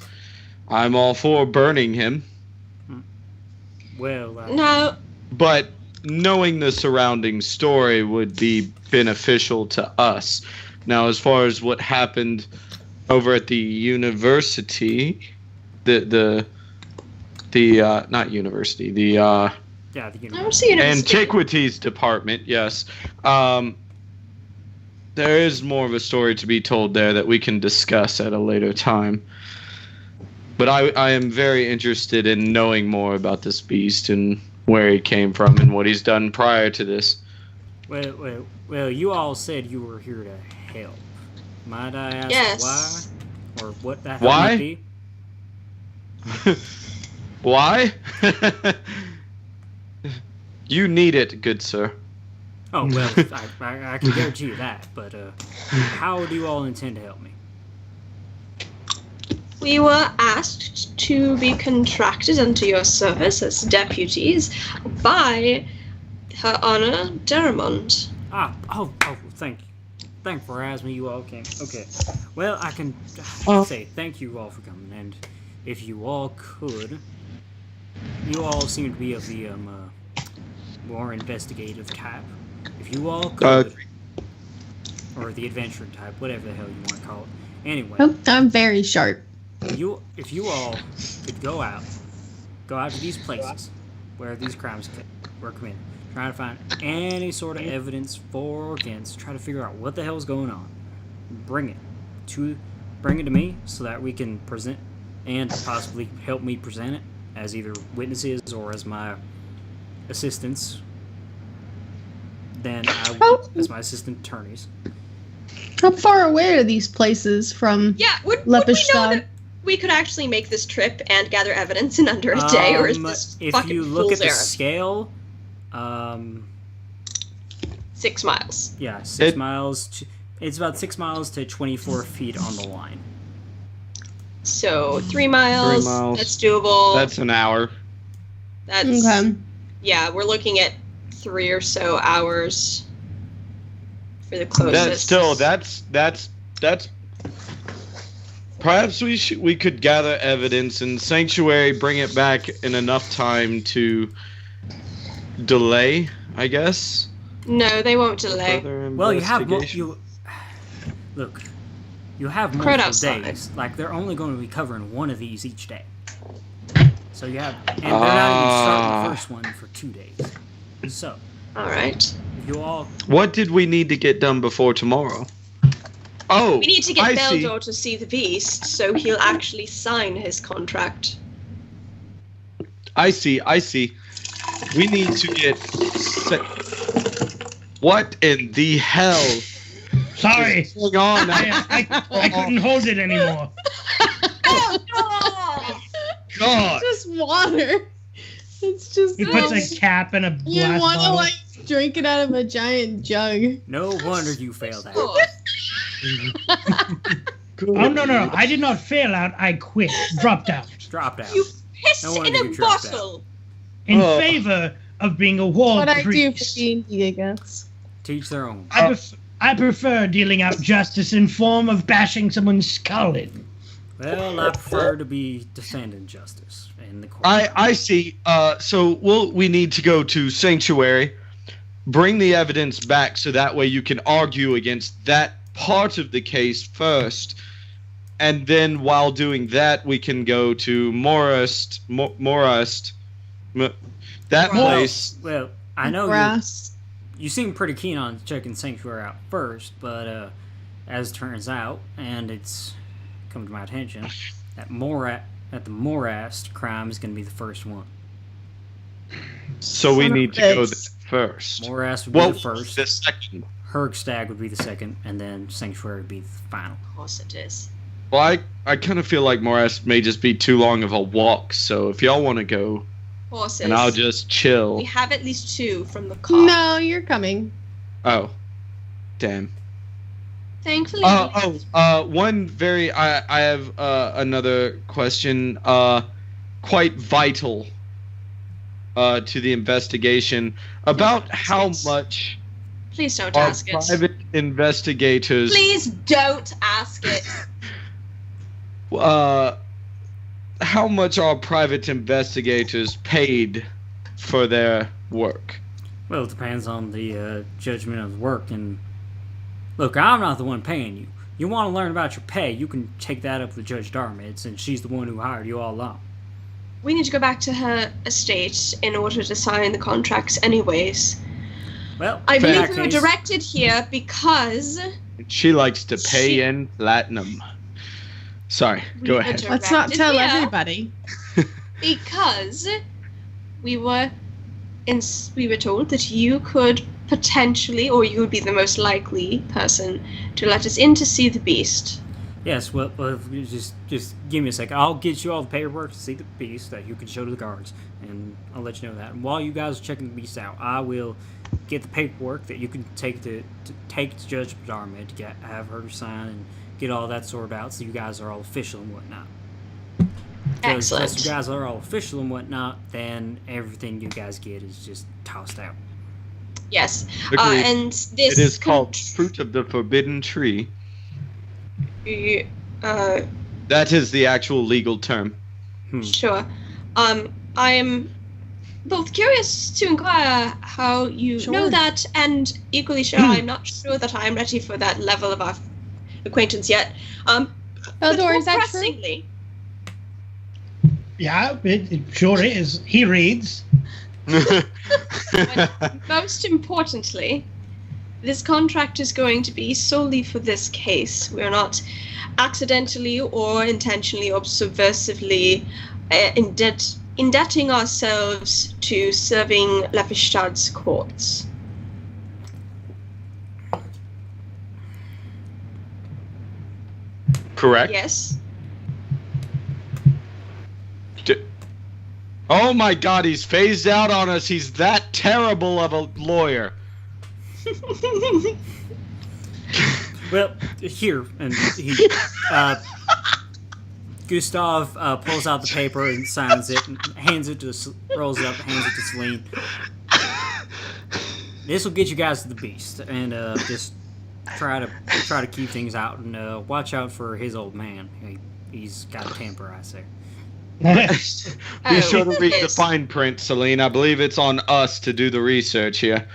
I'm all for burning him. Well, Now, But knowing the surrounding story would be beneficial to us. Now, as far as what happened over at the university, the not university, the yeah, the I universe. don't see it. antiquities department, yes. There is more of a story to be told there that we can discuss at a later time. But I am very interested in knowing more about this beast and where he came from and what he's done prior to this. Well, you all said you were here to help. Might I ask Yes. why? Or what that Why? might be? Why? You need it, good sir. Oh, well, I can guarantee you that, but how do you all intend to help me? We were asked to be contracted into your service as deputies by Her Honor Deramond. Oh, thank you. Thank you for asking me. You all came. Okay. Well, I can say thank you all for coming, and if you all could, you all seem to be of the more investigative type. If you all could, or the adventure type, whatever the hell you want to call it. Anyway, Oh, I'm very sharp. if you all could go out to these places where these crimes were committed, trying to find any sort of evidence for or against, try to figure out what the hell's going on, bring it to me so that we can present and possibly help me present it as either witnesses or as my assistants. Then as my assistant attorneys. How far away are these places from? Yeah, would we know Lepidstadt. that we could actually make this trip and gather evidence in under a day, or is this if fucking you look at fool's the errand? scale, 6 miles. yeah, 6 miles. It's about 6 miles to 24 feet on the line. So 3 miles. 3 miles. That's doable. That's an hour. That's Okay. yeah. We're looking at 3 or so hours for the closest. That's perhaps we could gather evidence in Sanctuary, bring it back in enough time to delay, I guess. No, they won't delay. Further Well, you have investigation. look. You have Crowd multiple outside. days. Like they're only going to be covering one of these each day. So you have, and they're not even starting the first one for 2 days. So All right. if you all, What did we need to get done before tomorrow? Oh, We need to get I see. Beldor to see the beast, so he'll actually sign his contract. I see. We need to get. What in the hell Sorry. is going on? I couldn't hold it anymore. God. Just water. It's just. He puts a cap in a You glass want to bottle. like drink it out of a giant jug. no wonder you failed that. Oh, Oh, no. I did not fail out. I quit. Dropped out. Dropped out. you pissed No wonder in you a dropped bottle. In Oh. favor of being a wall What I do for priest. D&D, I guess. Teach their own. I prefer dealing out justice in form of bashing someone's skull in. Well, I prefer to be defending justice in the court. I see. So we need to go to Sanctuary, bring the evidence back so that way you can argue against that part of the case first. And then while doing that, we can go to Morust. That place. Well, I know Grass. you seem pretty keen on checking Sanctuary out first, but as it turns out, and it's come to my attention, that the Morast crime is going to be the first one. So we need to go there first. Morast would be Well, the first. the second. Hergstag would be the second, and then Sanctuary would be the final. Of course it is. Well, I kind of feel like Morast may just be too long of a walk. So if y'all want to go, Horses. and I'll just chill. We have at least 2 from the car. No, you're coming. Oh, damn. Thankfully. One very. I have another question. Quite vital. To the investigation about how much Please don't our ask it. private investigators. Please don't ask it. How much are private investigators paid for their work? Well, it depends on the judgment of the work. And look, I'm not the one paying you. You want to learn about your pay, you can take that up with Judge Darmid, since she's the one who hired you all along. We need to go back to her estate in order to sign the contracts anyways. Well, I in believe that we were case- directed here because She likes to pay in platinum. Sorry, go were ahead. Let's not directed tell here everybody. because we were told that you could potentially, or you would be the most likely person to let us in to see the beast. Yes, well, just give me a second. I'll get you all the paperwork to see the beast that you can show to the guards, and I'll let you know that. And while you guys are checking the beast out, I will get the paperwork that you can take to Judge Darmid to have her sign and get all that sorted out, so you guys are all official and whatnot. Excellent. Once you guys are all official and whatnot, then everything you guys get is just tossed out. Yes. Agreed. And this It is called Fruit of the Forbidden Tree. That is the actual legal term. Sure. I am both curious to inquire how you know that, and equally sure I'm not sure that I'm ready for that level of our acquaintance yet. But Eldor, more is that true? pressingly, Yeah, it sure is. He reads. but most importantly, this contract is going to be solely for this case. We're not accidentally or intentionally or subversively indebting ourselves to serving Lepidstadt's courts. Correct? Yes? Oh my god, he's phased out on us. He's that terrible of a lawyer. Well, here, and he, Gustav pulls out the paper and signs it, and rolls it up, hands it to Celine. This will get you guys to the beast, and just try to keep things out, and watch out for his old man. He's got a temper, I say. Be sure to read the yes. fine print, Celine. I believe it's on us to do the research here.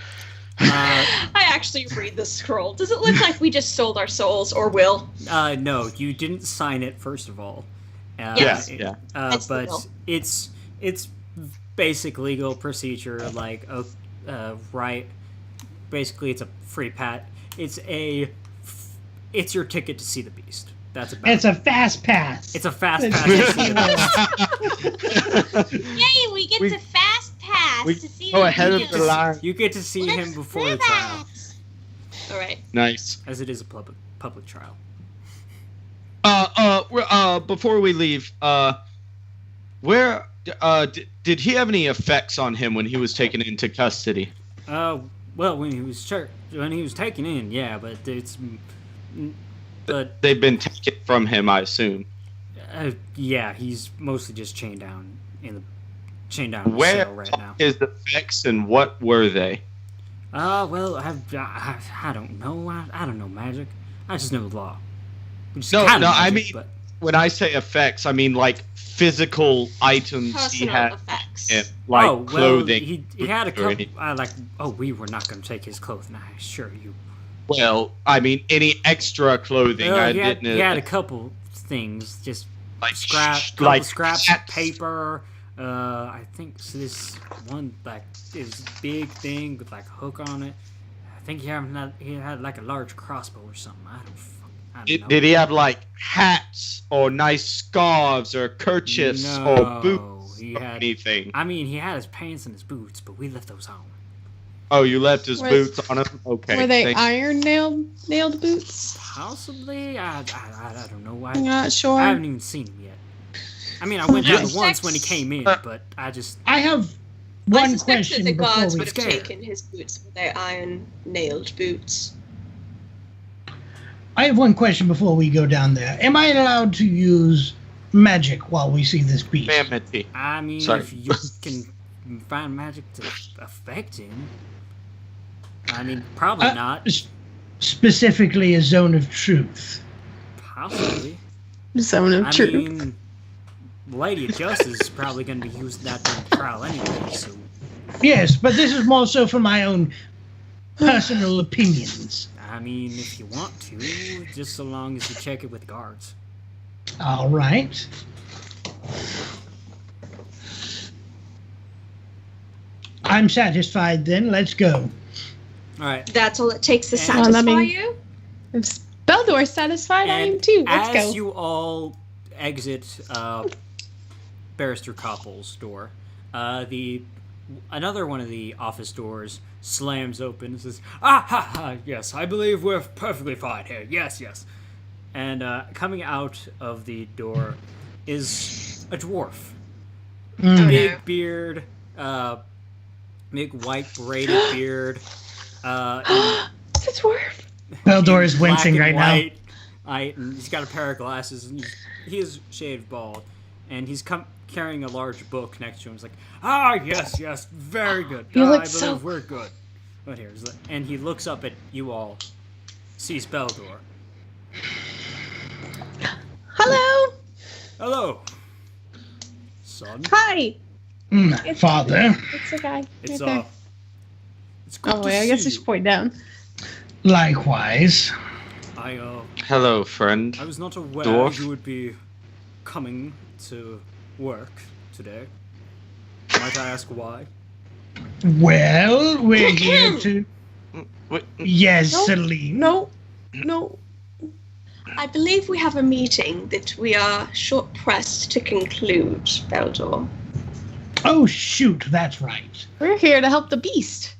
I actually read the scroll. Does it look like we just sold our souls, or will? No, you didn't sign it, first of all. Yes. Yeah. It's the But will. it's basic legal procedure, like right. Basically, it's a free pat. It's your ticket to see the beast. That's about. It's a fast pass. It's a fast pass. To see the Yay, we get to fast pass we to see go the ahead of beast. the line. You get to see him before the trial, Alright. Nice. as it is a public trial. Before we leave, where did he have any effects on him when he was taken into custody? Well, when he was taken in, yeah, but They've been taken from him, I assume. yeah, he's mostly just chained down in the Where cell right now. his effects and what were they? Well, I don't know. I don't know magic. I just know the law. Which is No, kinda I magic, mean, but when I say effects, I mean like physical items he Personal had, effects. like clothing. He had a or couple. anything. We were not going to take his clothing. I assure you. Well, I mean any extra clothing. I he had, didn't. he had a couple things, just like scraps, hats. paper. I think this one like this big thing with like a hook on it. I think he had like a large crossbow or something. I don't know. Did he have like hats or nice scarves or kerchiefs or boots he or had anything? I mean, he had his pants and his boots, but we left those on. Oh, you left his boots on him? Okay. Were they thank- iron nailed boots? Possibly. I don't know. I'm not sure. I haven't even seen him yet. I mean, I went down once when he came in, but I have I one suspect question that the before guards we would have scared. taken his boots for their iron nailed boots. I have one question before we go down there. Am I allowed to use magic while we see this beast? Mammoth. I mean, Sorry. if you can find magic to affect him, I mean, probably not. Specifically, a zone of truth. Possibly. Zone of I truth. mean, Lady of Justice is probably going to be using that during the trial anyway, so... Yes, but this is more so for my own personal opinions. I mean, if you want to, just so long as you check it with guards. All right. I'm satisfied then. Let's go. Alright. That's all it takes to And- satisfy Well, I mean- you? If Beldor's satisfied, I am And too. Let's as go. you all exit Barrister Koppel's door, another one of the office doors slams open and says, "Ah, ha, ha, yes, I believe we're perfectly fine here. Yes, yes." And coming out of the door is a dwarf. Mm. Big beard, big white braided beard. It's a dwarf. Beldor is black wincing and right now. white. And he's got a pair of glasses, and he is shaved bald, and he's carrying a large book next to him. He's like, "Ah, yes, yes, very good. You I look believe so- we're good." But and he looks up at you all, sees Beldor. Hello. "Hello, son. Hi. Father, It's a guy. It's right there. it's good Oh to wait, I see guess I you. should point down. likewise. Hello, friend. I was not aware Dwarf. you would be coming to work today. Might I ask why?" Well, we're here to... Yes, Nope. Celine. No. I believe we have a meeting that we are short pressed to conclude, Beldor. Oh, shoot, that's right. We're here to help the beast.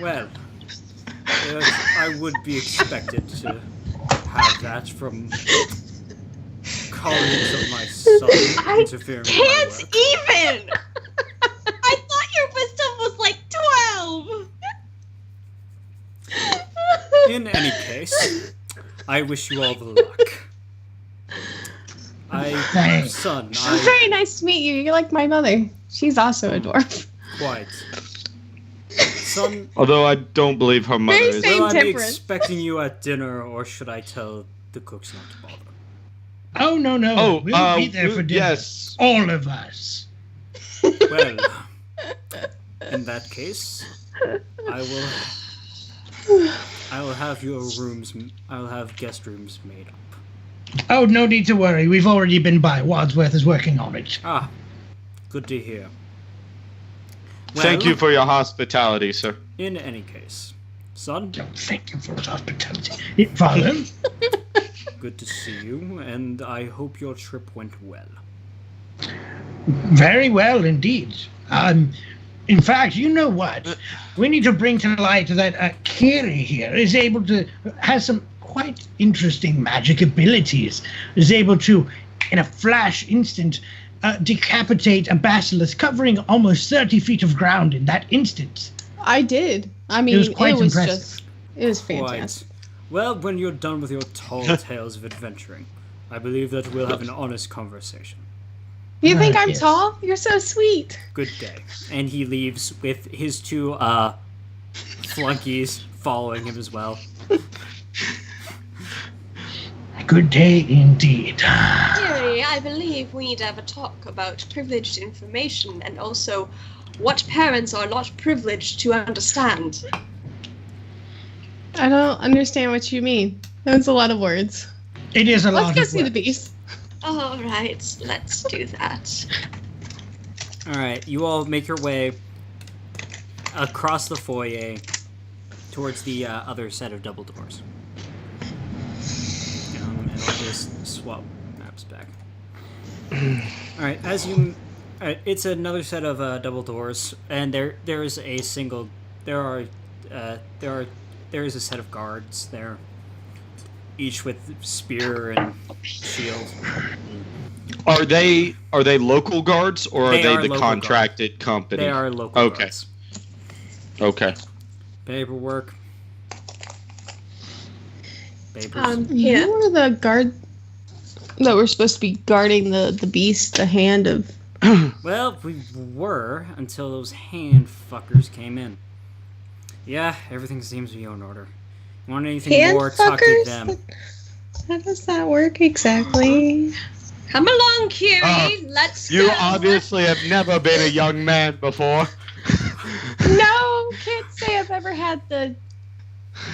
Well, I would be expected to have that from colleagues of my son interfering with my Can't work. even! I thought your wisdom was like 12! In any case, I wish you all the luck. Thanks. Son, It's I very nice to meet you. You're like my mother. She's also a dwarf. quite. Son, Although I don't believe her mother Very is. same will I be temperament. expecting you at dinner, or should I tell the cooks not to bother? Oh, no. Oh, we'll be there for dinner. yes. All of us. Well, in that case, I will have your rooms. I will have guest rooms made up. Oh, no need to worry. We've already been by. Wadsworth is working on it. Ah, good to hear. Thank you for your hospitality, sir. In any case, son, Don't thank you for his hospitality. Father? good to see you, and I hope your trip went well. Very well indeed. In fact, you know what? We need to bring to light that Kiri here is able to has some quite interesting magic abilities. Is able to, in a flash instant, decapitate a basilisk, covering almost 30 feet of ground in that instant. I did. I mean, It was quite impressive. just. It was Quite. fantastic. Well, when you're done with your tall tales of adventuring, I believe that we'll have an honest conversation. You think I'm Yes. tall? You're so sweet. Good day. And he leaves with his two flunkies following him as well. good day indeed. Dearie, I believe we need to have a talk about privileged information and also what parents are not privileged to understand. I don't understand what you mean. That's a lot of words. It is a lot Let's go of see the work. beast. All right, let's do that. All right, you all make your way across the foyer towards the other set of double doors. And I'll just swap maps back. All right, it's another set of double doors, and there is a a set of guards there, each with spear and shield. Are they local guards or are They they are the local contracted company? They are local Okay. guards. Okay. Paperwork. Papers. Here. You were the guard that were supposed to be guarding the beast, the hand of. Well, we were until those hand fuckers came in. Yeah, everything seems to be in order. You want anything Hand more, talk to fuckers? them. How does that work exactly? Come along, Kiri. Let's You go. obviously have never been a young man before. No, can't say I've ever had the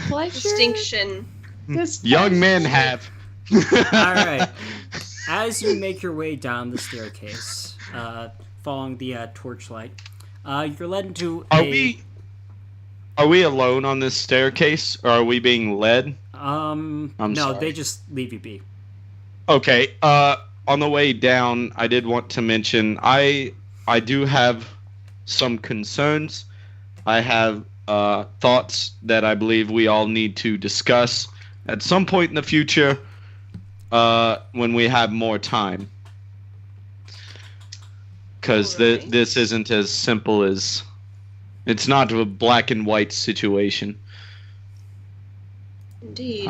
pleasure. Distinction. Young men have. Alright. As you make your way down the staircase, following the torchlight, you're led into Are we alone on this staircase, or are we being led? no, sorry. they just leave you be. Okay. On the way down, I did want to mention I do have some concerns. I have thoughts that I believe we all need to discuss at some point in the future when we have more time. Because Alright. this isn't as simple as... It's not a black and white situation. Indeed.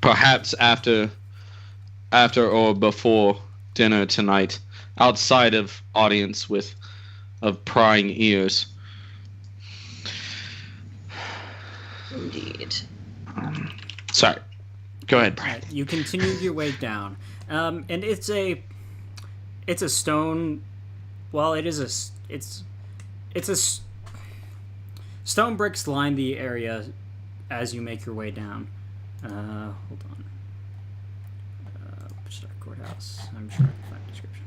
Perhaps after or before dinner tonight, outside of audience of prying ears. Indeed. Sorry. Go ahead, Brad. Right, you continue your way down, and it's a stone. Well, stone bricks line the area as you make your way down. Hold on. Courthouse. I'm sure I can find a description.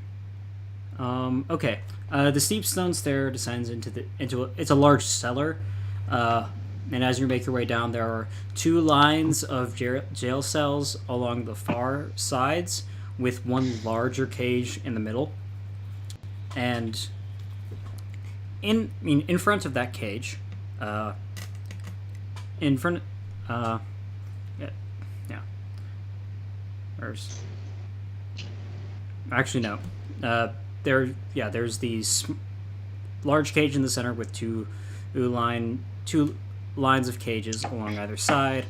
Okay. The steep stone stair descends into it's a large cellar. And as you make your way down, there are two lines of jail cells along the far sides, with one larger cage in the middle. And in front of that cage, There's the large cage in the center with two lines of cages along either side.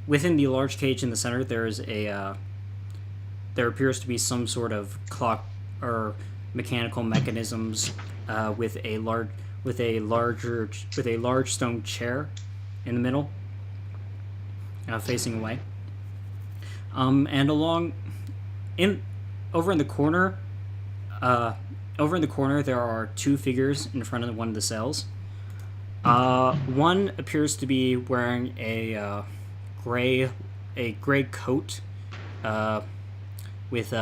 Within the large cage in the center, there appears to be some sort of clock or mechanical mechanisms with a large stone chair in the middle, facing away. And over in the corner, there are two figures in front of one of the cells. One appears to be wearing a gray coat, with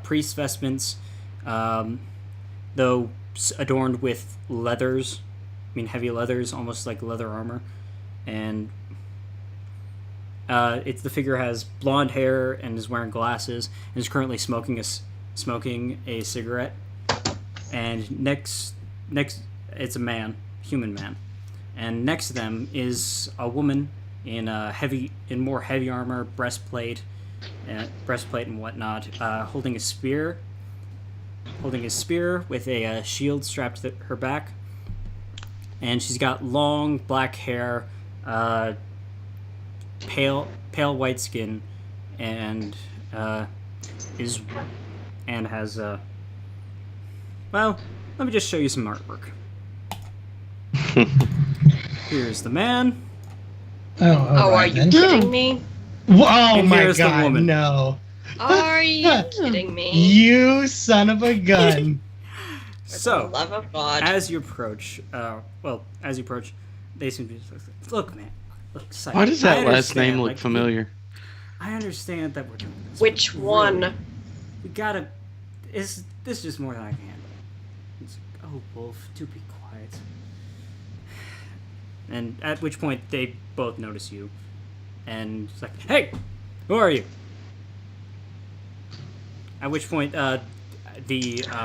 priest vestments, though adorned with leathers. Heavy leathers, almost like leather armor, and the figure has blonde hair and is wearing glasses and is currently smoking a cigarette. And next, it's a human man, and next to them is a woman in more heavy armor, breastplate and whatnot, holding a spear with a shield strapped to her back, and she's got long black hair, pale white skin, and has well, let me just show you some artwork. Here's the man. Oh, are right you then. kidding me? Oh And my here's the god, woman. no. Are you kidding me? You son of a gun. For the So, love of God. as you approach, they seem to be look, man. Look, Sight, Why does I that last understand, name look like, familiar? I understand that we're doing this. Which but one? really, we gotta. This is just more than I can handle. It's like, oh, Wolf, do be quiet. And at which point they both notice you, and it's like, hey, who are you? At which point, the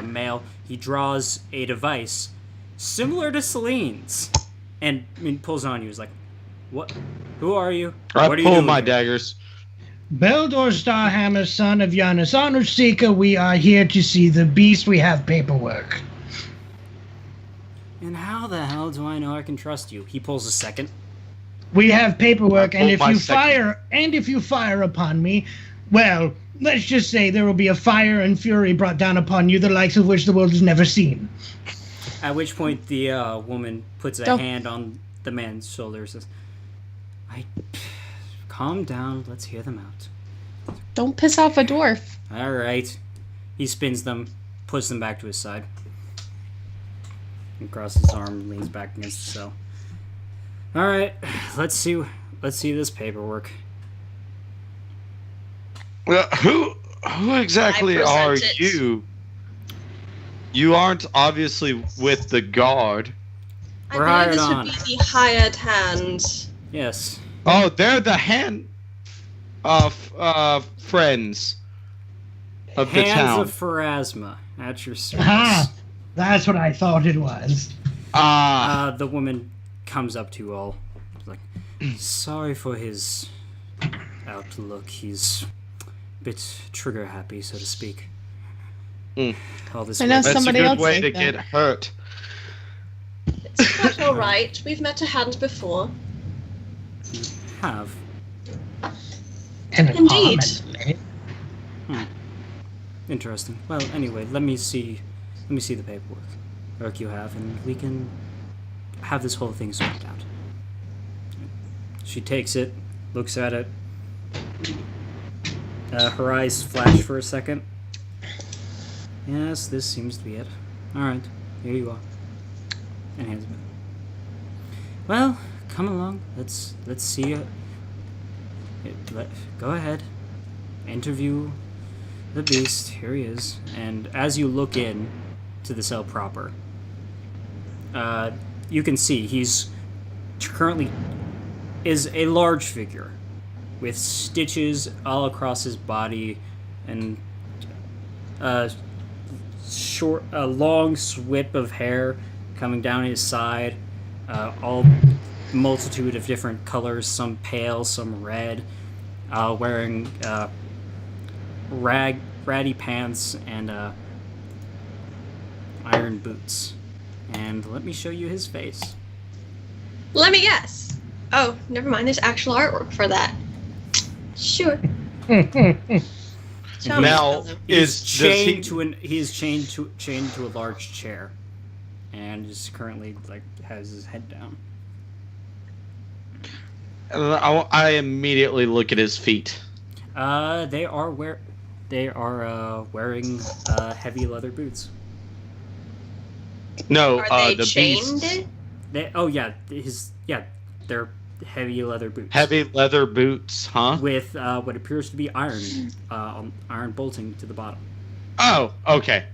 male, he draws a device similar to Celine's, and pulls on you. He's like, what? Who are you? I What are you pull doing my here?" daggers. Beldor Starhammer, son of Giannis Honorseeker, we are here to see the beast. We have paperwork. And how the hell do I know I can trust you? He pulls a second. We have paperwork, I and pulled if my you second. fire upon me, well, let's just say there will be a fire and fury brought down upon you, the likes of which the world has never seen. At which point the woman puts a Don't- hand on the man's shoulder and says, calm down, let's hear them out. Don't piss off a dwarf. Alright. He spins them, puts them back to his side. And crosses his arm, leans back against the cell. Alright, let's see this paperwork. Well, who exactly I are present it. you? You aren't obviously with the guard. We're I hired believe this on. would be the hired hand. Yes. Oh, they're the hand friends of the Hands town. of Pharasma at your service. Aha! That's what I thought it was. The woman comes up to you all. Like, sorry for his outlook. He's a bit trigger happy, so to speak. Mm. All this I know work- That's somebody a good else way like to that. get hurt. It's quite alright. We've met a hand before. have. And Indeed. Interesting. Well, anyway, let me see the paperwork you have, and we can have this whole thing sorted out. She takes it, looks at it. Her eyes flash for a second. Yes, this seems to be it. All right, here you are. And hands it back. Well, come along. Let's see it. Go ahead. Interview the beast. Here he is. And as you look in to the cell proper, you can see he's currently is a large figure with stitches all across his body and a long sweep of hair coming down his side, all multitude of different colors, some pale, some red, wearing ratty pants and iron boots. And let me show you his face. Let me guess. Oh, never mind. There's actual artwork for that. Sure. Tell me Now, about them. He's does he- chained to a large chair, and is currently has his head down. I immediately look at his feet. They are wearing heavy leather boots. No, Are they the chained? beast. They're heavy leather boots. Heavy leather boots, huh? with what appears to be iron bolting to the bottom. Oh, okay.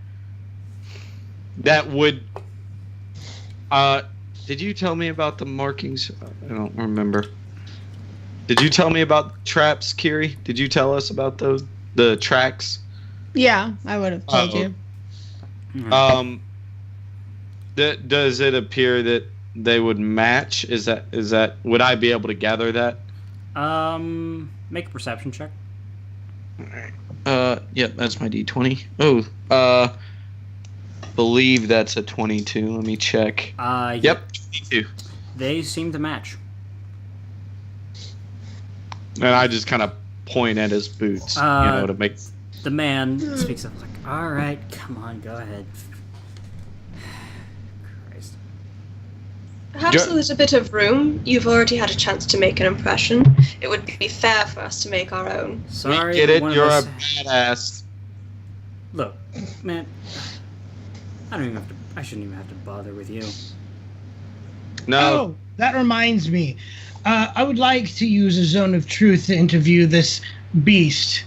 That would. Did you tell me about the markings? I don't remember. Did you tell me about traps, Kiri? Did you tell us about the tracks? Yeah, I would have told you. Does it appear that they would match? Is that would I be able to gather that? Make a perception check. Yep, that's my D20. Oh, believe that's a 22. Let me check. Yep, 22. They seem to match. And I just kind of point at his boots, to make. The man speaks up like, "All right, come on, go ahead." Christ. Perhaps there's a bit of room. You've already had a chance to make an impression. It would be fair for us to make our own. Sorry, Get it? one of You're a us- badass. Look, man, I shouldn't even have to bother with you. No. Oh, that reminds me. I would like to use a zone of truth to interview this beast.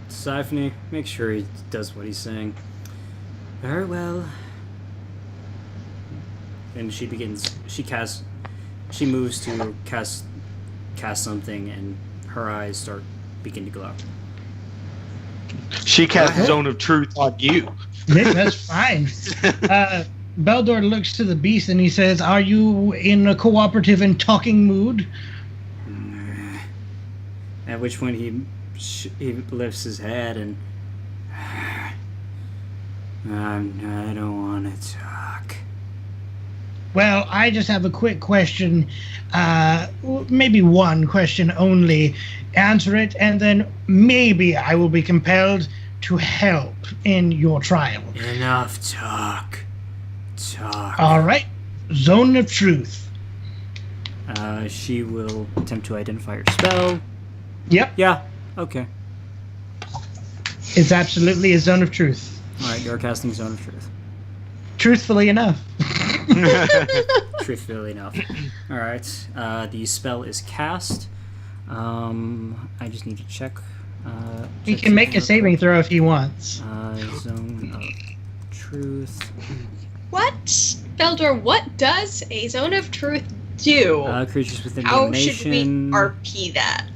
Siphony, make sure he does what he's saying. Very well. And she moves to cast something, and her eyes begin to glow. She cast Zone of Truth on you. Nick, that's fine. Beldor looks to the beast and he says, "Are you in a cooperative and talking mood?" At which point he lifts his head and I don't want to talk. Well, I just have a quick question. Maybe one question only. Answer it, and then maybe I will be compelled to help in your trial. Enough talk. Talk. All right. Zone of truth. She will attempt to identify her spell. Yep, Yeah. Okay. it's absolutely a zone of truth. All right. You're casting Zone of Truth. Truthfully enough. Truthfully enough. All right. The spell is cast. I just need to check. He check can make something a real saving quick. throw if he wants. Zone of Truth. What? Beldor, what does a Zone of Truth do? Creatures within How should we domination. RP that?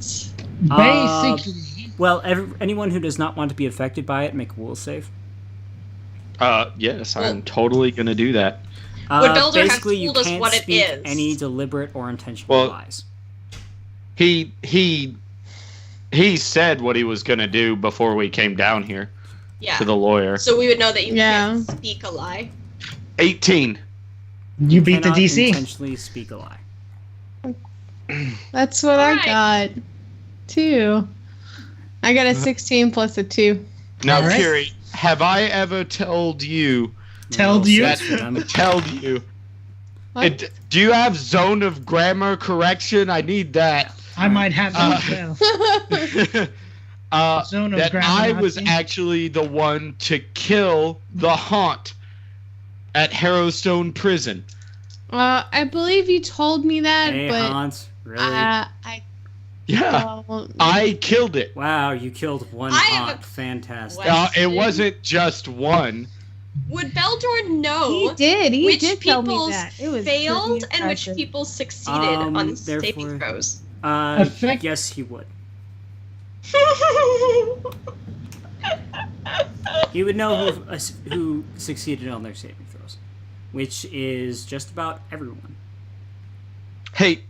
Basically, Well, anyone who does not want to be affected by it, make a will save. Yes, I'm totally gonna do that. Would Beldor have basically, you told us can't what it speak is? any deliberate or intentional Well- lies. He said what he was gonna do before we came down here Yeah. to the lawyer. So we would know that you Yeah. can't speak a lie. 18. you beat the Cannot DC. intentionally speak a lie. That's what Alright. I got. 2. I got a 16 plus a 2. Now, Alright. Kiri, have I ever told you? Told you? That's what I'm- Told you? What? Do you have zone of grammar correction? I need that. I might have that as well. Zone of That grammar I was Nazi? actually the one to kill the haunt at Harrowstone Prison. I believe you told me that, Hey, but Hans, really? I Yeah, don't. I killed it. Wow, you killed one I have haunt. a Fantastic. question. It wasn't just one. Would Beldor know He did. He which did tell me people's that. It was failed pretty and which impressive. people succeeded on saving Therefore- throws? Effect- Yes, he would. He would know who succeeded on their saving throws, which is just about everyone. Hey,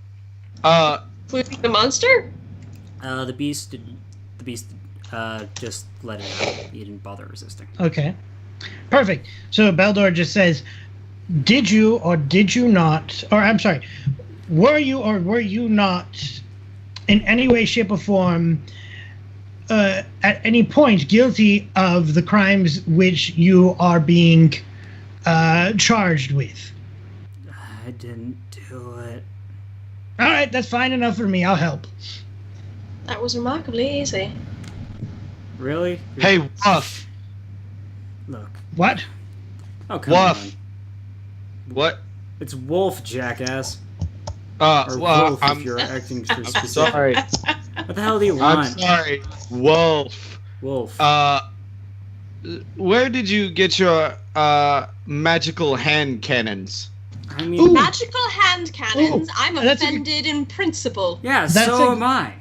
Including the monster? The beast just let it out. He didn't bother resisting. Okay. Perfect. So Beldor just says, "Did you or did you not, or I'm sorry, were you or were you not in any way, shape, or form at any point guilty of the crimes which you are being charged with?" I didn't do it. All right, that's fine enough for me. I'll help. That was remarkably easy. Really? hey, Wuff. Look. What? Oh, come Woof. on. What? It's Wolf, jackass. Or Well, Wolf if you're acting too I'm specific. sorry. What the hell do you I'm want? sorry. Wolf. Wolf. Where did you get your magical hand cannons? I mean, Ooh. Magical hand cannons. I'm that's a offended in principle. yeah, That's so a- am I.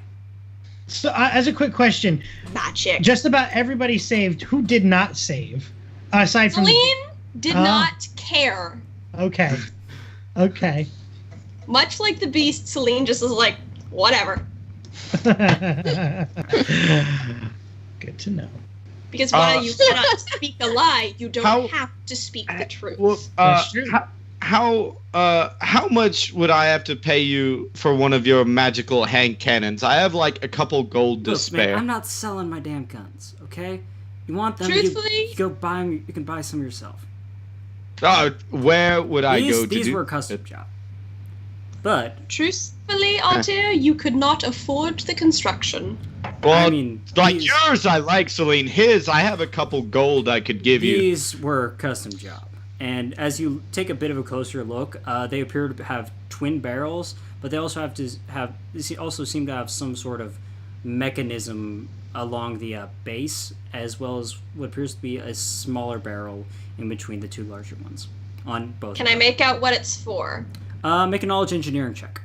So, as a quick question, Magic. just about everybody saved. Who did not save? Aside from. Celine did Ah. not care. Okay. Okay. Much like the beast, Celine just was like, whatever. Good to know. Because while you cannot speak a lie, you don't How- have to speak the truth. Well, That's true. how much would I have to pay you for one of your magical hand cannons? I have like a couple gold to Look, spare. man, I'm not selling my damn guns, okay? You want them? Truthfully- you go buy them. You can buy some yourself. Where would I go to These do were a custom job. But Truthfully, Altair, you could not afford the construction. Well, I mean, like these- yours, I like, Celine. His, I have a couple gold I could give you. these were custom job. And as you take a bit of a closer look, they appear to have twin barrels, but they also also seem to have some sort of mechanism along the base, as well as what appears to be a smaller barrel in between the two larger ones on both. Can I make out what it's for? Make a knowledge engineering check.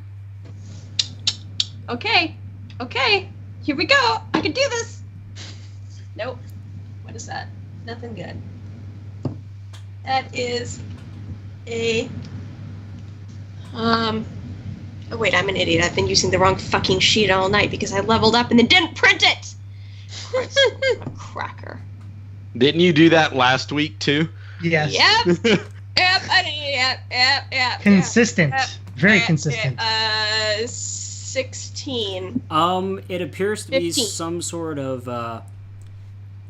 Okay. Here we go. I can do this. Nope. What is that? Nothing good. That is a Oh wait, I'm an idiot. I've been using the wrong fucking sheet all night because I leveled up and then didn't print it. Christ, I'm a cracker. Didn't you do that last week too? Yes. Yep. Yep. Consistent. Very consistent. 16. It appears to be 15. some sort of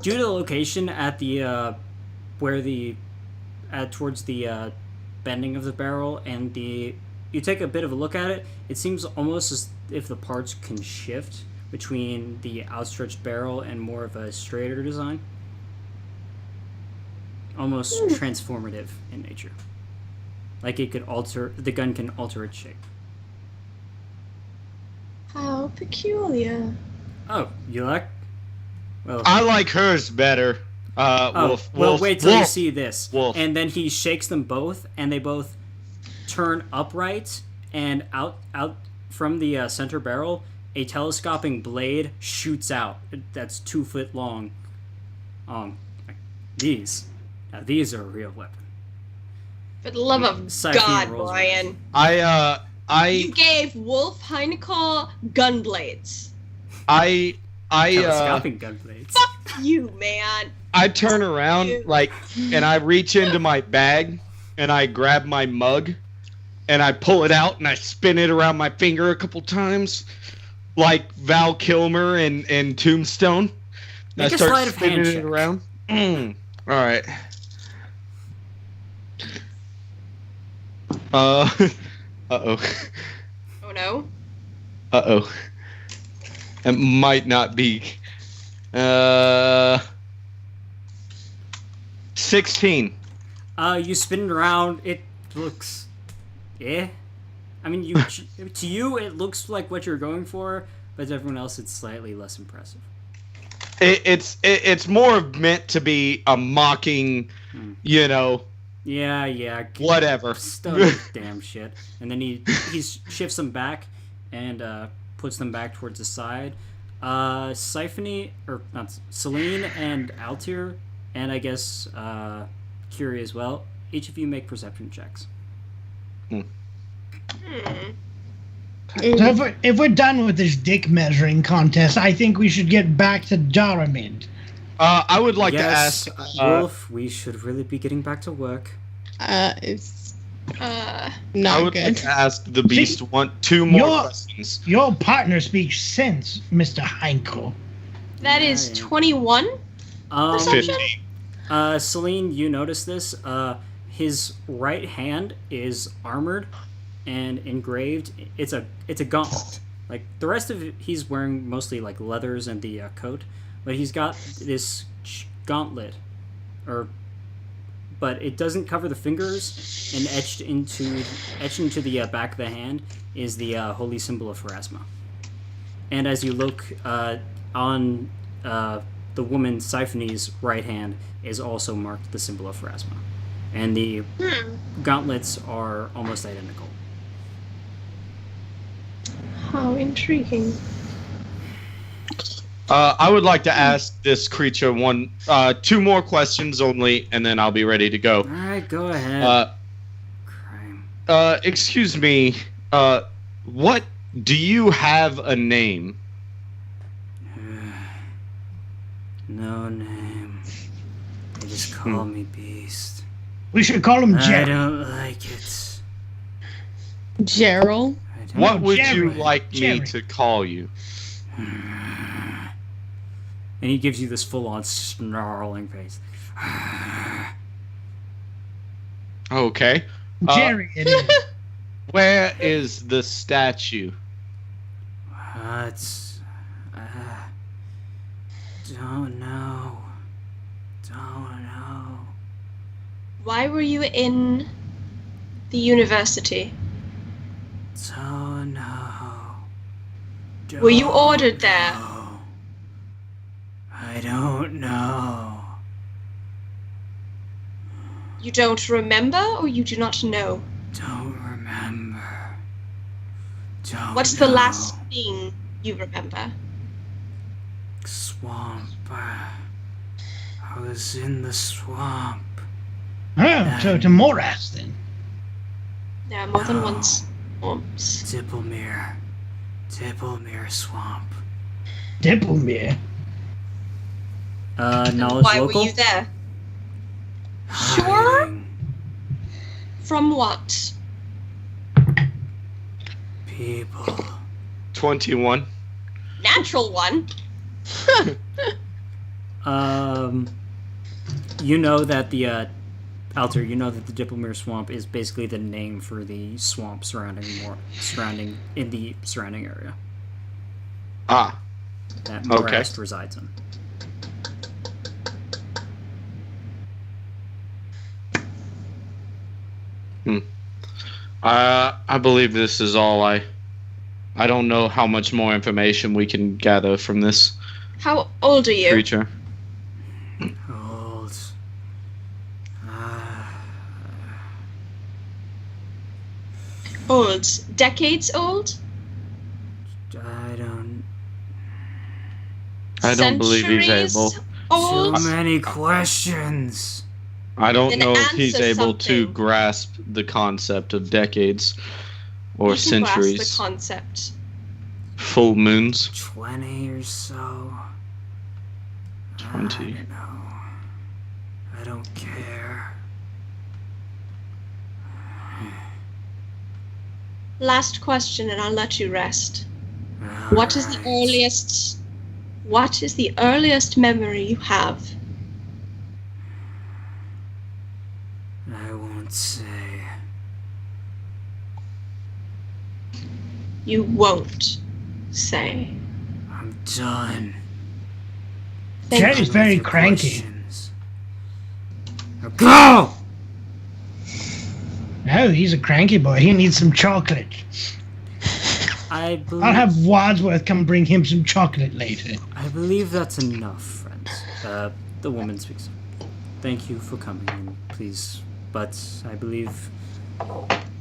due to the location at the towards the bending of the barrel, and you take a bit of a look at it. It seems almost as if the parts can shift between the outstretched barrel and more of a straighter design, almost transformative in nature. Like the gun can alter its shape. How peculiar. Oh, you like? Well, I like hers better. wait till you see this. Wolf. And then he shakes them both, and they both turn upright, and out from the center barrel, a telescoping blade shoots out. That's 2 foot long. These are a real weapon. For the love of Siphon God, rolls Brian. I You gave Wolf Heinecall gun blades. Telescoping gun blades. Fuck you, man. I turn around and I reach into my bag and I grab my mug and I pull it out and I spin it around my finger a couple times, like Val Kilmer in Tombstone. Make I a start sleight of hand spinning check. it around. All right. Uh-oh. Oh no. Uh-oh. It might not be. 16. You spin it around. It looks, I mean, to you it looks like what you're going for, but to everyone else it's slightly less impressive. It's more meant to be a mocking, Yeah. whatever. Stone damn shit. And then he shifts them back and puts them back towards the side. Celine and Altair, and I guess Curie as well. Each of you make perception checks. So if we're done with this dick measuring contest, I think we should get back to Daramid. I would like Yes, to ask. Wolf, we should really be getting back to work. It's I not would like good. to ask the Beast two more you're- questions. Your partner speaks sense, Mr. Heinkel. That is Yeah. 21. Perception? 15. Celine, you notice this. His right hand is armored and engraved. It's a gauntlet. Like the rest of it, he's wearing mostly like leathers and the coat, but he's got this gauntlet, but it doesn't cover the fingers, and etched into the back of the hand is the holy symbol of Pharasma. And as you look on the woman Siphone's right hand is also marked the symbol of Pharasma, and the gauntlets are almost identical. How intriguing. I would like to ask this creature two more questions only, and then I'll be ready to go. All right, go ahead. Crime. Excuse me. What do you have a name? No name. They just call me Beast. We should call him I Jerry. don't like it. Gerald? I don't What would Jerry. you like Jerry. me to call you? And he gives you this full-on snarling face. Okay. Jerry, it is. Where is the statue? It's... don't know. Don't know. Why were you in the university? Don't know. Were you ordered there? know. I don't know. You don't remember, or you do not know? Don't remember. Don't What's the know. last thing you remember? Swamp. I was in the swamp. Oh, so to Morass then. There are more than No. one swamps. Dipplemere swamp. Dipplemere. Knowledge Why local? were you there? Sure. Hiding From what? people. 21. Natural one. You know that the Alter, you know that the Dipplemere swamp is basically the name for the swamp surrounding in the surrounding area Ah, that Okay. Morast resides in. I believe this is all. I don't know how much more information we can gather from this How old are you? creature. Old. Old. Decades old? I don't. I don't believe he's Centuries able. Old? Too many questions. I don't Then know if he's answer able to something. grasp the concept of decades or You can grasp centuries. the concept. Full moons. 20 or so. 20. I don't know. I don't care. Last question, and I'll let you rest. What is the Alright. earliest? What is the earliest memory you have? I won't say. You won't say. I'm done. Thank Jerry's you. very With your cranky. questions. Now go! Oh, he's a cranky boy. He needs some chocolate. I believe, I'll have Wadsworth come bring him some chocolate later. I believe that's enough, friends. The woman speaks. Thank you for coming in, please. But I believe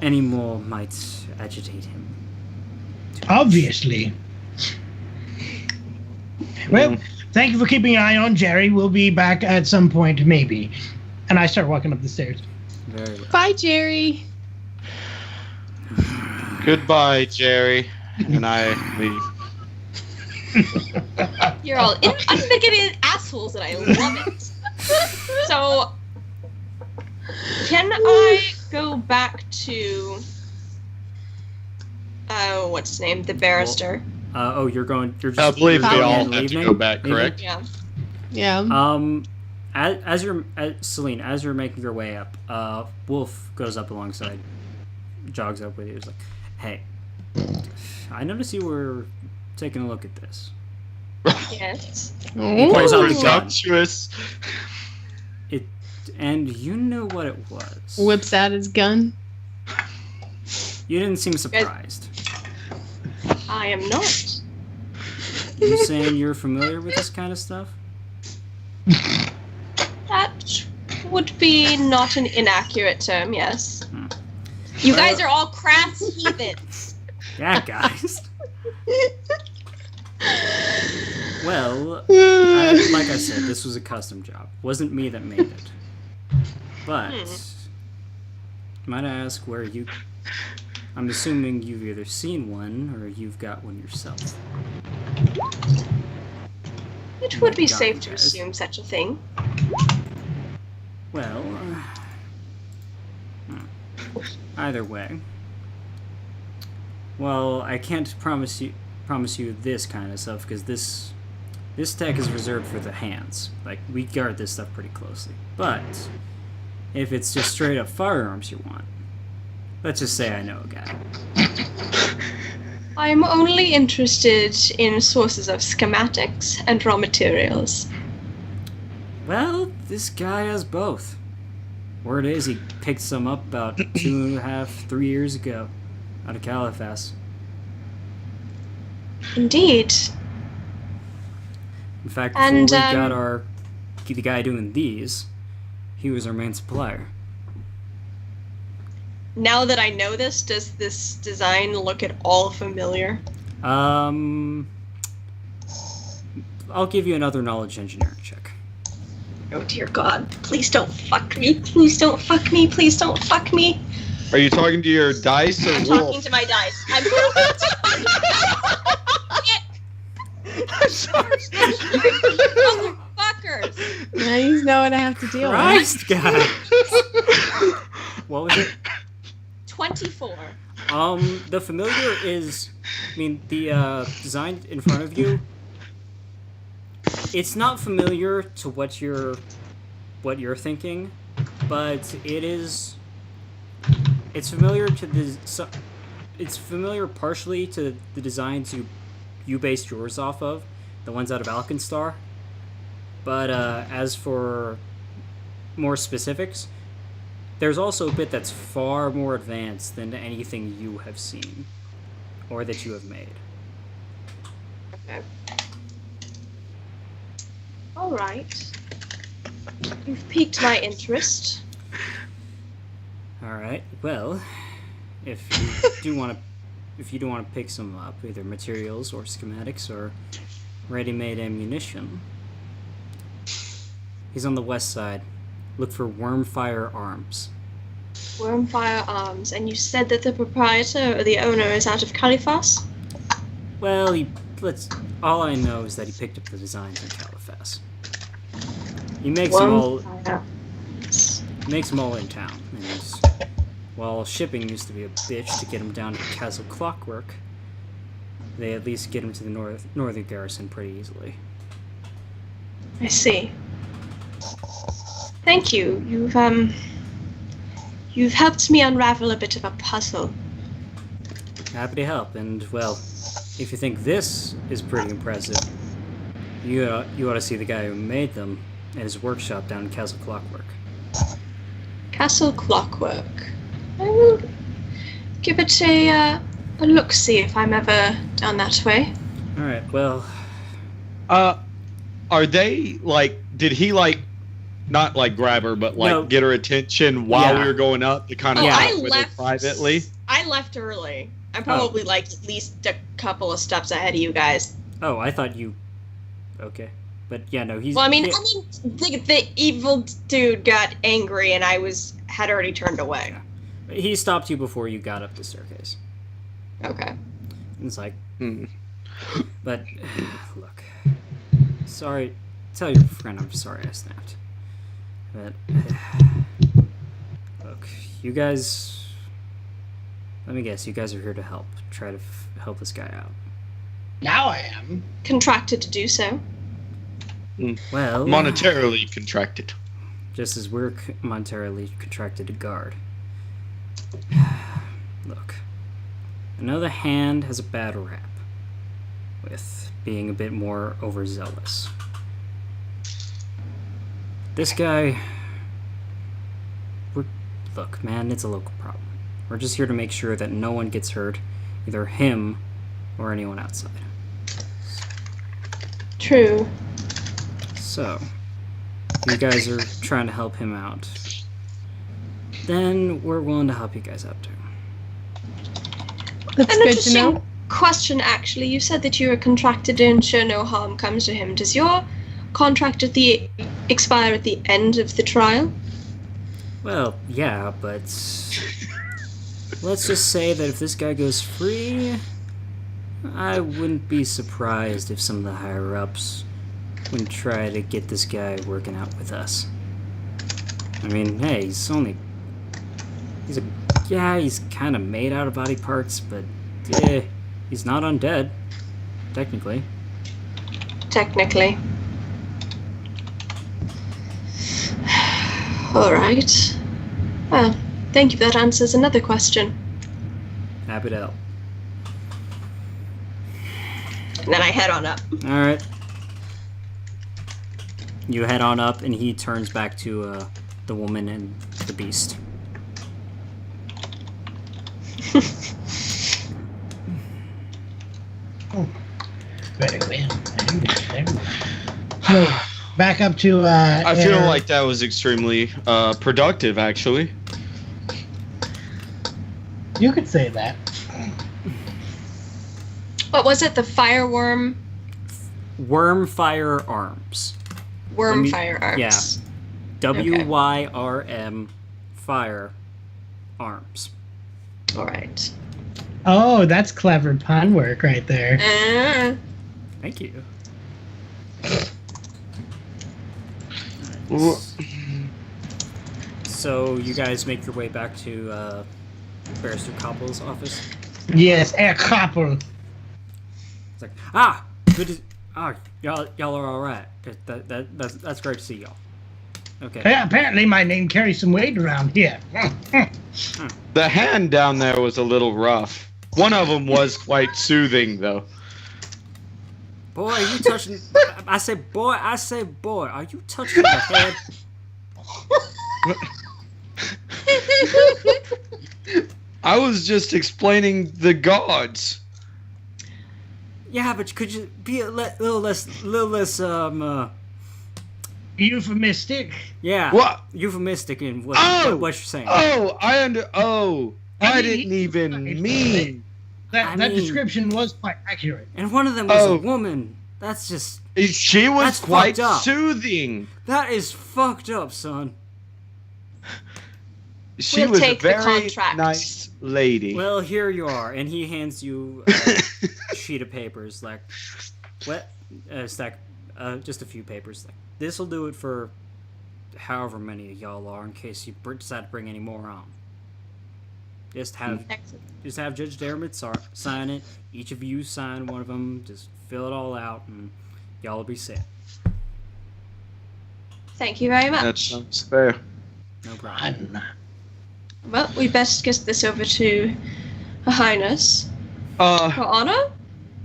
any more might agitate him. Obviously. Well, thank you for keeping an eye on Jerry. We'll be back at some point, maybe. And I start walking up the stairs. Very well. Bye, Jerry. Goodbye, Jerry. And I leave. You're all unmitigated assholes, and I love it. So, can I go back to what's his name? The barrister. You're just. I believe you're we going all and have to leaving? go back, Leaving? correct? Yeah. Yeah. Celine, as you're making your way up, Wolf goes up alongside, jogs up with you. He's like, "Hey, I noticed you were taking a look at this. Yes. He pulls out a gun, Presumptuous. and you knew what it was. Whips out his gun. You didn't seem surprised. I am not. You saying you're familiar with this kind of stuff? That would be not an inaccurate term, yes. Hmm. You guys are all crass heathens. Yeah, guys. Well, like I said, this was a custom job. Wasn't me that made it. But, might I ask where you... I'm assuming you've either seen one, or you've got one yourself. It would be God, safe to guys. assume such a thing. Well, either way. Well, I can't promise you this kind of stuff, because this tech is reserved for the hands. Like, we guard this stuff pretty closely. But if it's just straight up firearms you want. Let's just say I know a guy. I'm only interested in sources of schematics and raw materials. Well, this guy has both. Word is he picked some up about 2.5, 3 years ago out of Califas. Indeed. In fact, before And, we got the guy doing these, he was our main supplier. Now that I know this, does this design look at all familiar? I'll give you another knowledge engineering check. Oh dear God. Please don't fuck me. Please don't fuck me. Please don't fuck me. Are you talking to your dice or I'm wolf? talking to my dice. I'm I'm sorry. Motherfuckers. Now you know what I have to deal with. Christ, guy! What was it? 24. The familiar is... I mean, the design in front of you... It's not familiar to what you're thinking, but it is... It's familiar to the... It's familiar partially to the designs you based yours off of, the ones out of Alkenstar. But as for more specifics, there's also a bit that's far more advanced than anything you have seen or that you have made. Okay. All right. You've piqued my interest. All right. Well, if you do want to pick some up, either materials or schematics or ready-made ammunition, he's on the west side. Look for Wormfire Arms. Wormfire Arms. And you said that the proprietor or the owner is out of Califas? Well, all I know is that he picked up the designs in Califas. He makes them all. He makes them all in town, and while shipping used to be a bitch to get him down to Castle Clockwork, they at least get him to the northern garrison pretty easily. I see. Thank you. You've helped me unravel a bit of a puzzle. Happy to help, and well, if you think this is pretty impressive, you ought to see the guy who made them at his workshop down in Castle Clockwork. Castle Clockwork. I will give it a look-see if I'm ever down that way. All right. Well, Are they like? Did he like? Not like grab her, but like No. get her attention while Yeah. we were going up to kind of Yeah. talk I with her left privately. I left early. I'm probably like at least a couple of steps ahead of you guys. oh, I thought you. Okay, but yeah, no, he's. Well, I mean, the evil dude got angry, and I had already turned away. He stopped you before you got up the staircase. Okay. It's like, Hmm. but look, sorry. Tell your friend I'm sorry I snapped. But look, you guys. Let me guess. You guys are here to help. Try to help this guy out. Now I am. Contracted to do so. Well, Monetarily contracted. just as we're monetarily contracted to guard. Look, I know the Hand has a bad rap with being a bit more overzealous. This guy, look, man, it's a local problem. We're just here to make sure that no one gets hurt, either him or anyone outside. True. So, you guys are trying to help him out, then we're willing to help you guys out too. That's An good to interesting know. question, actually. You said that you were contracted to ensure no harm comes to him. Does your contract expire at the end of the trial? Well, yeah, but let's just say that if this guy goes free, I wouldn't be surprised if some of the higher-ups would try to get this guy working out with us. I mean, hey, he's kind of made out of body parts, but he's not undead, technically. Technically. Alright. Well, thank you. That answers another question. Happy to help. And then I head on up. All right. You head on up, and he turns back to the woman and the beast. Very well. So, back up to. I feel like that was extremely productive, actually. You could say that. What was it? The fireworm? Worm firearms. Worm Let me- firearms. yeah. WYRM firearms. Alright. Oh, that's clever pun work right there. Thank you. So you guys make your way back to Barrister Koppel's office. Yes, Herr Koppel. It's like, good to, y'all are all right. That's great to see y'all. Okay. Yeah, apparently my name carries some weight around here. The hand down there was a little rough. One of them was quite soothing, though. Boy, are you touching? I say, boy. Are you touching the head? I was just explaining the gods. Yeah, but could you be a little less, Euphemistic. yeah, What? euphemistic in what you're saying. I I didn't mean, even he- mean. That I mean- description was quite accurate. And one of them was Oh. a woman. That's just, She was That's quite fucked up. soothing. that is fucked up, son. She We'll was a take the very contract. nice lady. Well, here you are, and he hands you a sheet of papers, like, stack, just a few papers. Like, this'll do it for however many of y'all are, in case you decide to bring any more on. Just have Judge Dermot sign it. Each of you sign one of them. Just fill it all out, and y'all will be set. Thank you very much. That sounds fair. No problem. Fun. Well, we best get this over to Her Highness. Her Honor?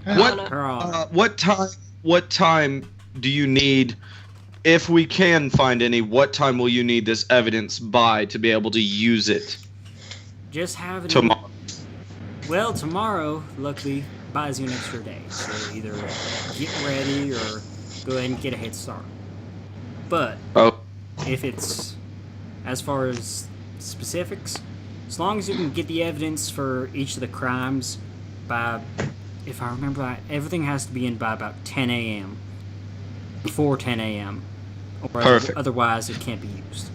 Her What- Honor. Her Honor. What time do you need, if we can find any, what time will you need this evidence by to be able to use it Just have it. tomorrow? Well, tomorrow, luckily, buys you an extra day. So either get ready or go ahead and get a head start. But Oh, if it's, as far as specifics, as long as you can get the evidence for each of the crimes by, if I remember right, everything has to be in by about 10 a.m. Before 10 a.m. Or Perfect. otherwise it can't be used.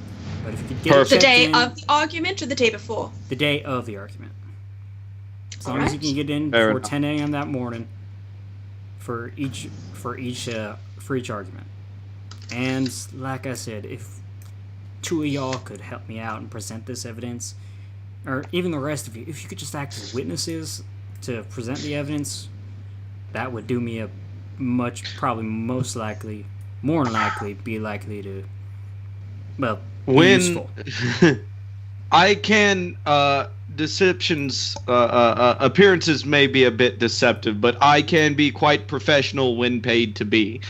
But if you could get Perfect. The it day checked in, of the argument or the day before? the day of the argument. As long as you Alright. can get in Fair before enough. 10 a.m. that morning for each argument. And like I said, if two of y'all could help me out and present this evidence, or even the rest of you, if you could just act as witnesses to present the evidence, that would do me a probably more than likely, be likely to, well, be useful. I can deceptions appearances may be a bit deceptive, but I can be quite professional when paid to be.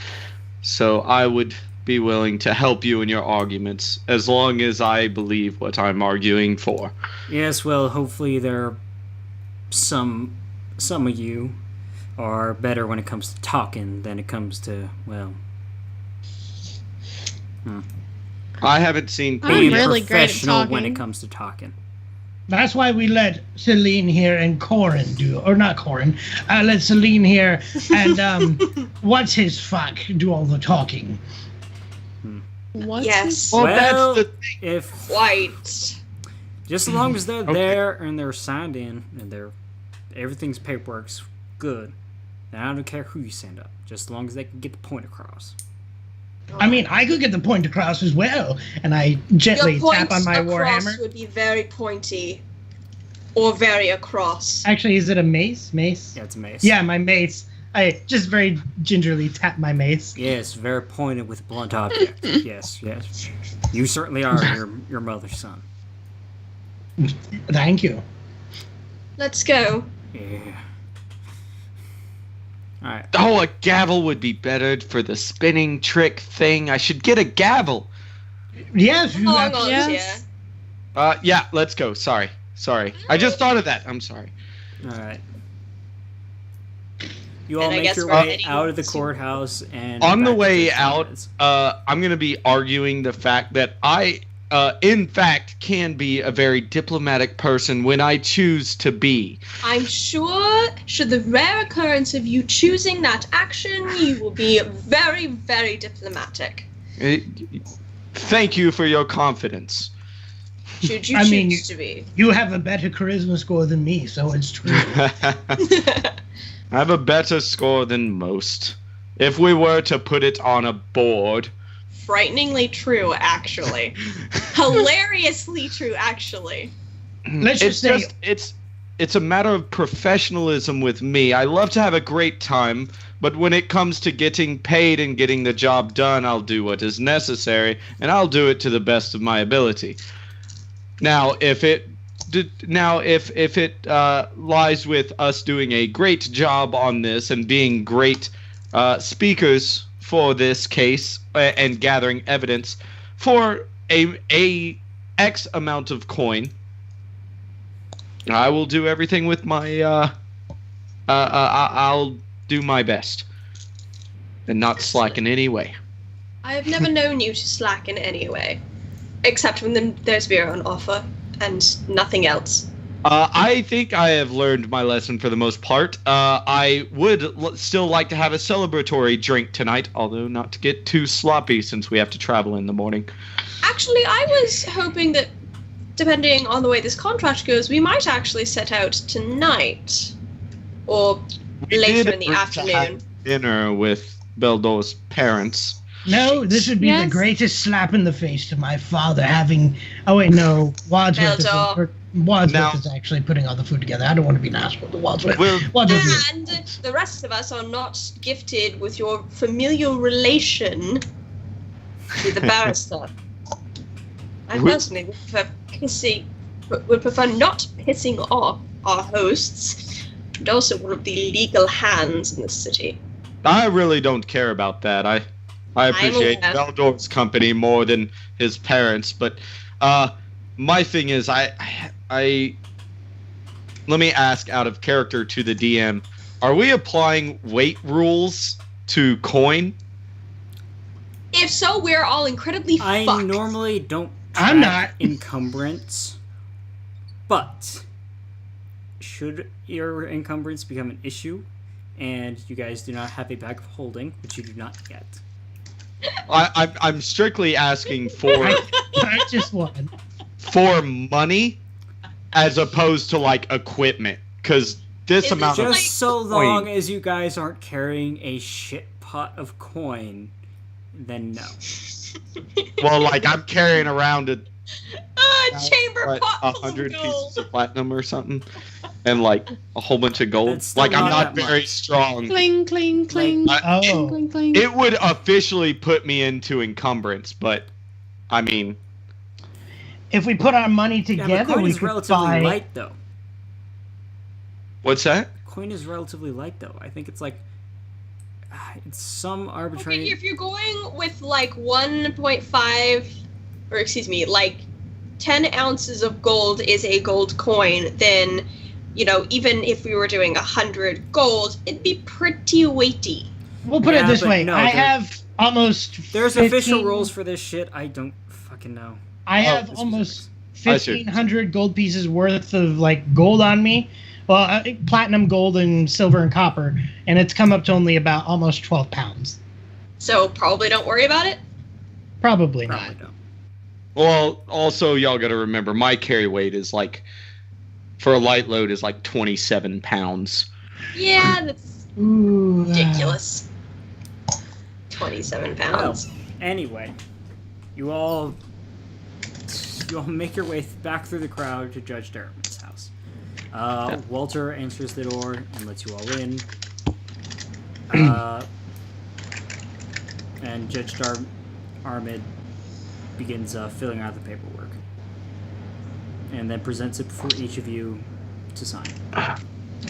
So I would be willing to help you in your arguments as long as I believe what I'm arguing for. Yes, well, hopefully some of you are better when it comes to talking than it comes to, well, I haven't seen I'm being really great at professional when talking. it comes to talking. That's why we let Celine here and Corin do, or not Corin. Let Celine here and what's his fuck do all the talking. What? Yes. Well, Well, that's the if Quite. just as long as they're Okay. there and they're signed in and everything's paperwork's good, then I don't care who you send up, just as long as they can get the point across. I mean, I could get the point across as well, and I gently Your tap on my across warhammer. would be very pointy. Or very across. Actually, is it a mace? Mace? Yeah, it's a mace. Yeah, my mace. I just very gingerly tap my mace. Yes, very pointed with a blunt object. Yes. You certainly are your mother's son. Thank you. Let's go. Yeah. All right. Oh, a gavel would be better for the spinning trick thing. I should get a gavel. Yes, you Hang on, Yes. Yeah, let's go. Sorry. I just thought of that. I'm sorry. All right. You all And I make guess your we're way heading out of the to- courthouse and On the back to way the out, summits. I'm going to be arguing the fact that I, in fact, can be a very diplomatic person when I choose to be. I'm sure, should the rare occurrence of you choosing that action, you will be very, very diplomatic. Thank you for your confidence. Should you I choose mean, to be. You have a better charisma score than me, so it's true. I have a better score than most. If we were to put it on a board. Frighteningly true, actually. Hilariously true, actually. Let's just say it's a matter of professionalism with me. I love to have a great time, but when it comes to getting paid and getting the job done, I'll do what is necessary, and I'll do it to the best of my ability. Now, if it lies with us doing a great job on this and being great speakers for this case and gathering evidence for a X amount of coin, I will do everything with my I'll do my best and not slack in any way. I have never known you to slack in any way. Except when there's beer on offer and nothing else. I think I have learned my lesson for the most part. I would still like to have a celebratory drink tonight, although not to get too sloppy since we have to travel in the morning. Actually, I was hoping that, depending on the way this contract goes, we might actually set out tonight. Or later in the afternoon. Dinner with Beldor's parents. no, this would be the Yes. greatest slap in the face to my father having. Oh wait, no, Wadsworth Beldor. is actually putting all the food together. I don't want to be an asshole to Wadsworth. Well, Wadsworth is- And the rest of us are not gifted with your familial relation to the barrister. I personally would prefer not pissing off our hosts, and also one of the legal hands in the city. I really don't care about that. I appreciate aware. Beldor's company more than his parents, but my thing is I let me ask out of character to the DM, are we applying weight rules to coin? If so, we're all incredibly I fucked. normally don't I'm track not. encumbrance, but should your encumbrance become an issue and you guys do not have a bag of holding, which you do not yet, I'm strictly asking for I just won. for money as opposed to like equipment, because this Is it amount of just so coin- long as you guys aren't carrying a shit pot of coin, then no. well, like I'm carrying around a Chamber what, pot full of 100 gold. pieces of platinum or something, and like a whole bunch of gold. That's still Like I'm not not that very much. strong. Cling, cling, cling. Oh, Cling, cling. It would officially put me into encumbrance, but I mean, if we put our money Yeah, together, but coin we is could relatively buy. light, though. what's that? Coin is relatively light, though. I think it's like it's some Okay, arbitrary. if you're going with like 1.5, or excuse me, like 10 ounces of gold is a gold coin, then, you know, even if we were doing 100 gold, it'd be pretty weighty. We'll put Yeah, it this but way: no, I there- have almost. There's 15 official rules for this shit. I don't fucking know. I have Specifics. almost I see. 1,500 gold pieces worth of like gold on me. Well, platinum, gold, and silver and copper, and it's come up to only about almost 12 pounds. So probably don't worry about it. Probably Probably not. don't. Well, also y'all got to remember my carry weight is like for a light load is like 27 pounds. Yeah, that's Ooh, ridiculous. 27 pounds. Anyway, you all make your way back through the crowd to Judge Derriman's house. Walter answers the door and lets you all in. And Judge Armid begins filling out the paperwork. and then presents it for each of you to sign.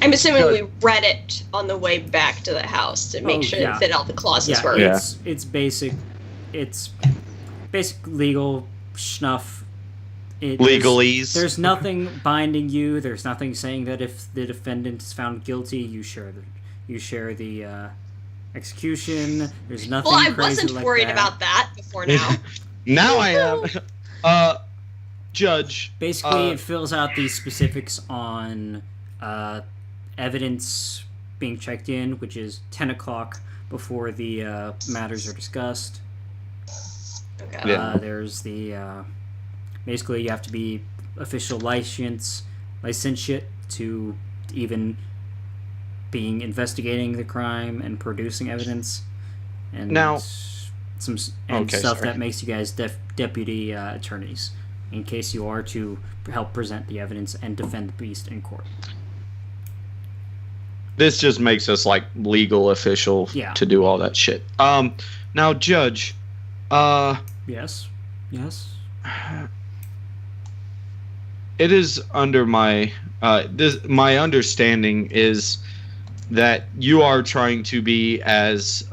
I'm assuming we read it on the way back to the house to make sure that all the clauses were. Yeah, it's basic. It's basic legal schnuff. Legalese. There's nothing binding you. There's nothing saying that if the defendant is found guilty, you share the execution. There's nothing. Well, I crazy wasn't like worried that. about that before now. Now I am. Judge. Basically, it fills out the specifics on evidence being checked in, which is 10 o'clock before the matters are discussed. Okay. There's the basically you have to be official licentiate to even being investigating the crime and producing evidence, and now stuff that makes you guys deputy attorneys in case you are to help present the evidence and defend the beast in court. This just makes us like legal official to do all that shit. Now, Judge. Yes. It is under my my understanding is that you are trying to be as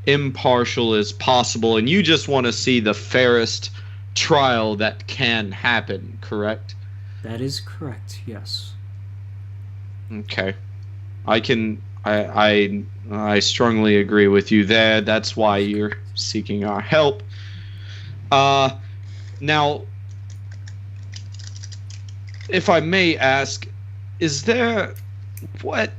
impartial as possible, and you just want to see the fairest trial that can happen. Correct? That is correct. Yes. Okay. I strongly agree with you there. That's why you're seeking our help. Now, if I may ask, is there what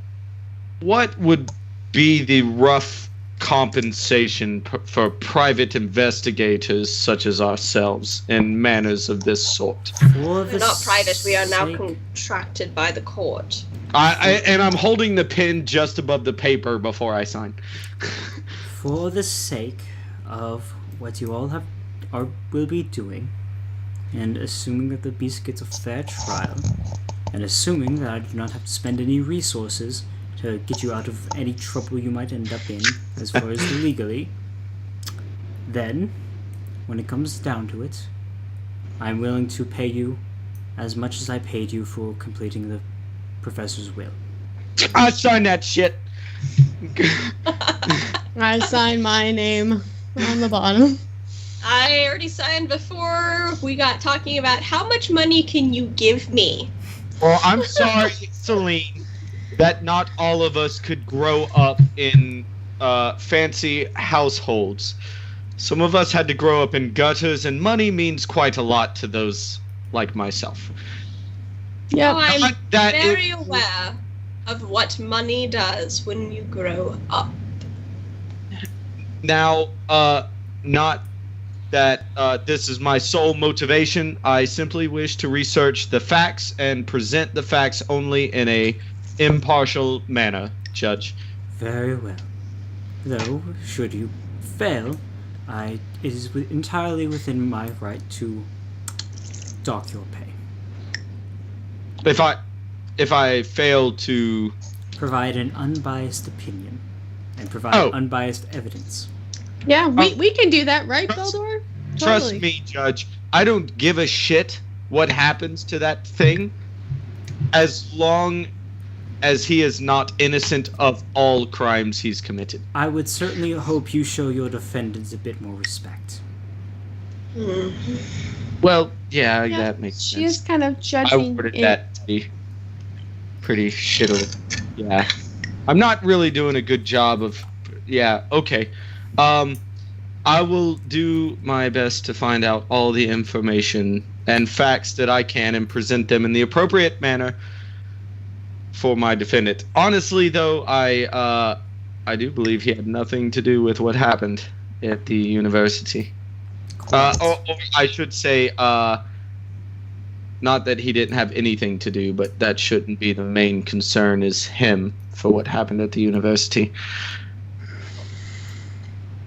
would be the rough compensation for private investigators such as ourselves in matters of this sort? We're not private. We are now contracted by the court. And I'm holding the pen just above the paper before I sign. For the sake of what you all will be doing, and assuming that the beast gets a fair trial, and assuming that I do not have to spend any resources to get you out of any trouble you might end up in as far as legally, then, when it comes down to it, I'm willing to pay you as much as I paid you for completing the professor's will. I sign that shit. I signed my name on the bottom. I already signed before we got talking about how much money can you give me. Well, I'm sorry, Celine, that not all of us could grow up in fancy households. Some of us had to grow up in gutters, and money means quite a lot to those like myself. Yeah, oh, I'm very aware of what money does when you grow up. Now, not that this is my sole motivation. I simply wish to research the facts and present the facts only in a impartial manner, Judge. Very well. Though, should you fail, it is entirely within my right to dock your pay. If I fail to provide an unbiased opinion and provide unbiased evidence. Yeah, we can do that, right, Beldor? Trust me, Judge. I don't give a shit what happens to that thing as long as he is not innocent of all crimes he's committed. I would certainly hope you show your defendants a bit more respect. Well, yeah, that makes sense. She is kind of judging. I worded that to be pretty shittily. Yeah. I'm not really doing a good job of... Yeah, okay. I will do my best to find out all the information and facts that I can and present them in the appropriate manner for my defendant. Honestly, though, I do believe he had nothing to do with what happened at the university. Or I should say, not that he didn't have anything to do, but that shouldn't be the main concern is him for what happened at the university.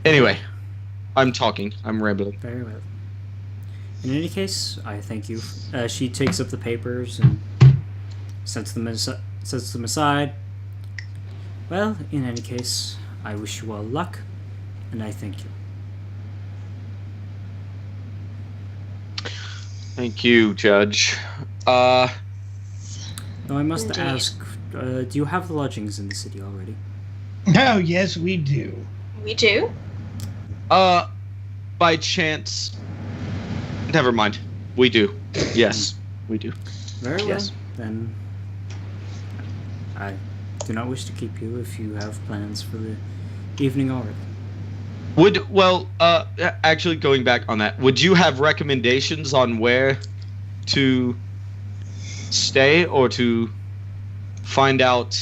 Anyway, I'm rambling. Very well. In any case, I thank you. She takes up the papers and sets them aside. Well, in any case, I wish you all luck, and I thank you. Thank you, Judge. Now I must Indeed. ask, do you have the lodgings in the city already? Oh, yes, we do. We do. By chance. Never mind. We do. Yes, we do. Very well. Yes. Then I do not wish to keep you if you have plans for the evening already. Actually, going back on that, would you have recommendations on where to stay or to find out?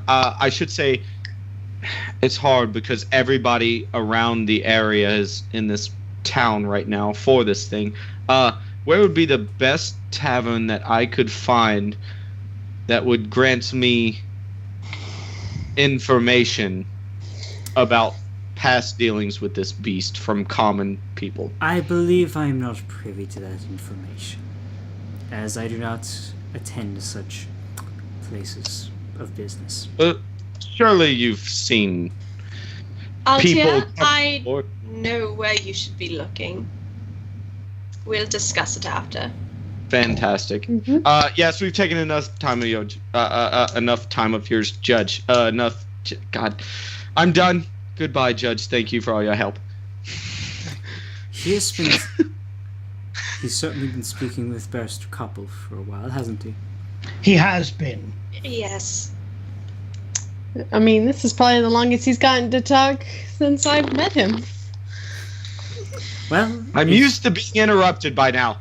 I should say it's hard because everybody around the area is in this town right now for this thing. Where would be the best tavern that I could find that would grant me information about past dealings with this beast from common people? I believe I am not privy to that information, as I do not attend such places of business. Surely you've seen Altia, people. I know where you should be looking. We'll discuss it after. Fantastic. Yes, we've taken enough time of yours, Judge. God, I'm done. Goodbye, Judge. Thank you for all your help. He's certainly been speaking with Barrister Couple for a while, hasn't he? He has been. Yes. I mean, this is probably the longest he's gotten to talk since I've met him. Well, I'm used to being interrupted by now.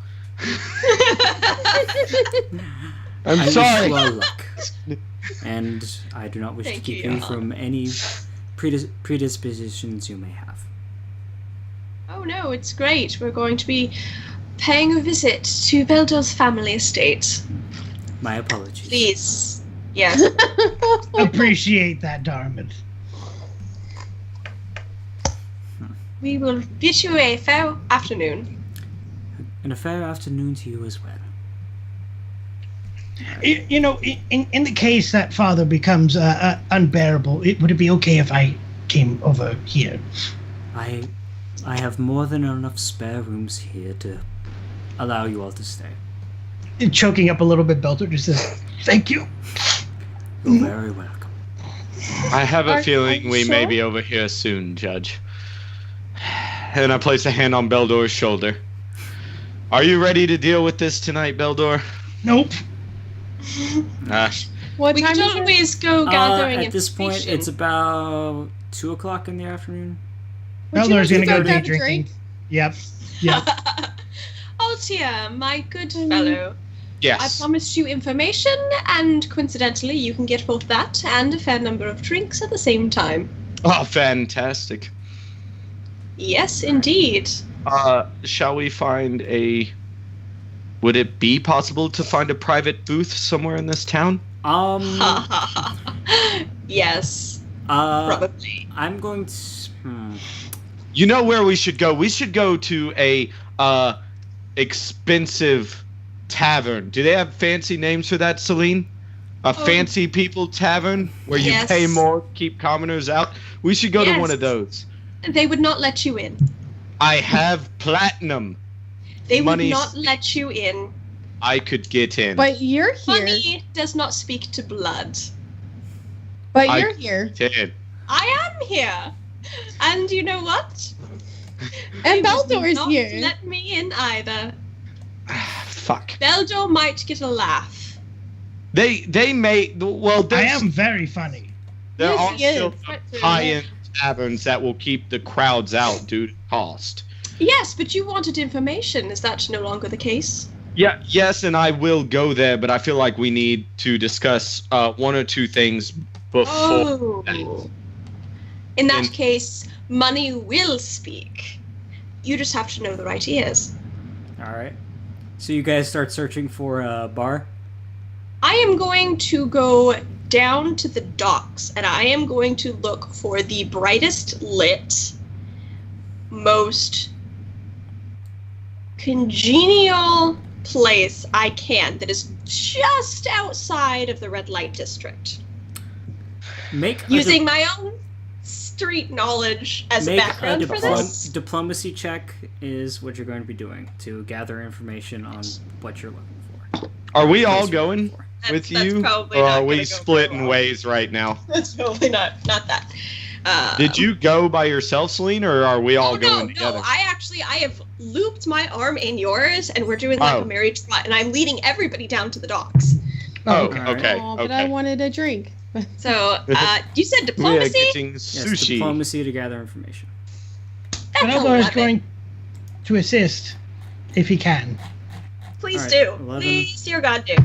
I'm I wish sorry. you all luck. And I do not wish to Thank keep you, you Johan. from any predispositions you may have. Oh no, it's great. We're going to be paying a visit to Beldor's family estate. My apologies. Please. Yes. Appreciate that, Dartmouth. We will bid you a fair afternoon. And a fair afternoon to you as well. You know, in the case that father becomes unbearable, would it be okay if I came over here? I have more than enough spare rooms here to allow you all to stay. Choking up a little bit, Belter just says, "Thank you." You're very welcome. I have a Are feeling you we may sure? be over here soon, Judge. And I place a hand on Beldor's shoulder. Are you ready to deal with this tonight, Beldor? Nope. What We time could is it? always go gathering At this point, information. it's about 2 o'clock in the afternoon. Would you Beldor's like gonna go grab day a drinking. drink? Yep. Altia, my good fellow. I Yes. promised you information, and coincidentally, you can get both that and a fair number of drinks at the same time. Oh, fantastic. Yes, indeed. Shall we find a... Would it be possible to find a private booth somewhere in this town? Yes, probably. I'm going to... You know where we should go? We should go to a expensive tavern. Do they have fancy names for that, Celine? A fancy people tavern where you Yes. pay more, keep commoners out? We should go to one Yes. of those. They would not let you in. I have platinum. They Money's- would not let you in. I could get in. But you're here. Money does not speak to blood. But I- you're here. Did. I am here. And you know what? And They would Beldor is not here. let me in either. Fuck. Beldor might get a laugh. They may. Well, I there's, am very funny. there Yes, are he is. still Right through. high-end taverns that will keep the crowds out due to cost. Yes, but you wanted information. Is that no longer the case? Yeah, yes, and I will go there, but I feel like we need to discuss one or two things before. Oh. In that In- case, money will speak. You just have to know the right ears. Alright. So you guys start searching for a bar? I am going to go down to the docks and I am going to look for the brightest lit, most congenial place I can that is just outside of the red light district. Make a Using my own street knowledge as Make background a for this. diplomacy check is what you're going to be doing to gather information on what you're looking for. Are we all Place you're going looking for. with That's you, probably or not are gonna we go splitting very well. ways right now? That's probably not that. Did you go by yourself, Celine, or are we all going together? No. I have looped my arm in yours, and we're doing like Oh. a married trot, and I'm leading everybody down to the docks. Oh, okay. okay, Oh, but I okay. wanted a drink. So, you said We are diplomacy? getting Yes, sushi. diplomacy to gather information. That's Beldor is 11. going to assist if he can. Please All do. right, 11. Please, dear God, do.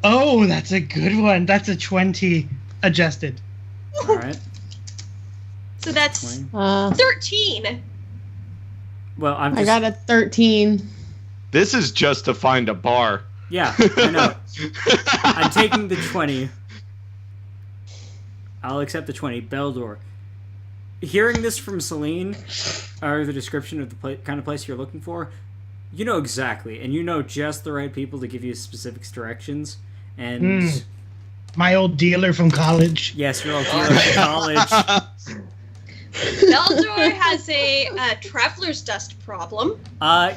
Oh, that's a good one. That's a 20 adjusted. All right. So that's 20. 13. Well, I'm I just. got a 13. This is just to find a bar. Yeah, I know. I'm taking the 20. I'll accept the 20. Beldor. Hearing this from Celine, or the description of the kind of place you're looking for, you know exactly, and you know just the right people to give you specific directions. And My old dealer from college. yes, you're all dealer at college. Beldor has a traveler's dust problem.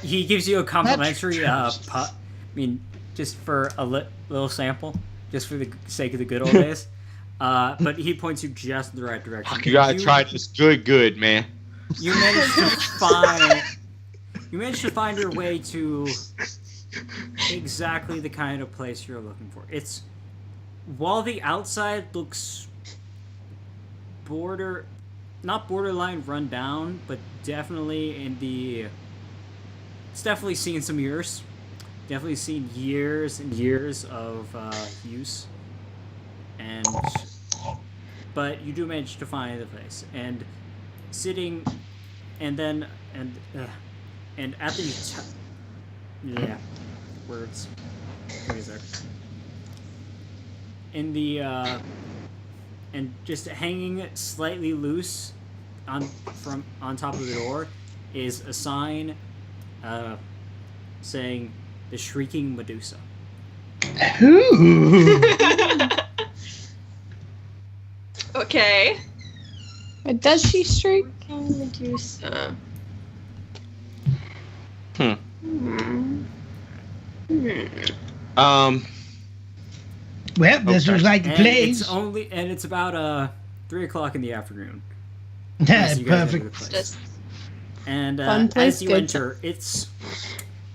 He gives you a complimentary That's I mean, just for a little sample, just for the sake of the good old days. But he points you just in the right direction. You gotta try this good, man. You managed to find. You managed to find your way to exactly the kind of place you're looking for. It's while the outside looks not borderline run down, but definitely in the. It's definitely seen some years. Definitely seen years and years of use, but you do manage to find the place and sitting, and at the words. Where is there? In the and just hanging slightly loose on top of the door is a sign saying the Shrieking Medusa. Ooh. Okay. But does she streak? Medusa. Hmm. Well, this Okay. looks like the And place. it's about 3:00 in the afternoon. Yeah, as you guys enter the perfect. place. Just And Fun place, as you good enter,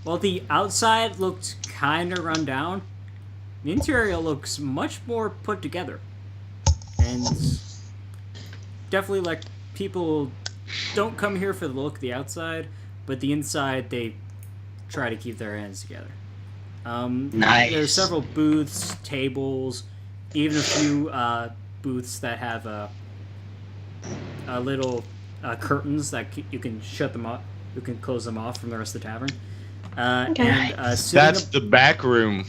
well, the outside looked kind of run down. The interior looks much more put together, and definitely like people don't come here for the look of the outside, but the inside they try to keep their hands together. Nice. There's several booths, tables, even a few booths that have a little curtains that you can shut them off. You can close them off from the rest of the tavern. Okay. And sitting That's the back room.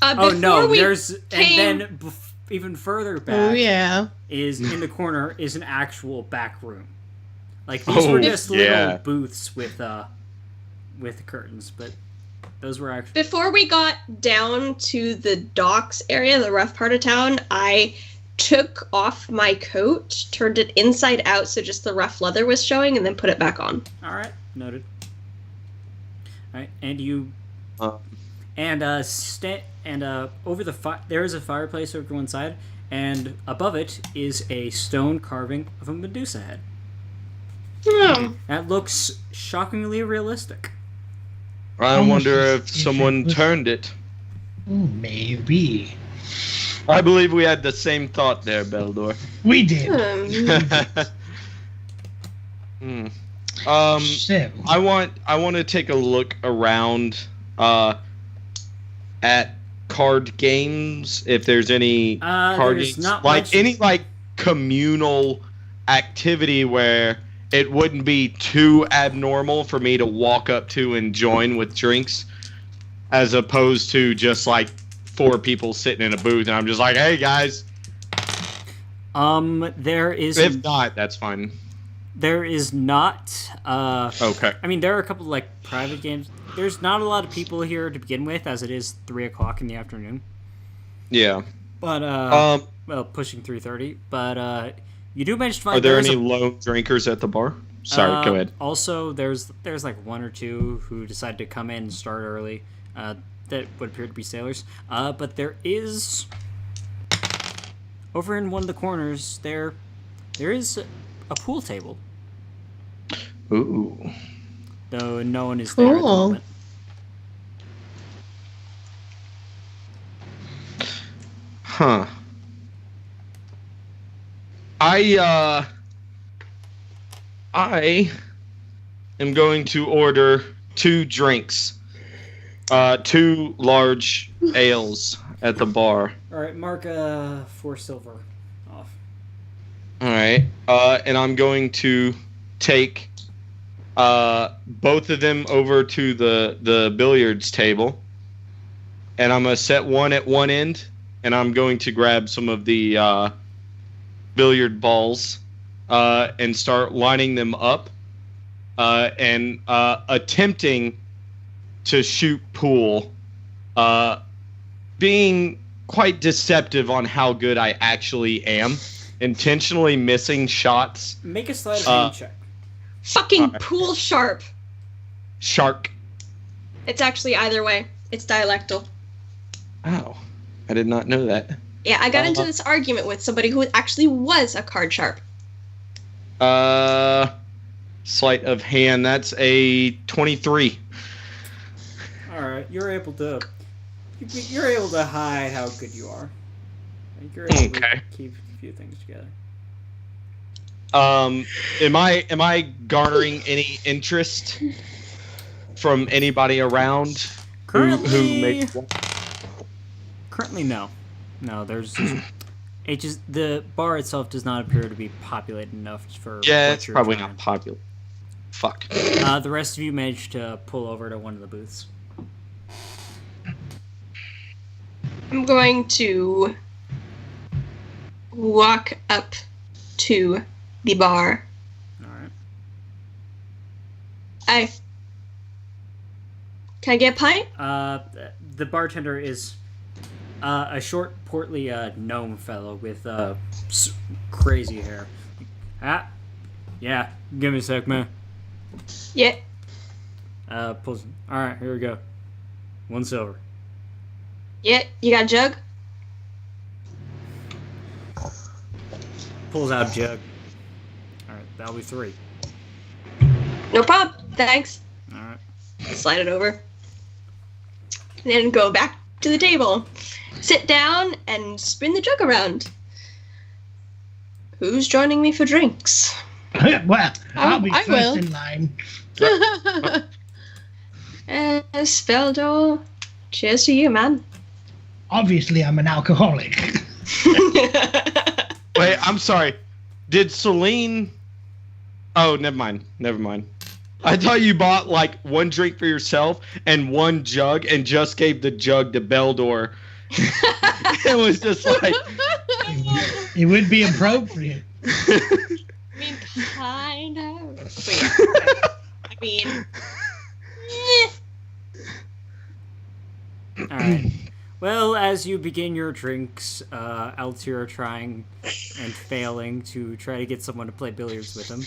oh no, before we there's came- and then even further back Oh, yeah. is in the corner is an actual back room. Like these were Oh, just yeah. little booths with curtains, but those were actually Before we got down to the docks area, the rough part of town, I took off my coat, turned it inside out so just the rough leather was showing, and then put it back on. all right. Noted. All right, and you Uh, over the there is a fireplace over one side, and above it is a stone carving of a Medusa head. That looks shockingly realistic. I Almost wonder as if if someone it was- turned it. Maybe. I believe we had the same thought there, Beldor. We did. Hmm. So, I want to take a look around at card games, if there's any card there's games, not like much- any like communal activity where it wouldn't be too abnormal for me to walk up to and join with drinks, as opposed to just like 4 people sitting in a booth and I'm just like, hey guys. There is If not, that's fine. there is not Okay. I mean, there are a couple of, like, private games. There's not a lot of people here to begin with, as it is 3:00 in the afternoon. Yeah. But well, pushing 3:30. But you do manage to find. Are there there's any lone drinkers at the bar? Sorry, go ahead. Also, there's like 1 or 2 who decide to come in and start early. that would appear to be sailors. But there is over in one of the corners there is a pool table. Ooh. Though no one is there at the Cool. moment. Huh. I am going to order 2 drinks. 2 large ales at the bar. All right, mark 4 silver off. All right. And I'm going to take both of them over to the billiards table. And I'm going to set one at one end, and I'm going to grab some of the billiard balls and start lining them up and attempting to shoot pool, being quite deceptive on how good I actually am, intentionally missing shots. Make a sleight of hand check. Fucking Alright. pool sharp. Shark. It's actually either way. It's dialectal. Oh, I did not know that. Yeah, I got into this argument with somebody who actually was a card sharp. Sleight of hand. That's a 23. All right, you're able to hide how good you are. You're able Okay. to keep a few things together. Am I garnering any interest from anybody around who makes? Currently, no. There's the bar itself does not appear to be populated enough for. Yeah, what it's you're probably trying. not popular. Fuck. The rest of you managed to pull over to one of the booths. I'm going to walk up to the bar. All right. Can I get a pint? The bartender is a short, portly gnome fellow with crazy hair. Yeah. Give me a sec, man. Yeah. Pulls. All right, here we go. 1 silver. Yeah. You got a jug? Pulls out a jug. All right, that'll be 3. No problem. Thanks. All right. Slide it over. And then go back to the table. Sit down and spin the jug around. Who's joining me for drinks? Well, I'll be I first will. in line. Speldor. Cheers to you, man. Obviously, I'm an alcoholic. Wait, I'm sorry. Did Celine? Oh, never mind. I thought you bought like 1 drink for yourself and 1 jug, and just gave the jug to Beldor. It was just like. It would be appropriate. I mean, kind of. Wait, I mean, All right. Well, as you begin your drinks, Altier trying and failing to try to get someone to play billiards with him.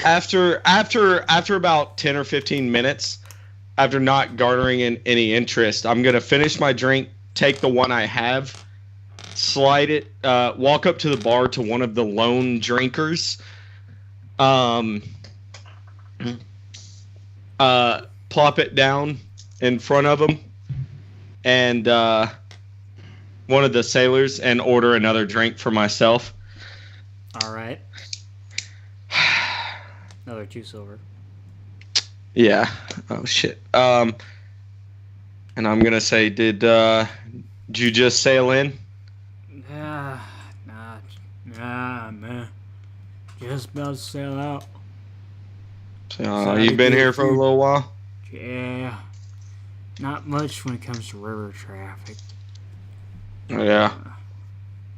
After about 10 or 15 minutes, after not garnering any interest, I'm gonna finish my drink, take the one I have, slide it, walk up to the bar to one of the lone drinkers, plop it down in front of him, and one of the sailors, and order another drink for myself. All right. Another 2 silver. Yeah. Oh shit. And I'm gonna say, did you just sail in? Nah, man. Just about to sail out. You've been here for a little while. Yeah. Not much when it comes to river traffic. Yeah.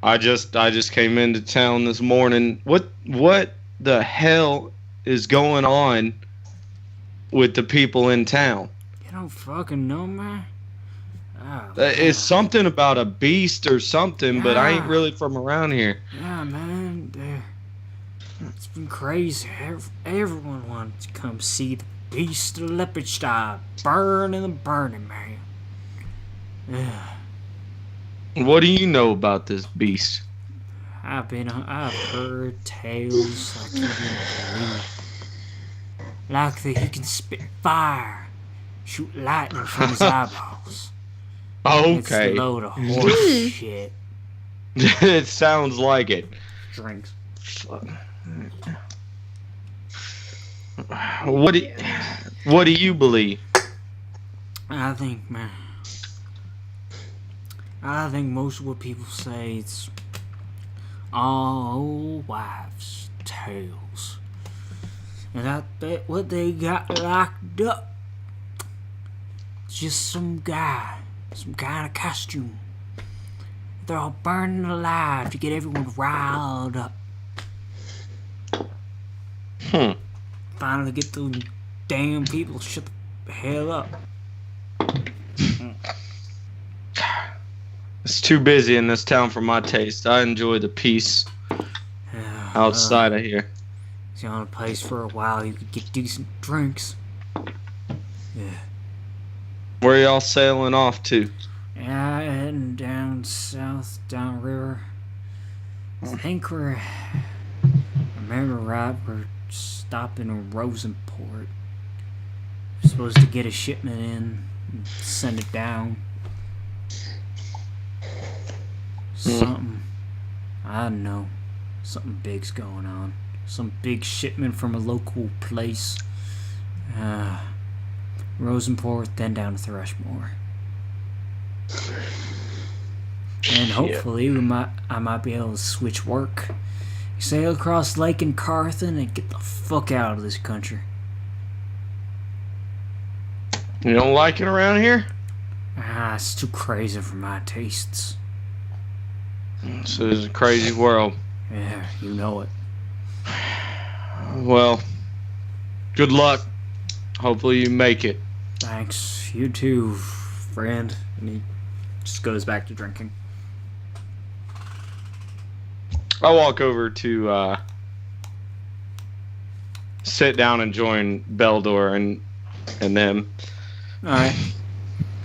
I just came into town this morning. What the hell is going on with the people in town? You don't fucking know, man. Oh, It's something about a beast or something, but I ain't Yeah. really from around here. yeah, man. It's been crazy. Everyone wants to come see the Beast of Lepidstadt burn in the burning, man. What do you know about this beast? I've heard tales like you didn't believe. Like that he can spit fire, shoot lightning from his eyeballs. It's a Okay. load of horse shit. It sounds like it. Drinks. What do you believe? I think most of what people say it's all old wives' tales. And I bet what they got locked up is just some guy, some kind of costume. They're all burning alive to get everyone riled up. Finally get those damn people shut the hell up. It's too busy in this town for my taste. I enjoy the peace outside of here. It's the only place for a while you could get decent drinks. Yeah. Where y'all sailing off to? Yeah, heading down south, down river. I think remember right, we're stopping in Rosenport. We're supposed to get a shipment in and send it down. Something, I don't know, something big's going on. Some big shipment from a local place. Rosenport, then down to Thrushmore. And hopefully I might be able to switch work. Sail across Lake in Carthon and get the fuck out of this country. You don't like it around here? It's too crazy for my tastes. This is a crazy world. Yeah, you know it. Well, good luck. Hopefully you make it. Thanks. You too, friend. And he just goes back to drinking. I walk over to sit down and join Beldor and them. Alright.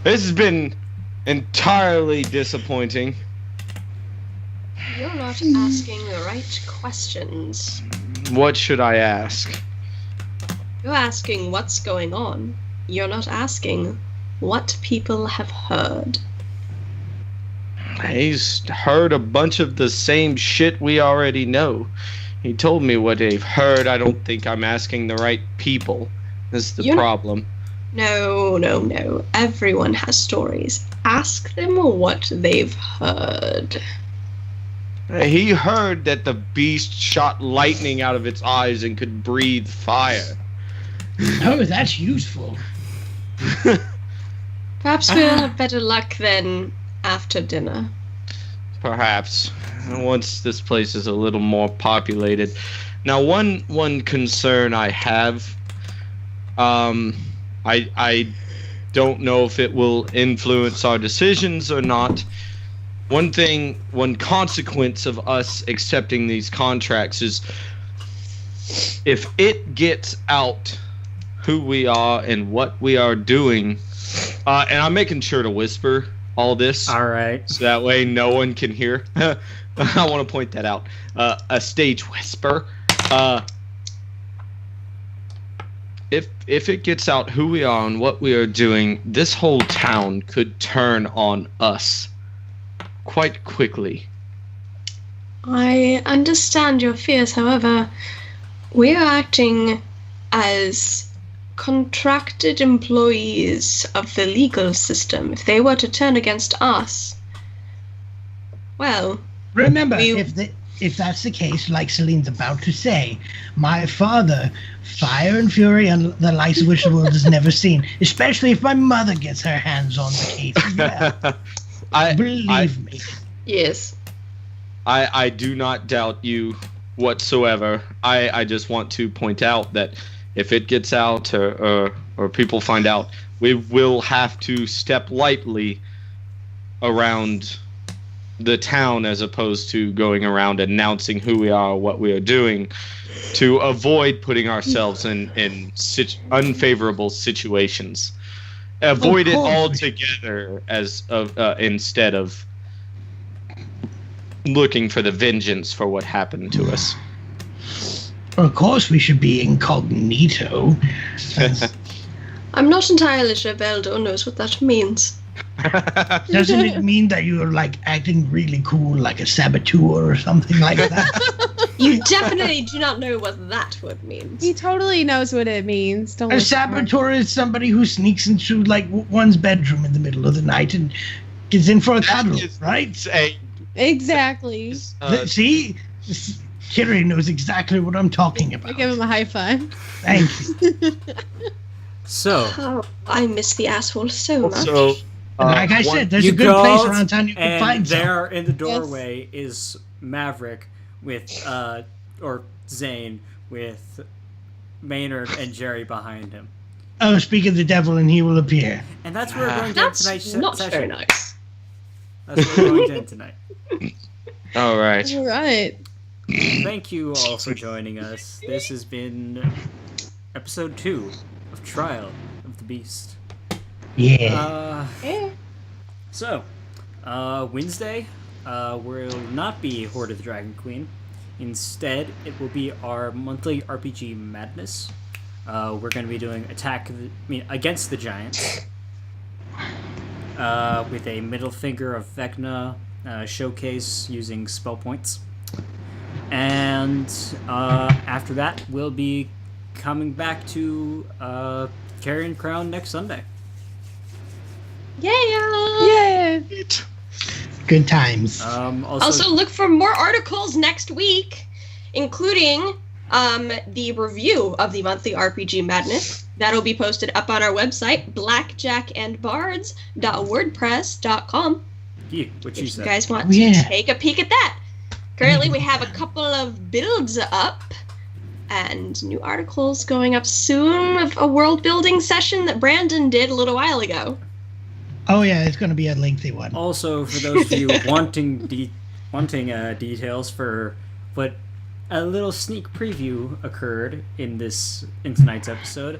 This has been entirely disappointing. You're not asking the right questions. What should I ask? You're asking what's going on. You're not asking what people have heard. He's heard a bunch of the same shit we already know. He told me what they've heard. I don't think I'm asking the right people. That's the problem. No. Everyone has stories. Ask them what they've heard. He heard that the beast shot lightning out of its eyes and could breathe fire. Oh, that's useful. Perhaps we'll have better luck then after dinner. Perhaps. Once this place is a little more populated. Now, one concern I have, I don't know if it will influence our decisions or not. One consequence of us accepting these contracts is if it gets out who we are and what we are doing, and I'm making sure to whisper all this. All right. So that way no one can hear. I want to point that out. A stage whisper. If it gets out who we are and what we are doing, this whole town could turn on us quite quickly. I understand your fears, however, we are acting as contracted employees of the legal system. If they were to turn against us, well... Remember, if that's the case, like Celine's about to say, my father, fire and fury and the likes of which the world has never seen, especially if my mother gets her hands on the case as well. Believe me. Yes. I do not doubt you whatsoever. I just want to point out that if it gets out or people find out, we will have to step lightly around the town as opposed to going around announcing who we are, what we are doing, to avoid putting ourselves in unfavorable situations. avoid it course. altogether instead of looking for the vengeance for what happened to us. Well, of course, we should be incognito. I'm not entirely sure Veldo knows what that means. Doesn't it mean that you're like acting really cool, like a saboteur or something like that? You definitely do not know what that word means. He totally knows what it means. Don't A listen to him. saboteur is somebody who sneaks into like one's bedroom in the middle of the night and gets in for a cuddle, right? Exactly. See, Kiri knows exactly what I'm talking I about. give him a high five. Thank you. So, Oh, I miss the asshole so much. So, Like I said, there's you a good place go around town you can and find some. there in the doorway is Maverick with, or Zane with Maynard and Jerry behind him. Oh, speak of the devil and he will appear. And that's where we're going to end That's tonight's not session. very nice. That's where we're going to end tonight. all right. All right. Thank you all for joining us. This has been episode 2 of Trial of the Beast. Yeah. So, Wednesday will not be Horde of the Dragon Queen. Instead, it will be our monthly RPG Madness. We're going to be doing Against the Giants with a middle finger of Vecna showcase using spell points. And after that, we'll be coming back to Carrion Crown next Sunday. Yeah. Yeah. Good times. Also, look for more articles next week, including the review of the monthly RPG Madness. That'll be posted up on our website, blackjackandbards.wordpress.com. Yeah, what you If you said. guys want Oh, yeah. to take a peek at that. Currently, we have a couple of builds up and new articles going up soon of a world building session that Brandon did a little while ago. Oh yeah, it's going to be a lengthy one. Also, for those of you wanting details for what a little sneak preview occurred in tonight's episode,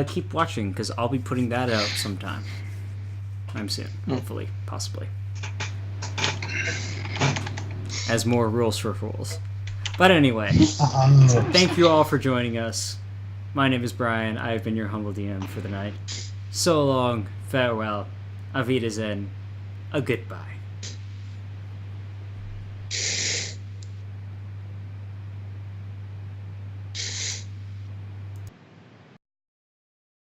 keep watching because I'll be putting that out sometime. Soon, hopefully, possibly, as more rules for fools. But anyway, Oh. thank you all for joining us. My name is Brian. I have been your humble DM for the night. So long, farewell, Auf Wiedersehen, a goodbye.